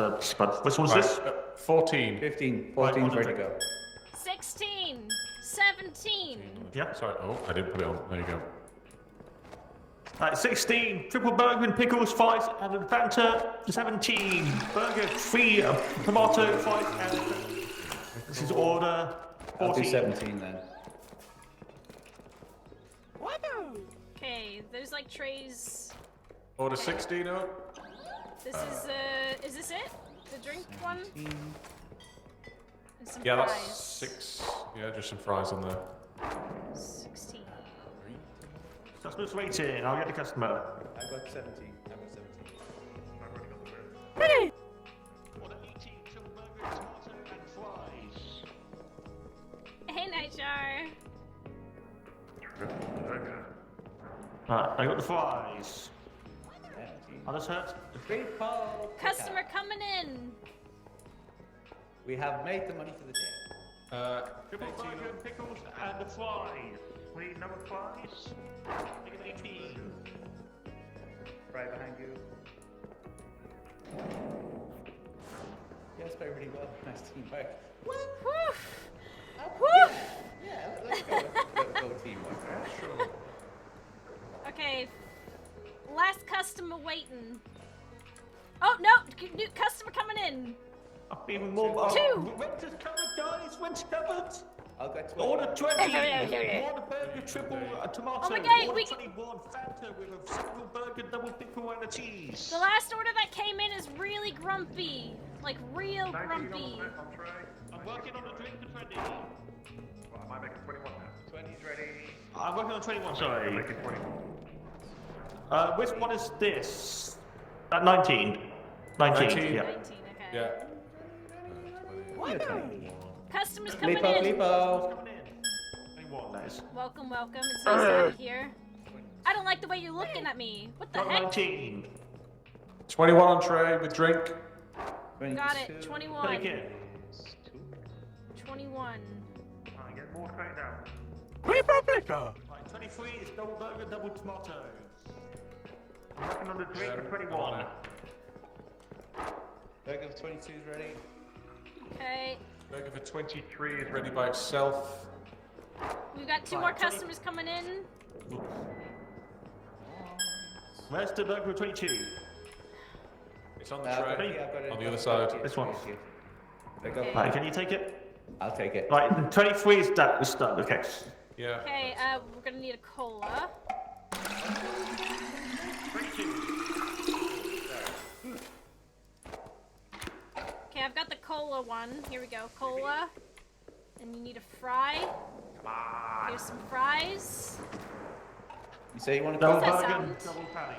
which one's Right, this? 14. 15. Right, 14's one ready to drink. go. 16. 17. Yeah. Sorry, oh, I didn't put it on. There you go. Right, 16, triple burger and pickles, fries, and a Fanta, 17, burger, 3, tomato, fries, and this is order I'll do 14. 17 then. Okay, there's like trays. Order 16 up. This is this it? The drink one? 17. And some Yeah, fries. that's 6. Yeah, just some fries on there. 16. Customer's waiting, I'll get the customer. I got 17. I got 17. Ready? Order 18, triple burger, tomato, and fries. Hey, Nightjar. Right, I got the fries. 17. Others hurt? Triple Customer coming in. We have made the money for the day. Triple 18 burger up. and pickles, and the fries. Wait, number fries. Make it 18. Right behind you. Yes, very really well. Nice teamwork. Woo! Yeah, let's go. Let's go teamwork, right? Sure. Okay. Last customer waiting. Oh, no! New customer coming in. Even more. 2. Rent is covered, guys. Rent's covered. I'll get 20. Order 20. Okay. One burger, triple tomato. Oh my God, Order we- 21 Fanta with a single burger, double pickle, and a cheese. The last order that came in is really grumpy. Like, real grumpy. I'm working on the drink for 20. Well, am I making 21 now? 20's ready. I'm working on 21, sorry. Making 21. Which one is this? 19. 19, 19. yeah. 19, okay. Yeah. Customers coming Lipo, in. Lipo. Coming in. 21, that is. Welcome, welcome. It's nice to have you here. I don't like the way you're looking at me. What the Got heck? 19. 21 on tray with drink. 22. Got it. 21. Take it. 21. Alright, get more trained out. Right, 23 is double burger, double tomato. I'm working on the drink for Come 21. on. Burger for 22's ready. Okay. Burger for 23 is ready by itself. We've got 2 Right, more 20. customers coming in. Where's the burger for 22? It's on the I've got tray. it, I've got it. On the other side. This one. There you go. Right, can you take it? I'll take it. Right, 23 is done. It's done, okay. Yeah. Okay, we're gonna need a cola. 22. Okay, I've got the cola one. Here we go, cola. And you need a fry. Come on. Here's some fries. You say you want to Double call that burger, sound? double patty.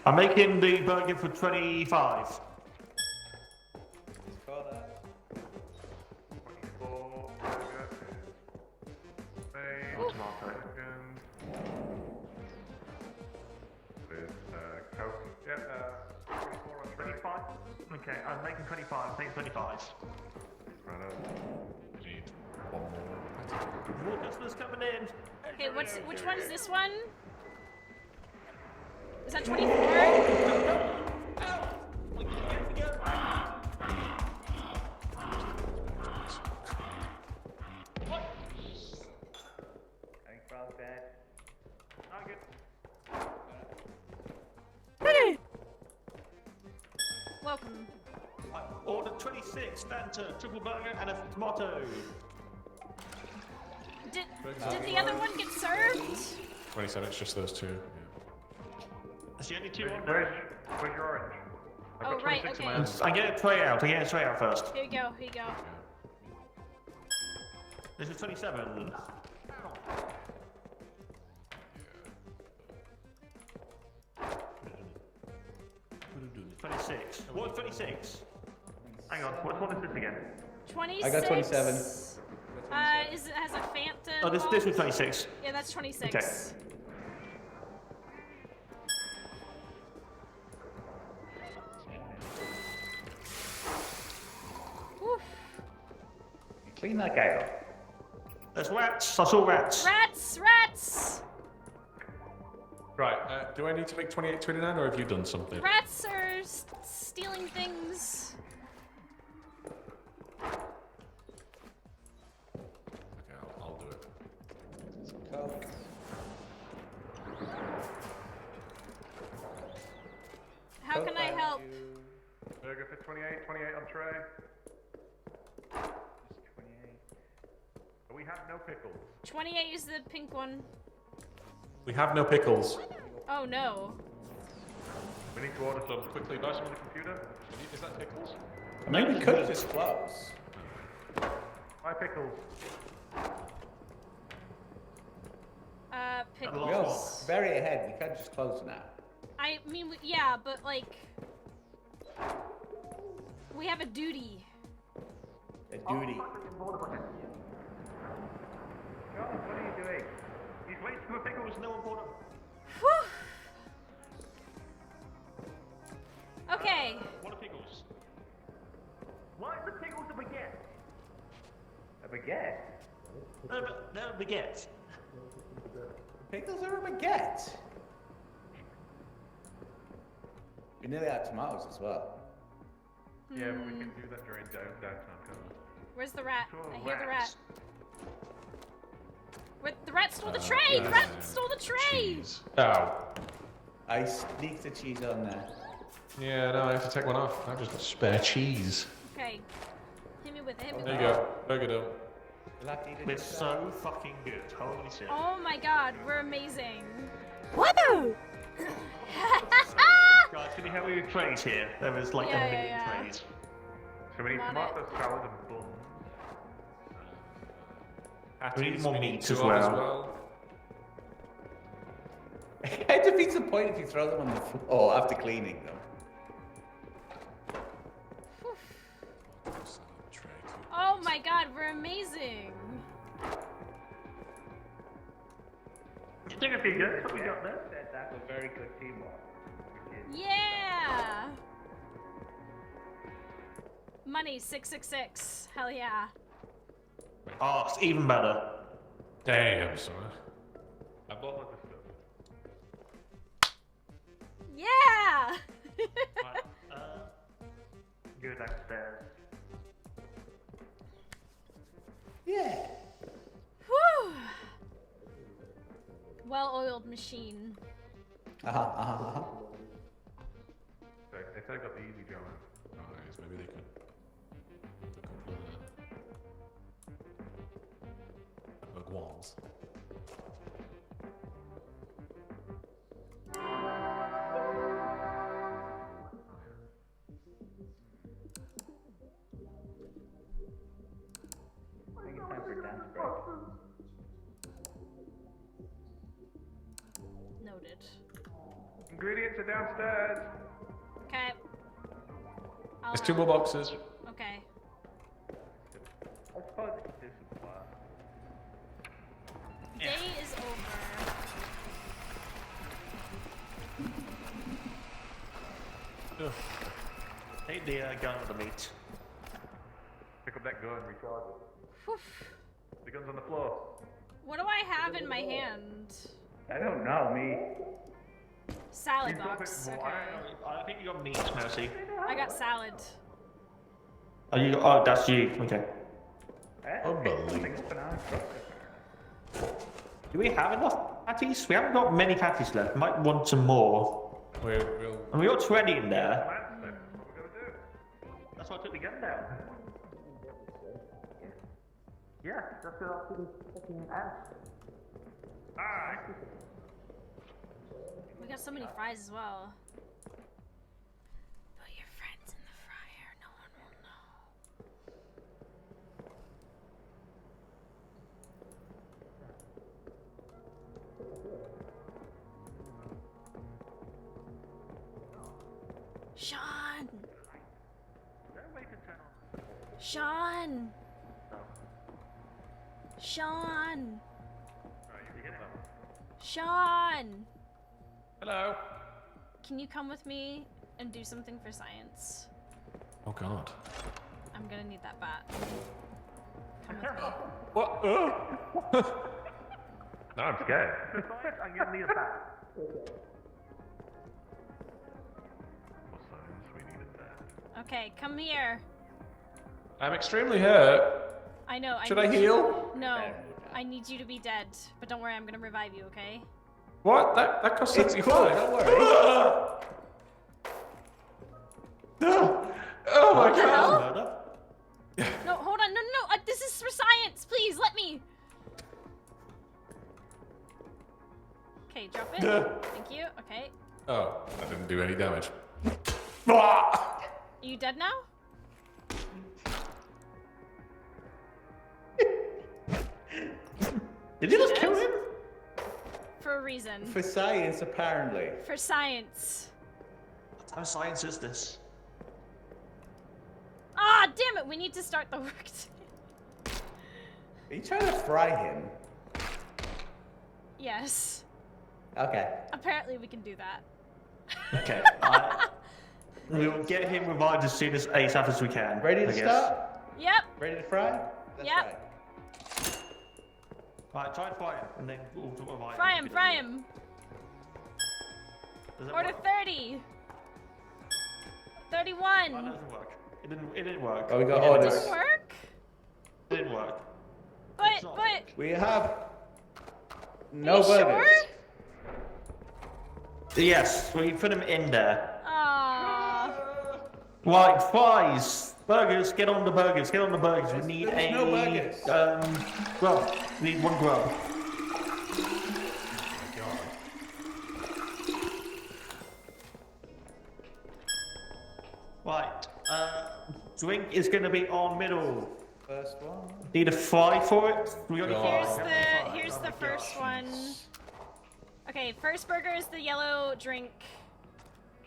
I'm making the burger for 25. Let's call that. 24 burger. Spain, tomato chicken. With Coke. Yeah, 24 on 25? Okay, I'm making 25. I'm taking 25. Right We need one more. More customers coming in. Okay, which one is this one? Is that 24? Thanks, Ralph, Dad. Welcome. Order 26, Fanta, triple burger, and a tomato. Did the other one get served? 27, it's just those two. Yeah. That's the only two on there. Where's your orange? I've Oh, got right, 26 in okay. my hand. I get a tray out. I get a tray out first. Here you go, here you go. This is 27. 26. What's 26? Hang on, what one is this again? 26. I got 27. Has a Fanta? Oh, this involved? was 26. Yeah, that's 26. Okay. Woof. Clean that guy up. There's rats. I saw rats. Rats! Rats! Right, do I need to make 28, 29, or have you done something? Rats are stealing things. Okay, I'll do it. Coke. How Coke, can I thank help? you. Burger for 28, 28 on tray. Just 28. But we have no pickles. 28 is the pink one. We have no pickles. Oh no. We need to order some quickly. Buy some on the computer. Is that pickles? I mean, we could just close. Buy pickles. We're Pickles. very ahead. We can't just close now. I mean, yeah, but like, we have a duty. A duty. Charles, what are you doing? He's waiting for pickles. No one bought them. Whew. Okay. What are pickles? Why is the pickles a baguette? A baguette? No, baguette. Pickles are a baguette. We nearly had tomatoes as well. Yeah, but we can do that during downtown cover. Where's the rat? Sure, I hear the rat. rats. The rat stole the tray! The rat stole the tray! Cheese. Ow. I sneaked the cheese on there. Yeah, no, I have to take one off. I've just got spare cheese. Okay. Hit me with it, hit me There with you it. go. Burger done. Lucky to We're just- so fucking good. Holy shit. Oh my god, we're amazing. Guys, can you help me with trays here? There was like Yeah, a million yeah. trays. So we need I'm on tomato salad and buns. We need more meat two as of well. It defeats the point if you throw them on the floor after cleaning them. Oh my god, we're amazing. It's looking pretty good. That's what we got there. Said that was very good teamwork. Yeah! Money, 666. Hell yeah. Oh, it's even better. Damn, son. I bought lots of stuff. Yeah! Right, go downstairs. Yeah. Whew. Well-oiled machine. They said I got the easy job. Nice, maybe they could. Guans. I think it's time for a dance break. Noted. Ingredients are downstairs. Okay. There's 2 more boxes. Okay. I suppose we could do some work. Day is over. Ugh. Take the gun with the meat. Pick up that gun, recharge it. Whew. The gun's on the floor. What do I have in my hand? I don't know, me. Salad You've got box. a bit Okay. more. I think you got meat, Mousie. I got salad. Oh, you got, oh, that's you. Okay. Unbelievable. Do we have enough patties? We haven't got many patties left. Might want some more. We'll And we got 20 in there. What are we gonna do? That's why I took the gun down. Yeah, just after the fucking ants. Alright. We got so many fries as well. Put your friends in the fryer. No one will know. Sean! Sean! Sean! Sean! Hello. Can you come with me and do something for science? Oh God. I'm gonna need that bat. Come with me. What? No, I'm scared. I'm gonna need a bat. We needed that. Okay, come here. I'm extremely hurt. I know. Should I heal? No. I need you to be dead. But don't worry, I'm gonna revive you, okay? What? That cost It's 65. cool, don't worry. Oh my What the God. hell? No, hold on. No, no, no. This is for science. Please, let me. Okay, drop it. Thank you. Okay. Oh, I didn't do any damage. Are you dead now? Did you just kill him? For a reason. For science, apparently. For science. What type of science is this? Ah, damn it. We need to start the work. Are you trying to fry him? Yes. Okay. Apparently we can do that. Okay. We will get him revived as soon as ASAP as we can. Ready to I guess. start? Yep. Ready to fry? Let's Yep. fry. Right, try and fry him, and then we'll revive Fry him, fry him. Does that Order work? 30. Oh, that 31. doesn't work. It didn't work. Oh, we got Yeah, orders. Doesn't work? It didn't work. But, not but, We have no you burgers. sure? Yes, we put him in there. Aww. Right, fries, burgers. Get on the burgers. Get on the burgers. We need There's a no burgers. grub. We need 1 grub. Right. Drink is going to be on middle. First one. Need a fry for it. We got a Here's the first one. Okay, first burger is the yellow drink.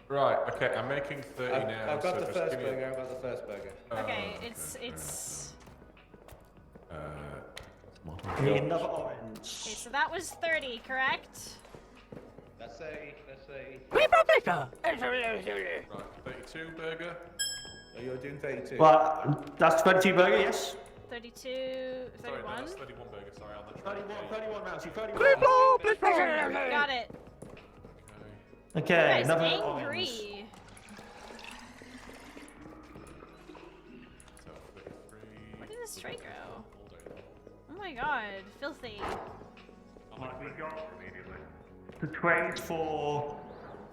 Right, okay, I'm making 30 now. I've got so the just first give me a- burger. I've got the first burger. Okay, okay, it's. We need another orange. Okay, so that was 30, correct? That's a. Right, 32 burger. Oh, you're doing 32. Right, that's 22 burger, yes? 32, Sorry, no, 31. that's 31 burger. Sorry, on the 31, Mousie, 31. Got it. Okay, You guys another angry. orange. So 33. Where did this tray go? Oh my god, filthy. Right, we got the trays for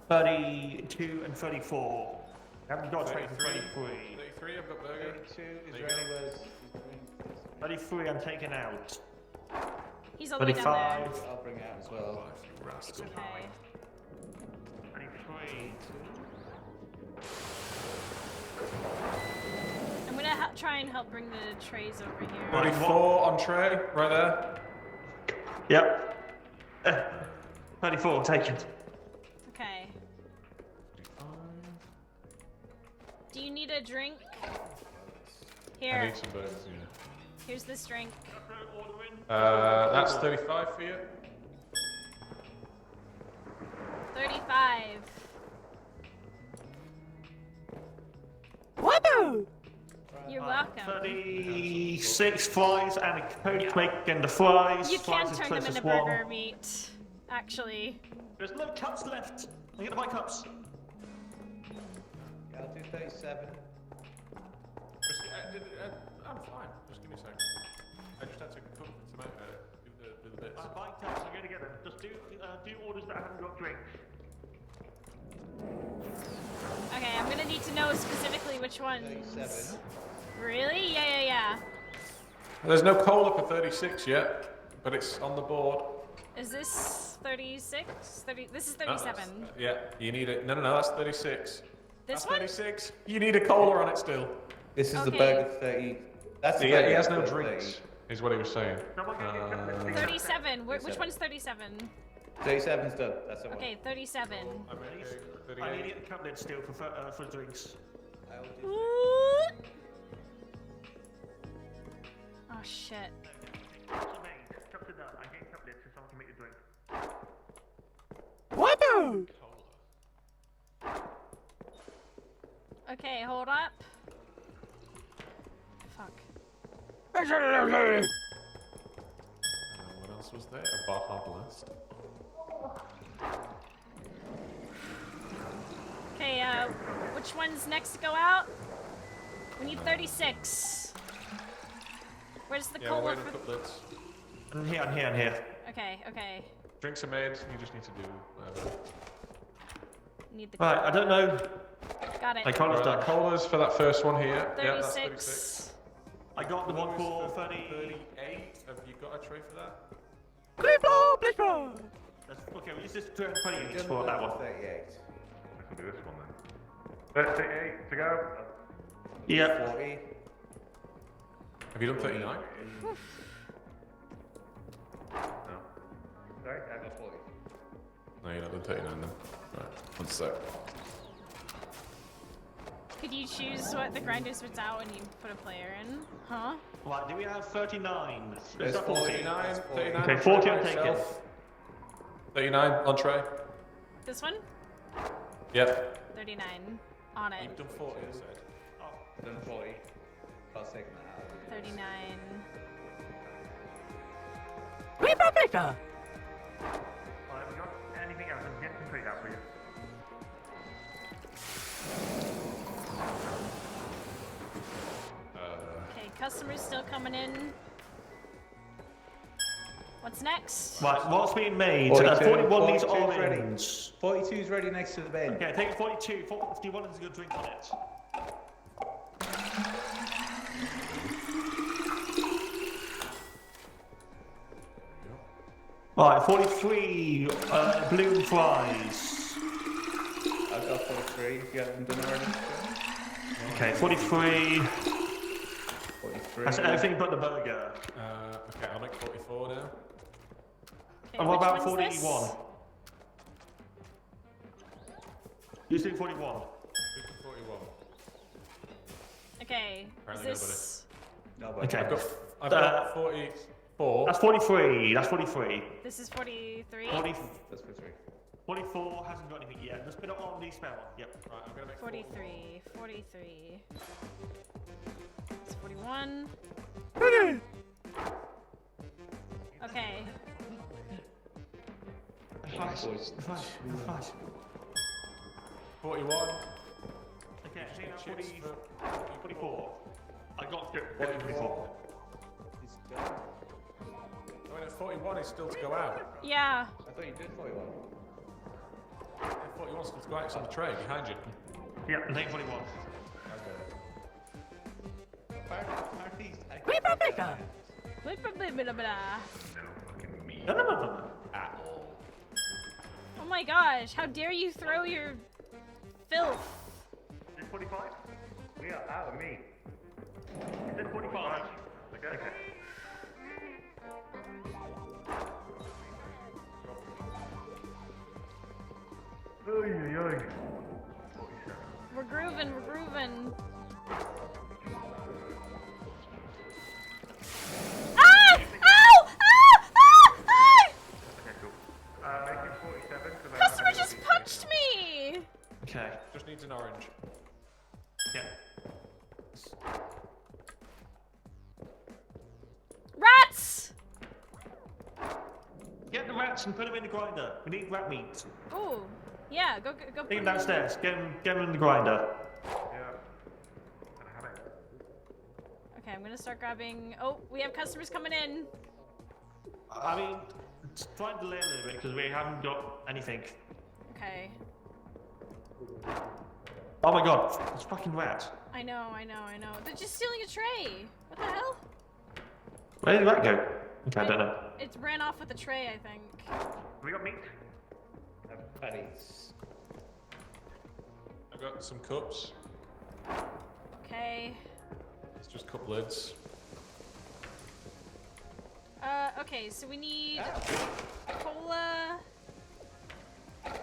32 and 34. Haven't got trays for 33. 33, I've got burger. 32 is There you ready go. was. 33 I'm taking out. He's all the way down there. 35. I'll bring it out as well. Oh, you rascal. Okay. 33. I'm gonna try and help bring the trays over here. 34 on tray, right there. Yep. 34, taken. Okay. Do you need a drink? I Here. need some burgers, yeah. Here's this drink. That's 35 for you. 35. You're welcome. 36 fries and a Coke making the fries. You can Fries is turn them closest into one. burger meat, actually. There's no cups left. I get my cups. Yeah, I'll do 37. I'm fine. Just give me a second. I just had to cook the tomato, do the bits. I'm buying cups. I'm going to get them. Just do orders that haven't got drinks. Okay, I'm gonna need to know specifically which ones. 37. Really? Yeah. There's no cola for 36 yet, but it's on the board. Is this 36? This is No, 37. yeah, you need it. No, that's 36. This That's one? 36. You need a cola on it still. This is the Okay. burger 30. That's the Yeah, burger he has no 30. drinks, is what he was saying. 37. Which one's 37? 37's done. That's the one. Okay, 37. I'm okay. I need 38. to get the cabinet still for drinks. I will do Ooh. Oh shit. Cups are made. Cups are done. I get cabinets so someone can make a drink. Okay, hold up. Fuck. What else was there? A Baja Blast. Okay, which one's next to go out? We need 36. Where's the Yeah, we're cola waiting for? for cutlets. I'm here. Okay. Drinks are made, you just need to do whatever. Need the Right, I don't know. Got it. I can't Right, done. colas for that first one here. Yeah, that's 36. 36. I got the one for 30. 38. Have you got a tray for that? Okay, we'll use this 20 it. each for that one. 38. I can do this one then. 38 to go. Yeah. 40. Have you done 39? No. Sorry, I got 40. No, you're not done 39 then. Right, one sec. Could you choose what the grinder spits out when you put a player in? Huh? Right, do we have 39? There's It's 40. 39, 39 Okay, on 40 tray I'm by taking. itself. 39 on tray. This one? Yep. 39. On it. You've done 40, I said. I've done 40. I was taking that out. 39. Alright, we got anything else? I can get some food out for you. Okay, customers still coming in. What's next? Right, what's being made? 42, 41 needs 42 's ready. orange. 42's ready next to the bin. Okay, take 42. 41 has a good drink on it. Right, 43 blue fries. I've got 43 if you haven't done already. Okay, 43. 43. That's everything but the burger. Okay, I'll make 44 now. Okay, And what which about one's this? 41? You do 41. 41. Okay, Apparently is this... No, but Okay. I've got 44. That's 43. That's 43. This is 43? 40, that's for 3. 44 hasn't got anything yet. Just put it on the spell. Yep. Right, I'm gonna make 43. 43. It's 41. Okay. Fries. 41. Okay, I think that's Chips 40, for 44. I got good. 44. I mean, 41 is still to go out. Yeah. I thought you did 41. 41 is still to go out. It's on the tray behind you. Yeah, I'm taking 41. Blah, blah, blah, blah. No. Oh my gosh, how dare you throw your filth? Is it 45? We are out of meat. Is it 45? Okay. We're grooving, we're grooving. Ah! Ow! Ah! Ah! Ah! Okay, cool. Making 47 because I Customer have just ADHD punched now. me! Okay. Just needs an orange. Yeah. Rats! Get the rats and put them in the grinder. We need rat meat. Ooh. Yeah, go Take put them them downstairs. Get them in the grinder. Yeah. I have it. Okay, I'm gonna start grabbing... Oh, we have customers coming in. I mean, try and delay a little bit because we haven't got anything. Okay. Oh my god, it's fucking rats. I know. They're just stealing a tray. What the hell? Where did the rat go? Okay, I don't know. It ran off with a tray, I think. We got meat. Patties. I've got some cups. Okay. It's just cup lids. Okay, so we need cola, Right.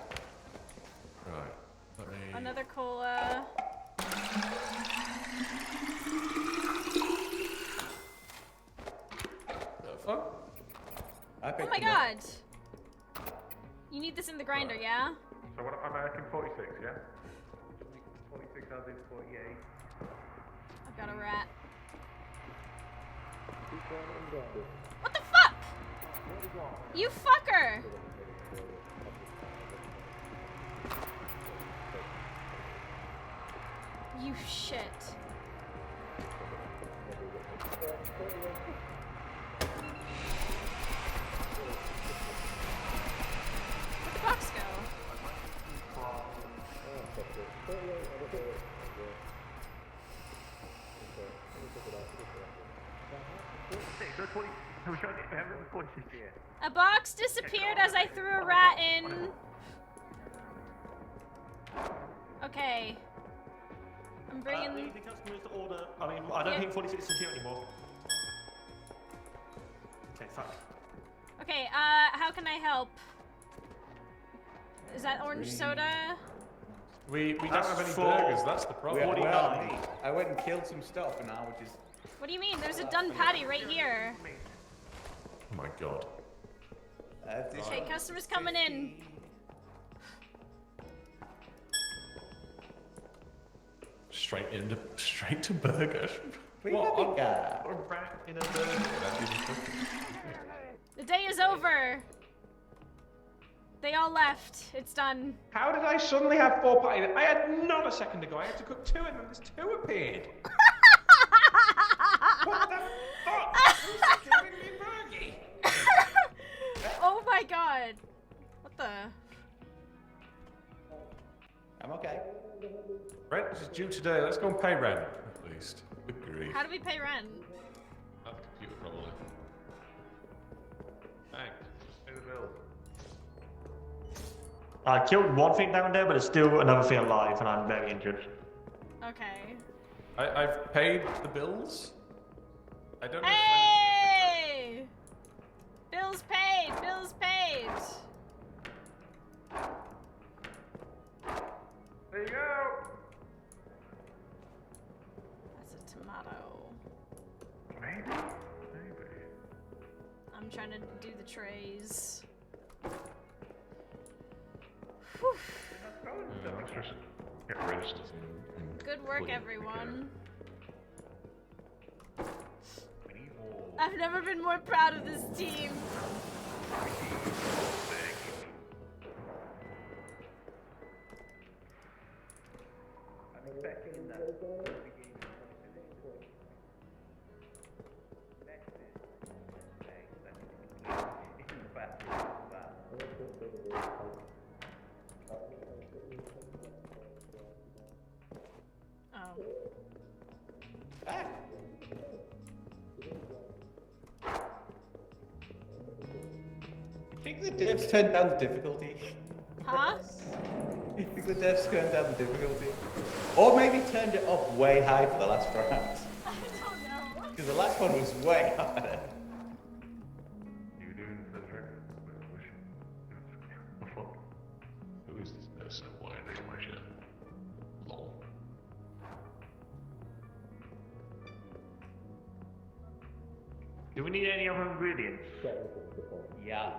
Let me. another cola. Fun? Oh my god! You need this in the grinder, yeah? So what am I making 46, yeah? 46 as in 48. I've got a rat. What the fuck? You fucker! You shit. Where'd the box go? A box disappeared as I threw a rat in. Okay. I'm bringing... The customers to order. I mean, I don't Yeah. think 46 is here anymore. Okay, fuck. Okay, how can I help? Is that orange soda? We don't That's have any for- burgers, that's the problem. Well, I went and killed some stuff and now we're just... What do you mean? There's a done patty right here. Oh my god. Okay, customers coming in. Straight to burger. What? A rat in a burger. The day is over. They all left. It's done. How did I suddenly have 4 patties? I had none a second ago. I had to cook 2 and then there's 2 appeared. What the fuck? Who's stealing me burgie? Oh my god. What the? I'm okay. Rent is due today. Let's go and pay rent, at least. Good grief. How do we pay rent? That's the computer, probably. Thanks. Pay the bill. I killed one thing down there, but there's still another thing alive, and I'm very injured. Okay. I've paid the bills. I don't know Hey! Bills paid! Bills paid! There you go. That's a tomato. Maybe. I'm trying to do the trays. Whew. let's just get registered. Good work, everyone. I've never been more proud of this team. I'm expecting that. Oh. I think the devs turned down the difficulty. Huh? I think the devs turned down the difficulty. Or maybe turned it up way high for the last round. I don't know. Because the last one was way harder. You doing the trick? Who is this person? Do we need any other ingredients? Yeah.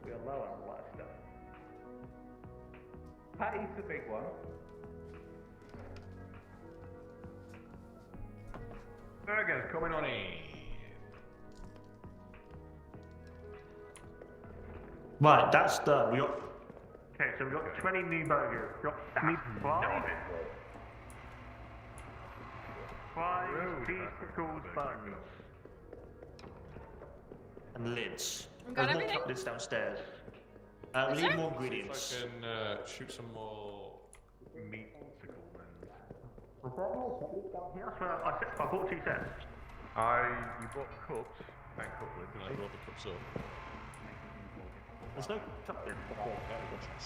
We're low on a lot of stuff. Patty's the big one. Burgers coming on in. Right, that's done. We got. Okay, so we got 20 new burgers. We got five cheese pickles buns and lids. Got There's more everything? chocolates downstairs. Is We there? need more If ingredients. I can shoot some more meat pickle then. I bought 2 sets. You bought cups and cutlery, and I brought the cups up. There's no chocolate.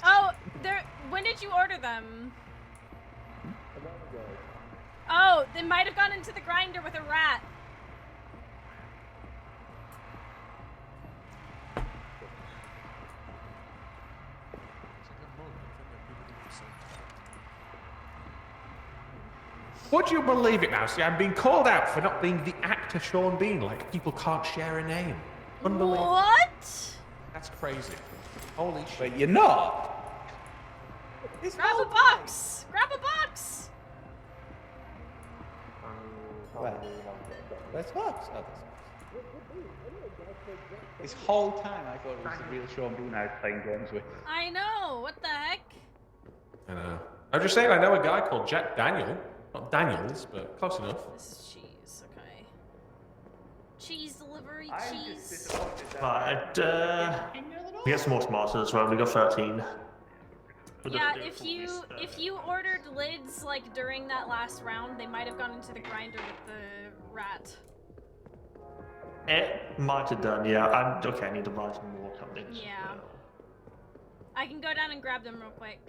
Oh, there. When did you order them? Oh, they might have gone into the grinder with a rat. Would you believe it, Mousie? I'm being called out for not being the actor Sean Bean. Like, people can't share a name. Unbelievable. What? That's crazy. Holy shit. But you're not. Grab a box. Grab a box. Where? Where's Fox? Oh, this whole time I thought it was the real Sean Bean I was playing games with. I know. What the heck? I know. I'm just saying, I know a guy called Jack Daniel. Not Daniels, but close enough. This is cheese. Okay. Cheese delivery. I'm just Cheese. disappointed that Right, we got some more tomatoes as well. We got 13. We'll Yeah, just do if all this, if you ordered lids like during that last round, they might have gone into the grinder with the rat. It might have done, yeah. Okay, I need to buy some more chocolates. Yeah. I can go down and grab them real quick.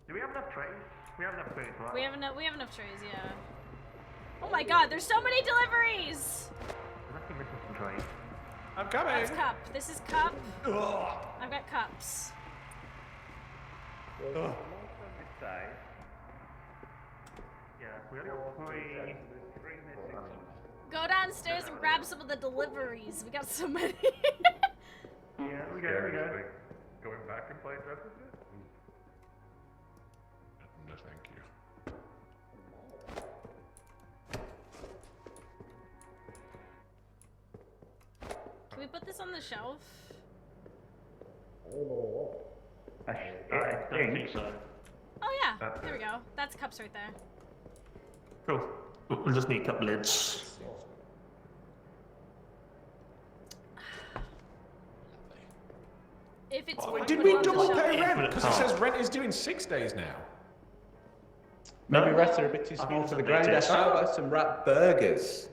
Do we have enough trays? We have enough trays, right? We have enough trays, yeah. Oh my god, there's so many deliveries! There's actually missing some trays. I'm coming. That's cup. This is cup. I've got cups. this side. Yeah, we only got 3. There's 3 missing. Go downstairs and grab some of the deliveries. We got so many. Yeah, we go. Going back and play Dresses yet? No, thank you. Can we put this on the shelf? I I don't think so. Oh yeah, there we go. That's cups right there. Cool. We'll just need a couple lids. If it's Oh, one, did put we it on the double shelf. pay Yeah, rent? but it Because it can't. says rent is due in 6 days now. Maybe rats are a bit too small for the grinder. I still got some rat burgers.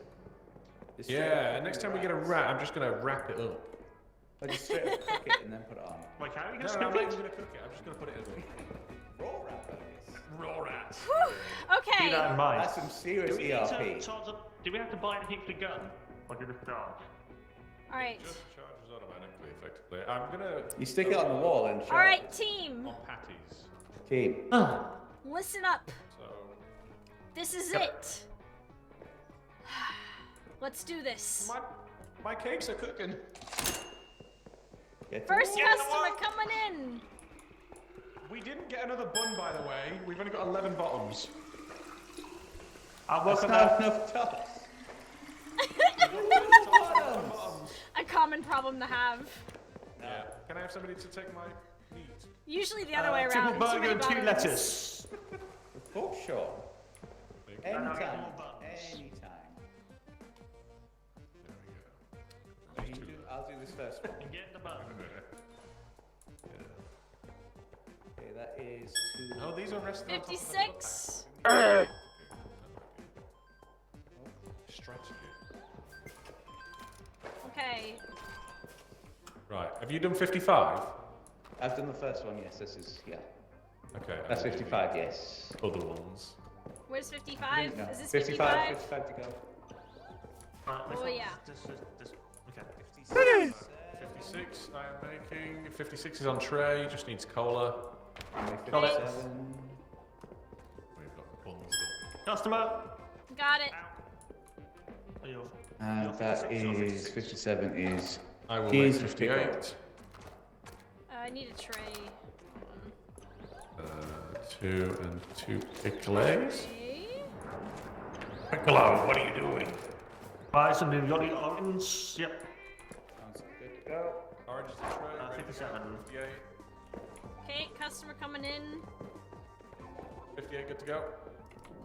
Just Yeah, next time we get a rat, I'm just going to wrap it up. Or just straight up cook it and then put it on. Wait, how are we No, going to I'm not cook even it? going to cook it. I'm just going to put it in. Raw rat burgers. Raw rats. Whew, Keep okay. that in mind. That's some serious Do we need ERP. to charge up? Do we have to buy anything for the gun? Or do we charge? Alright. Just charges automatically, effectively. I'm going to... You stick it on the wall and show Alright, team. On patties. Team. Listen up. So... This is it. Let's do this. My cakes are cooking. Get First the- customer coming in. We didn't get another bun, by the way. We've only got 11 bottoms. I'll That's work on not that. enough tops. A common problem to have. Yeah. Can I have somebody to take my meat? Usually the other way around. Triple Too burger many and 2 bottoms. lettuce. Oh, sure. Anytime. more buns. Anytime. There we go. I'll do this first one. And get the buns. Okay, that is 2. Oh, these are resting on top of the 56. Okay. Strategy. Okay. Right, have you done 55? I've done the first one, yes. This is, yeah. Okay. That's 55, yes. Other ones. Where's 55? No, Is this 55, 55? 55 to go. Oh, yeah. Okay. 56 I am making. 56 is on tray, just needs cola. And we Got it. 57. We've got buns done. Customer. Got it. Are you- And that is 57 is I will keys make with pick up. 58. I need a tray. 2 and 2 pickles. Okay. Piccolo, what are you doing? Buy some new Yachty orange. Yep. Sounds good to go. Orange is the tray. ready to 57. go. 58. Okay, customer coming in. 58, good to go.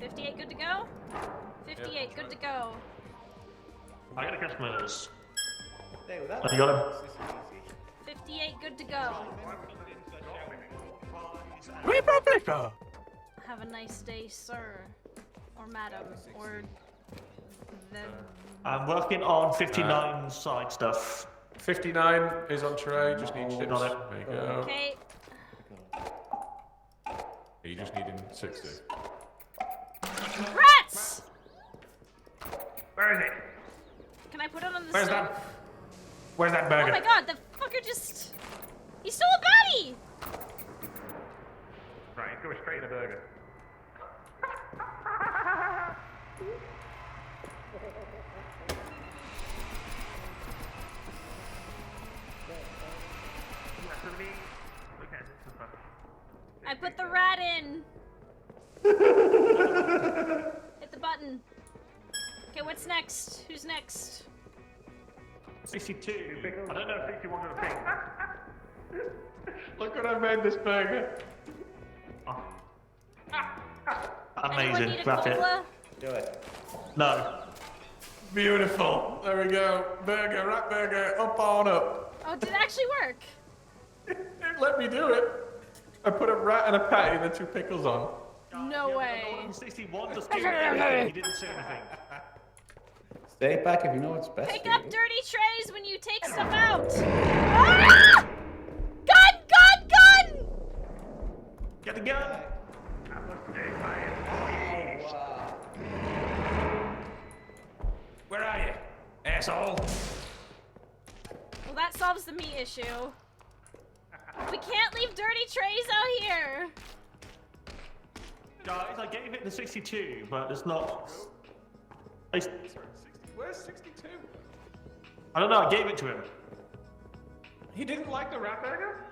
58, good to go? 58, Yep, good that's to go. I got a customers. There, with that. Have you got him? 58, good to go. Have a nice day, sir. Or madam. Or the... I'm working on 59 side stuff. 59 is on tray, just need chips. Got it. There you go. Okay. You just need 60. Rats! Where is it? Can I put it on the Where's stove? that? Where's that Oh burger? my god, the fucker just... He stole a patty! Right, go straight in the burger. I put the rat in. Hit the button. Okay, what's next? Who's next? 62. I don't know if 61 is a thing. Look what I made this burger. Anyone Amazing. need a Wrap it. cola? Do it. No. Beautiful. There we go. Burger, rat burger, up on up. Oh, did it actually work? It let me do it. I put a rat and a patty and then 2 pickles on. No way. 61 just gave me everything. He didn't say anything. Stay back if you know what's best. Pick for up you. dirty trays when you take stuff out. Ah! Gun, gun, gun! Get the gun. Where are you, asshole? Well, that solves the meat issue. We can't leave dirty trays out here. Guys, I gave it the 62, but it's not. I Where's 62? don't know, I gave it to him. He didn't like the rat burger?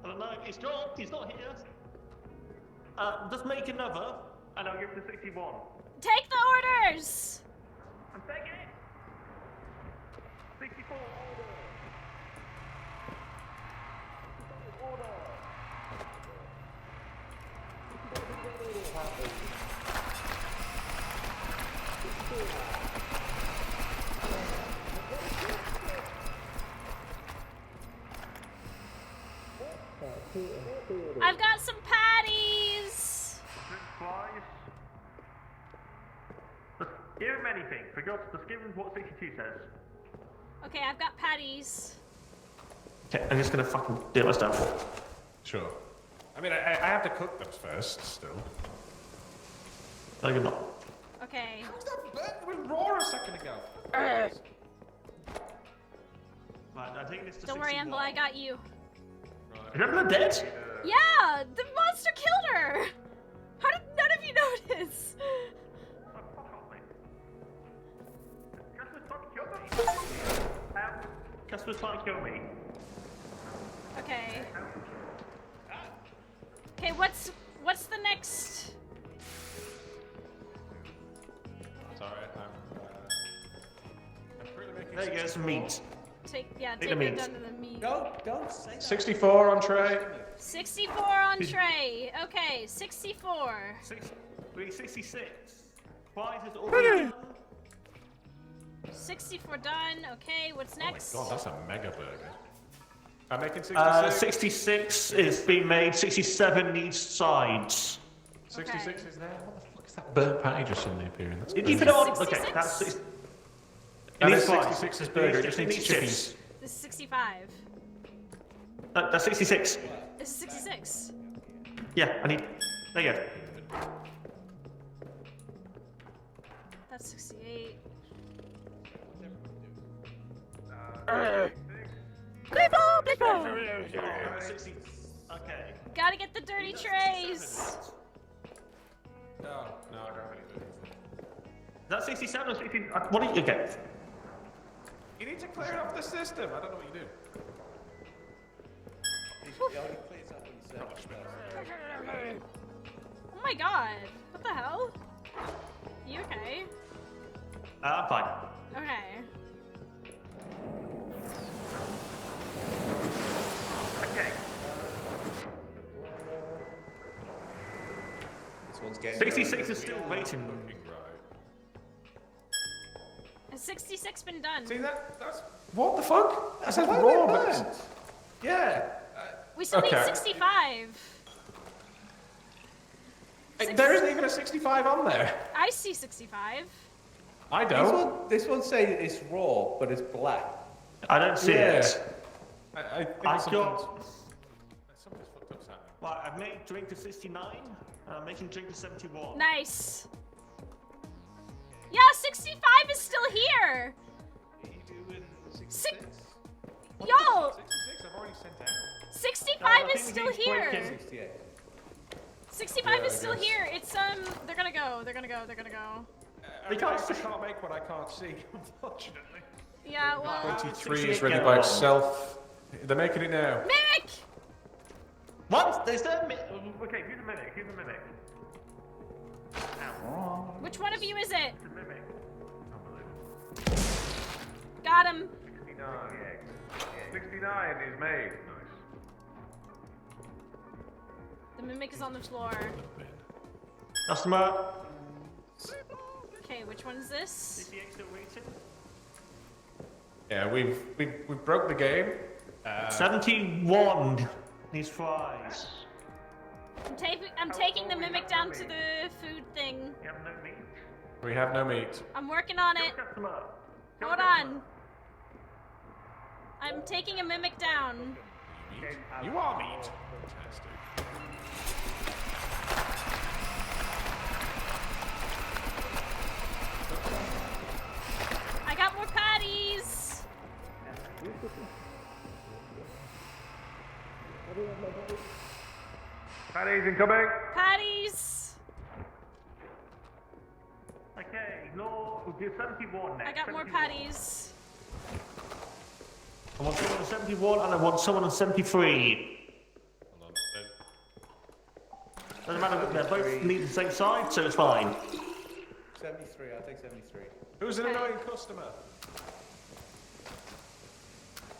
I don't know, he's not here. Just make another, and I'll give it the 61. Take the orders. I'm taking it. 64 I've got some patties. Fries. Just give him anything. Just give him what 62 says. Okay, I've got patties. Okay, I'm just gonna fucking do my stuff. Sure. I mean, I have to cook those first, still. No, you're not. Okay. That was raw a second ago. Right, I think this to Don't worry, 61. Amble, I got you. Is Emma dead? Yeah, the monster killed her. How did none of you notice? Customer's trying to kill me. Okay. Okay, what's the next? It's alright, I'm pretty making There you go, some meat. Take the it meat. down to the meat. Don't say that. 64 on tray. 64 on tray. Okay, 64. 66. Fries is already done. 64 done. Okay, what's next? God, that's a mega burger. I'm making 66. 66 is being made. 67 needs sides. 66 is there. What the fuck is that burnt patty just suddenly appearing? That's Did you crazy. put it on? 66? Okay, that's six. And It it's needs 66 is burger, it just needs chips. chippies. This is 65. That's 66. This is 66. Yeah, I need. There you go. That's 68. Okay. Gotta get the dirty trays. Oh. That's 67 or 60. What did you get? You need to clear it off the system. I don't know what you do. Oh my god. What the hell? You okay? I'm fine. Okay. Okay. This one's getting 66 is still waiting. Has 66 been done? See that's what the fuck? I said Why raw, they but burnt? yeah. We still Okay. need 65. There isn't even a 65 on there. I see 65. I don't. This one's saying it's raw, but it's black. I don't see it. I think I something's got. fucked up's happening. Well, I've made drink to 69. And I'm making drink to 71. Nice. Yeah, 65 is still here. Are you doing 66? Yo, 66 I've already sent out. 65 No, I is think still we need here. 68. 65 Yeah, is I still guess. here. It's they're gonna go. They're gonna go. They're gonna go. I can't make what I can't see, unfortunately. Yeah, well, 23 is ready by itself. They're making it now. Mimic. What? There's no. Okay, who's the mimic? Who's the mimic? Which one of you is it? The mimic. Got him. 69 is made. The mimic is on the floor. Customer. Okay, which one is this? 68 still waiting. Yeah, we broke the game. 71 needs fries. I'm taking the mimic down to the food thing. You have no meat? We have no meat. I'm working on it. Customer. Hold on. I'm taking a mimic down. You are meat. Fantastic. I got more patties. Patties incoming. Patties. Okay, no, we'll do 71 next. I got more 71. patties. I want someone on 71 and I want someone on 73. Hold on. Doesn't matter, they're both need the same side, so it's fine. 73, I'll take 73. Who's an Okay. annoying customer?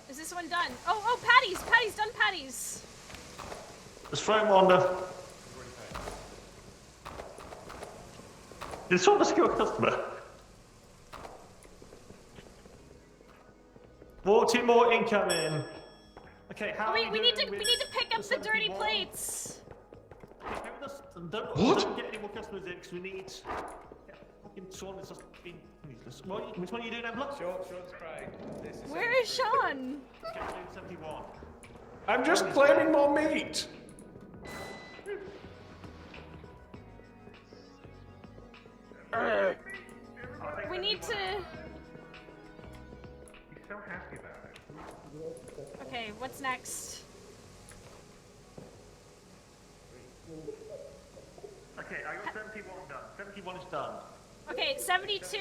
Is this one done? Oh, patties. Patties, done patties. Just throw him on the... It's not a skill customer. 40 more incoming. Okay, how We are need to doing with pick up the dirty 71? plates. Okay, don't get any more customers in because we need... Fucking Sean is just being useless. Which one are you doing, Emma? Sean's crying. This is Where is 73. Sean? Okay, I'm doing 71. I'm just claiming more meat. We need to... He's so happy about it. Okay, what's next? Okay, I got 71 done. 71 is done. Okay, 72.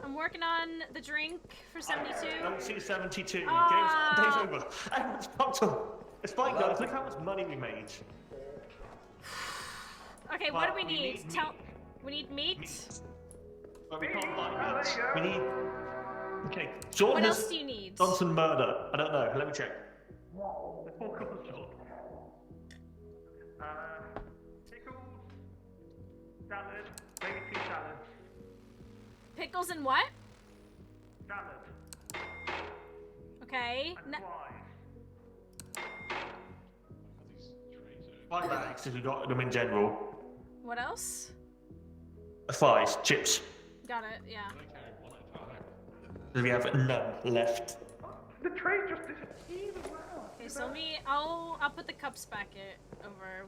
I'm working on the drink for 72. I don't see 72. Ah. Game's over. Everyone's fucked up. It's fine, guys. Look how much money we made. Okay, what do Well, we we need? need We need meat? But we can't buy Oh, meat. there We you go. need... Okay, Jordan What has else do you need? done some murder. I don't know. Let me check. There's 4 couples short. Pickles, salad, maybe 2 salads. Pickles and what? Salad Okay. and n- fries. Fries bags if we got them in general. What else? Fries, chips. Got it, yeah. We have none left. The tray just disappeared as well. Okay, so I'll put the cups back over.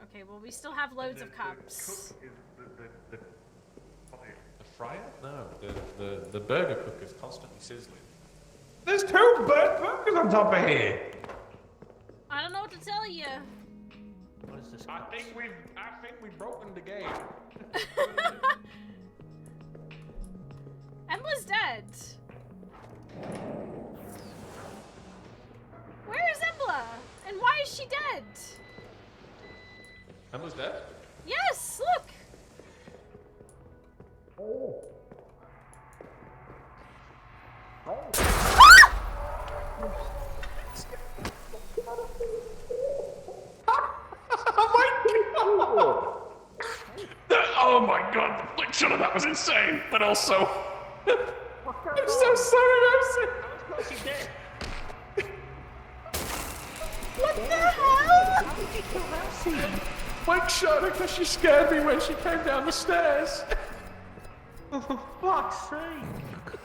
Okay, well we still have loads of cups. Cook is the The fryer? No, the burger cook is constantly sizzling. There's 2 burnt burgers on top of here. I don't know what to tell you. What is does this I cost? think we've broken the game. Embla's dead. Where is Embla? And why is she dead? Emma's dead? Yes, look. Oh my god, the fliction of that was insane, but also... I'm so sorry, Mousie. How is Mousie dead? What the hell? How did you kill Mousie? Mike shot her because she scared me when she came down the stairs. Oh, for fuck's sake!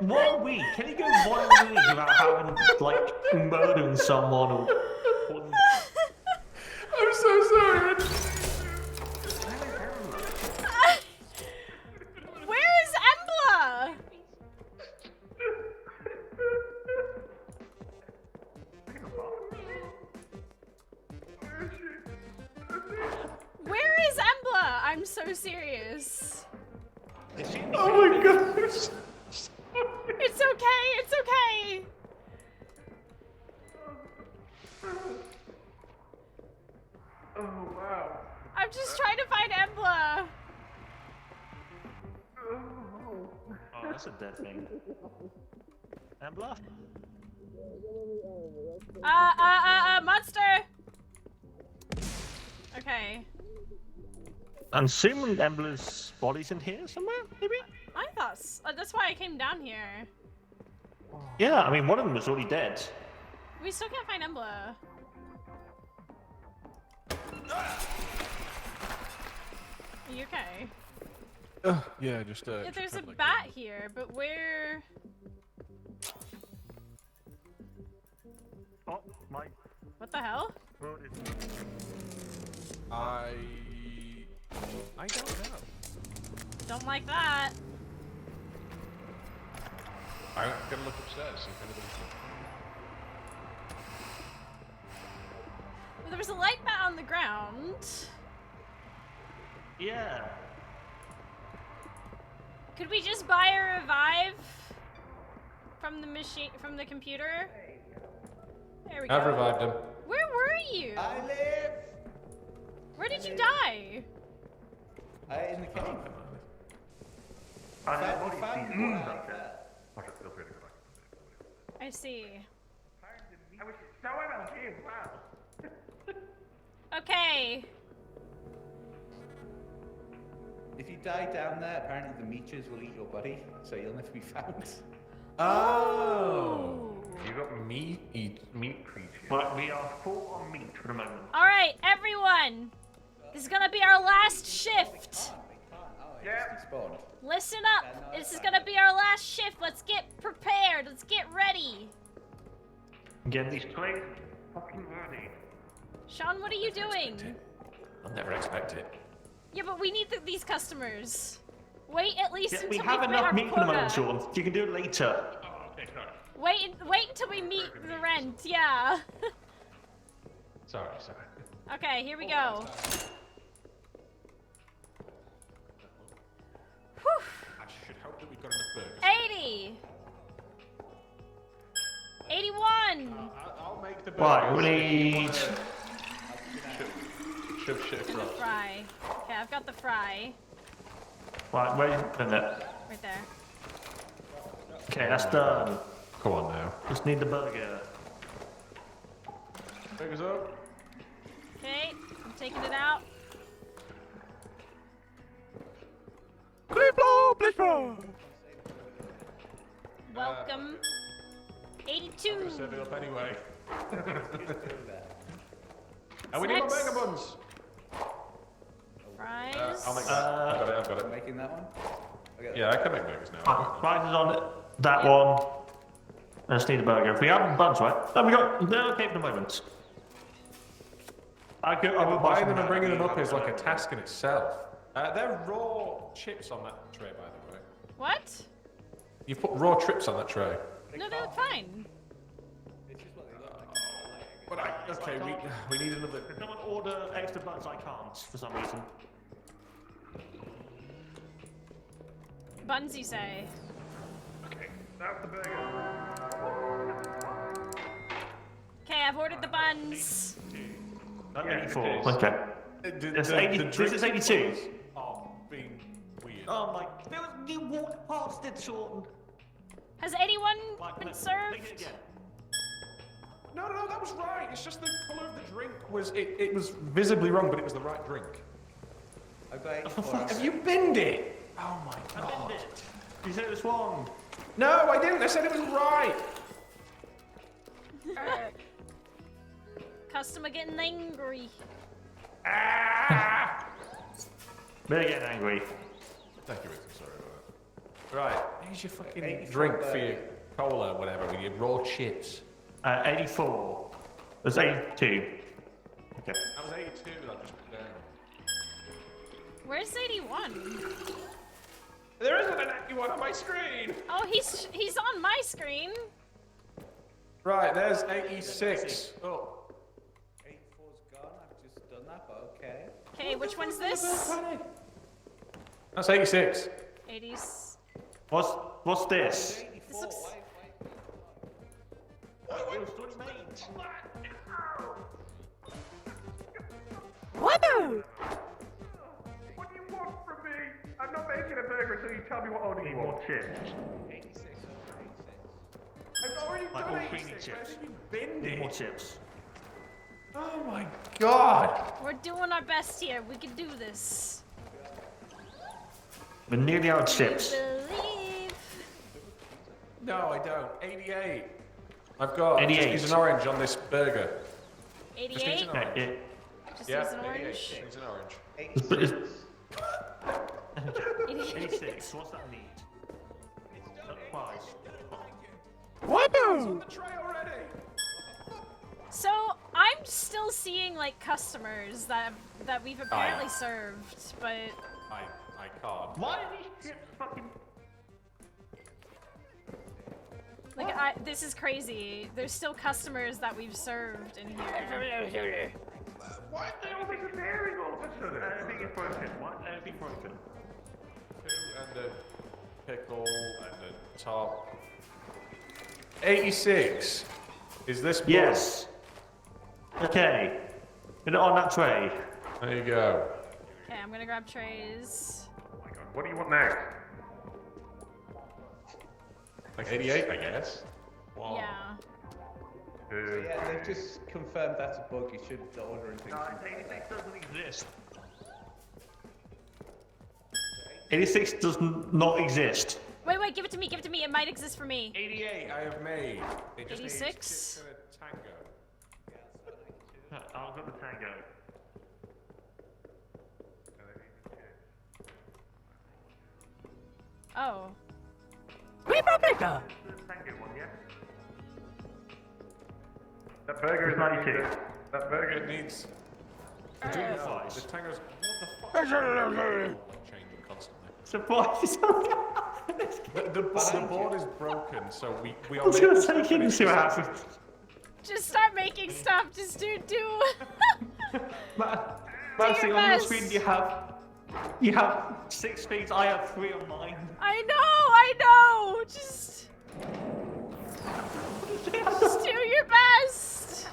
One week? Can you go 1 week without having, like, murdering someone or... I'm so sorry. Where is Embla? Where is Embla? I'm so serious. Oh my gosh. It's okay, it's okay. Oh wow. I'm just trying to find Embla. Oh, that's a dead thing. Embla? Monster. Okay. I'm assuming Embla's body's in here somewhere, maybe? I thought that's why I came down here. Yeah, I mean, one of them was already dead. We still can't find Embla. Are you okay? Yeah, just Yeah, there's a bat here, but where? Oh, my What the hell? road is... I don't know. Don't like that. I'm gonna look upstairs, see if anybody's Well, there was a light bat on the ground. Yeah. Could we just buy a revive from the machine, from the computer? There we go. I've revived him. Where were you? I live. Where did you die? In the cave. I Found- know what found he's one doing. like that. Feel free to go back. I see. I was so MLG, wow. Okay. If you die down there, apparently the meteors will eat your body, so you'll never be found. Oh! You got meat creatures. Well, we are full on meat for the moment. All right, everyone. This is gonna be our last shift. Yeah. Spawned. Listen up. This is gonna be our last shift. Let's get prepared. Let's get ready. Get these trays fucking ready. Sean, what are you doing? I'll never expect it. Yeah, but we need these customers. Wait at least Yeah, until we we have meet enough our meat for the moment, quota. Sean. You can do it later. Oh, okay, sorry. Wait until we meet the rent. Yeah. Sorry. Okay, here we go. Whew. I should hope that we've got enough burgers. 80. 81. I'll make the burgers. Right, we need... Shove shit And the across. fry. Okay, I've got the fry. Right, where is it? Right there. Okay, that's done. Come on now. Just need the burger. Burgers up. Okay, I'm taking it out. Welcome. 82. Set it up anyway. And we need more Snacks. burger buns. Fries. I'll make that. I've got it. Making that one? Okay. Yeah, I can make burgers now. Right, fries is on it. That one. I just need a burger. We have buns, right? Oh, we got... They're okay for the moment. I will buy Buying them some and bringing them now. up is like a task in itself. They're raw chips on that tray, by the way. What? You put raw chips on that tray. No, they look fine. But okay, we need another. Can someone order extra buns? I can't for some reason. Buns, you say? Okay, that's the burger. Okay, I've ordered the buns. Not Yeah, 84. it is. Okay. This is 82. Oh, being weird. Oh my. You walked past it, Sean. Has anyone Right, been make it served? again. No, that was right. It's just the colour of the drink was it was visibly wrong, but it was the right drink. I've got 84. Have you binned it? Oh my I god. bend it. You said it was wrong. No, I didn't. I said it was right. Customer getting angry. They're getting angry. Thank you, Rick. Sorry about that. Right, here's your fucking drink for your cola, whatever, with your raw chips. 84. There's 82. Okay. That was 82 that I just put down. Where's 81? There isn't an 81 on my screen. Oh, he's on my screen. Right, there's 86. Oh. 84's gone. I've just done that, but okay. Okay, which one's this? That's 86. 80s. What's this? 84. This looks- It was already made. What do you want from me? I'm not making a burger until you tell me what order you want. More chips. 86. 86. I've already Like done all 86. creamy chips. Where did you binned Need more it? chips. Oh my god. We're doing our best here. We can do this. We're nearly out of chips. Believe. No, I don't. 88. I've got 88. Just use an orange on this burger. 88. Just needs an orange. Okay, Just Yeah, use an 88. orange. Needs an orange. 86. It's 88. 86. What's that need? Surprise. It's on the tray already. So I'm still seeing like customers that we've apparently served, but I can't. Why are these chips fucking... like this is crazy. There's still customers that we've served in here. Why are they all disappearing all of a sudden? Everything is broken. Why? Everything broken. And the pickle and the top. 86. Is this bun? Yes. Okay. Put it on that tray. There you go. Okay, I'm gonna grab trays. Oh my god, what do you want next? Like 88, I guess. Oh. Yeah. Yeah, they've just confirmed that's a bug. You should order and things. 86 doesn't exist. 86 does not exist. Wait, give it to me, It might exist for me. 88 I have made. It just needs 86? chips and a tango. I've got the tango. Oh. The tango one, yeah? That burger is 92. That It burger needs... Drink No, fries. the tango's... What the fuck? Changing constantly. Surprise! The board is broken, so we I are was gonna making say, stuff can and you it's see what just- happens? Just start making stuff. Just do. Mousie, your on your best. screen you have 6 feeds, I have 3 on mine. I know. Just do your best.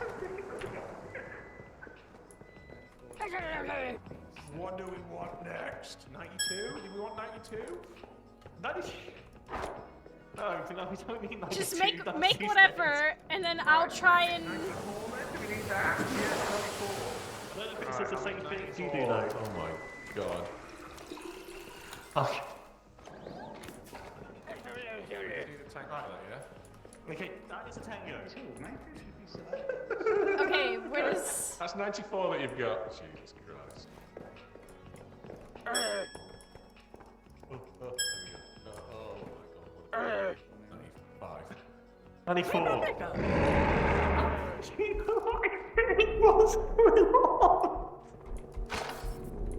What do we want next? 92? Do we want 92? That is... No, we don't mean like Just two, make that's two whatever, and then I'll try and. do we need that? I don't know if it's the same thing as you do though. Oh my god. Okay. Do the tango for that, yeah? Okay, that is a tango. Okay, where does? That's 94 that you've got. Jesus Christ. Oh, there we go. Oh my god. 95. 94. What's going on?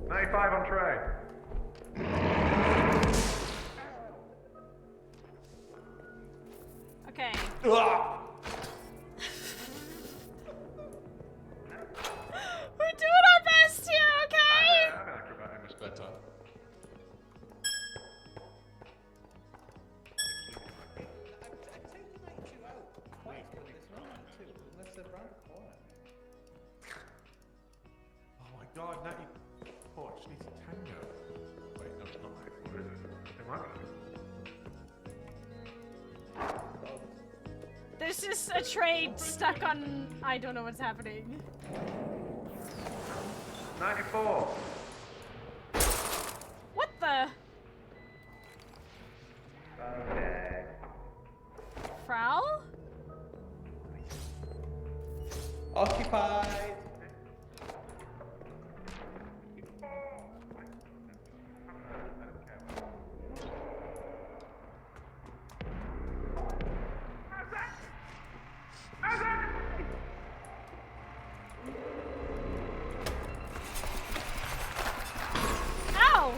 95 on tray. Okay. around the corner. Oh my god, Natty Porch needs a tango. Wait, no, it's not. What is it? There's just a trade stuck on. I don't know what's happening. 94. What the? Okay. Frau? Occupied. Ow!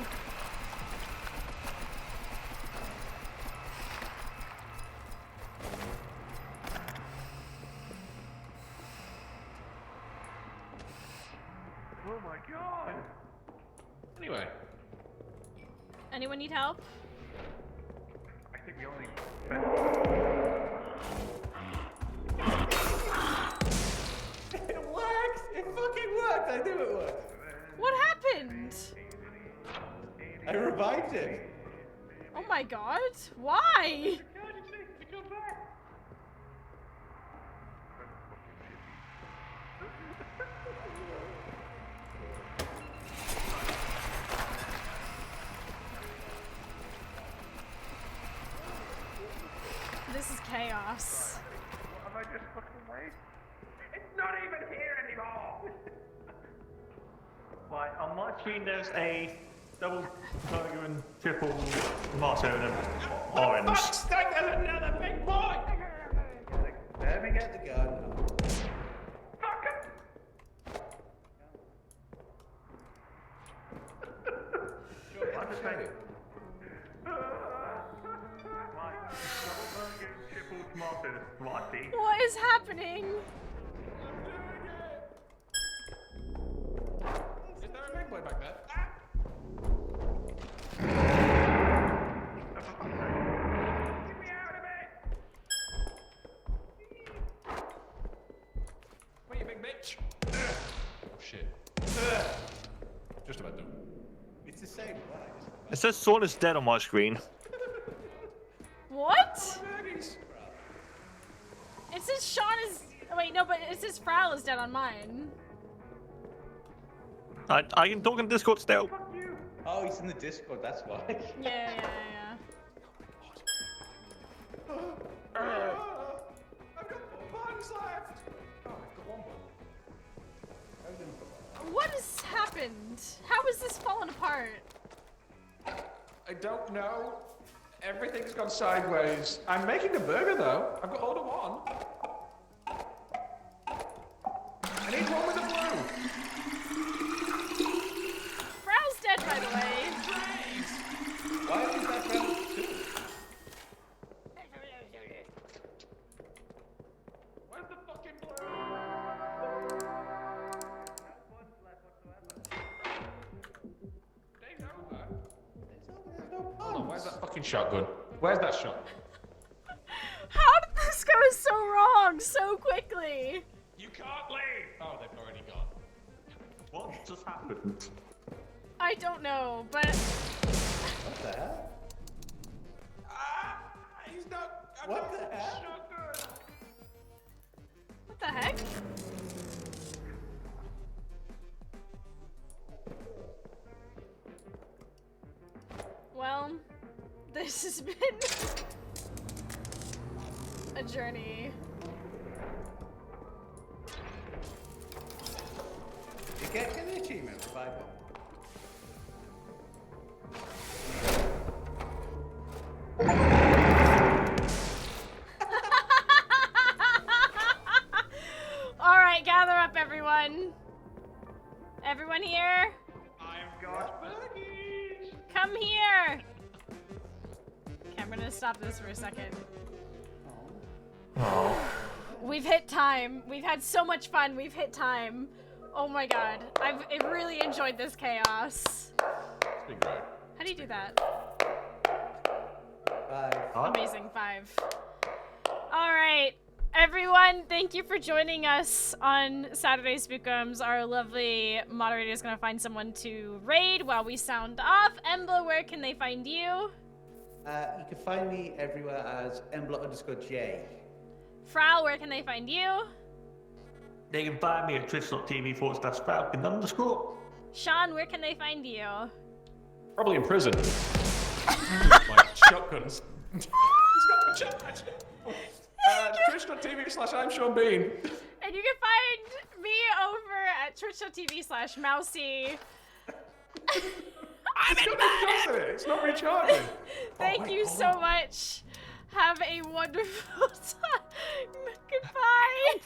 Oh my god. Anyway, Anyone need help? I think the only It works! It fucking worked! I knew it worked! What happened? I revived him! Oh my god. Why? This is chaos. What have I just fucking made? It's not even here anymore! Right, on my screen there's a double burger and triple tomato and an orange. Fuck's sake, there's another big boy! Let me get the gun. Fuck it! I'll just make it. Right, double burger and triple tomato slicey. What is happening? Is there a big boy back there? Get me out of it! Where you big bitch? oh shit. Just about done. It's the same one. It says Sawn is dead on my screen. What? Burgies. It says Sean is. Oh, wait, no, but it says Frau is dead on mine. I can talk on Discord still. Oh, he's in the Discord, that's why. Yeah. I've got 4 buns left! Oh, I've got 1 button. What has happened? How has this fallen apart? I don't know. Everything's gone sideways. I'm making a burger though. I've got order 1. I need one with a blue. Frau's dead, by the way. Why is that round 2? Where's the fucking blue? Dave's over. Hold on, where's that fucking shotgun? Where's that shot? How did this go so wrong so quickly? You can't leave! Oh, they've already gone. What just happened? I don't know, but What the hell? Ah! He's not. I've What got the a hell? shotgun. what the heck? Well, this has been a journey. You get the achievement, revival. All right, gather up, everyone. Everyone here, I've got burgies! come here. Okay, I'm gonna stop this for a second. Oh. We've hit time. We've had so much fun. We've hit time. Oh my god. I've really enjoyed this chaos. It's been great. How do you do that? 5. Amazing. 5. All right. Everyone, thank you for joining us on Saturday Spookems. Our lovely moderator is going to find someone to raid while we sound off. Embla, where can they find you? You can find me everywhere as embla_J. Frau, where can they find you? They can find me at twitch.tv/Falcon_. Sean, where can they find you? Probably in prison. My shotguns. He's got the charge. Twitch.tv/I'm Sean Bean. And you can find me over at twitch.tv/Mousie. It's not recharging. Thank you so much. Have a wonderful time. Goodbye.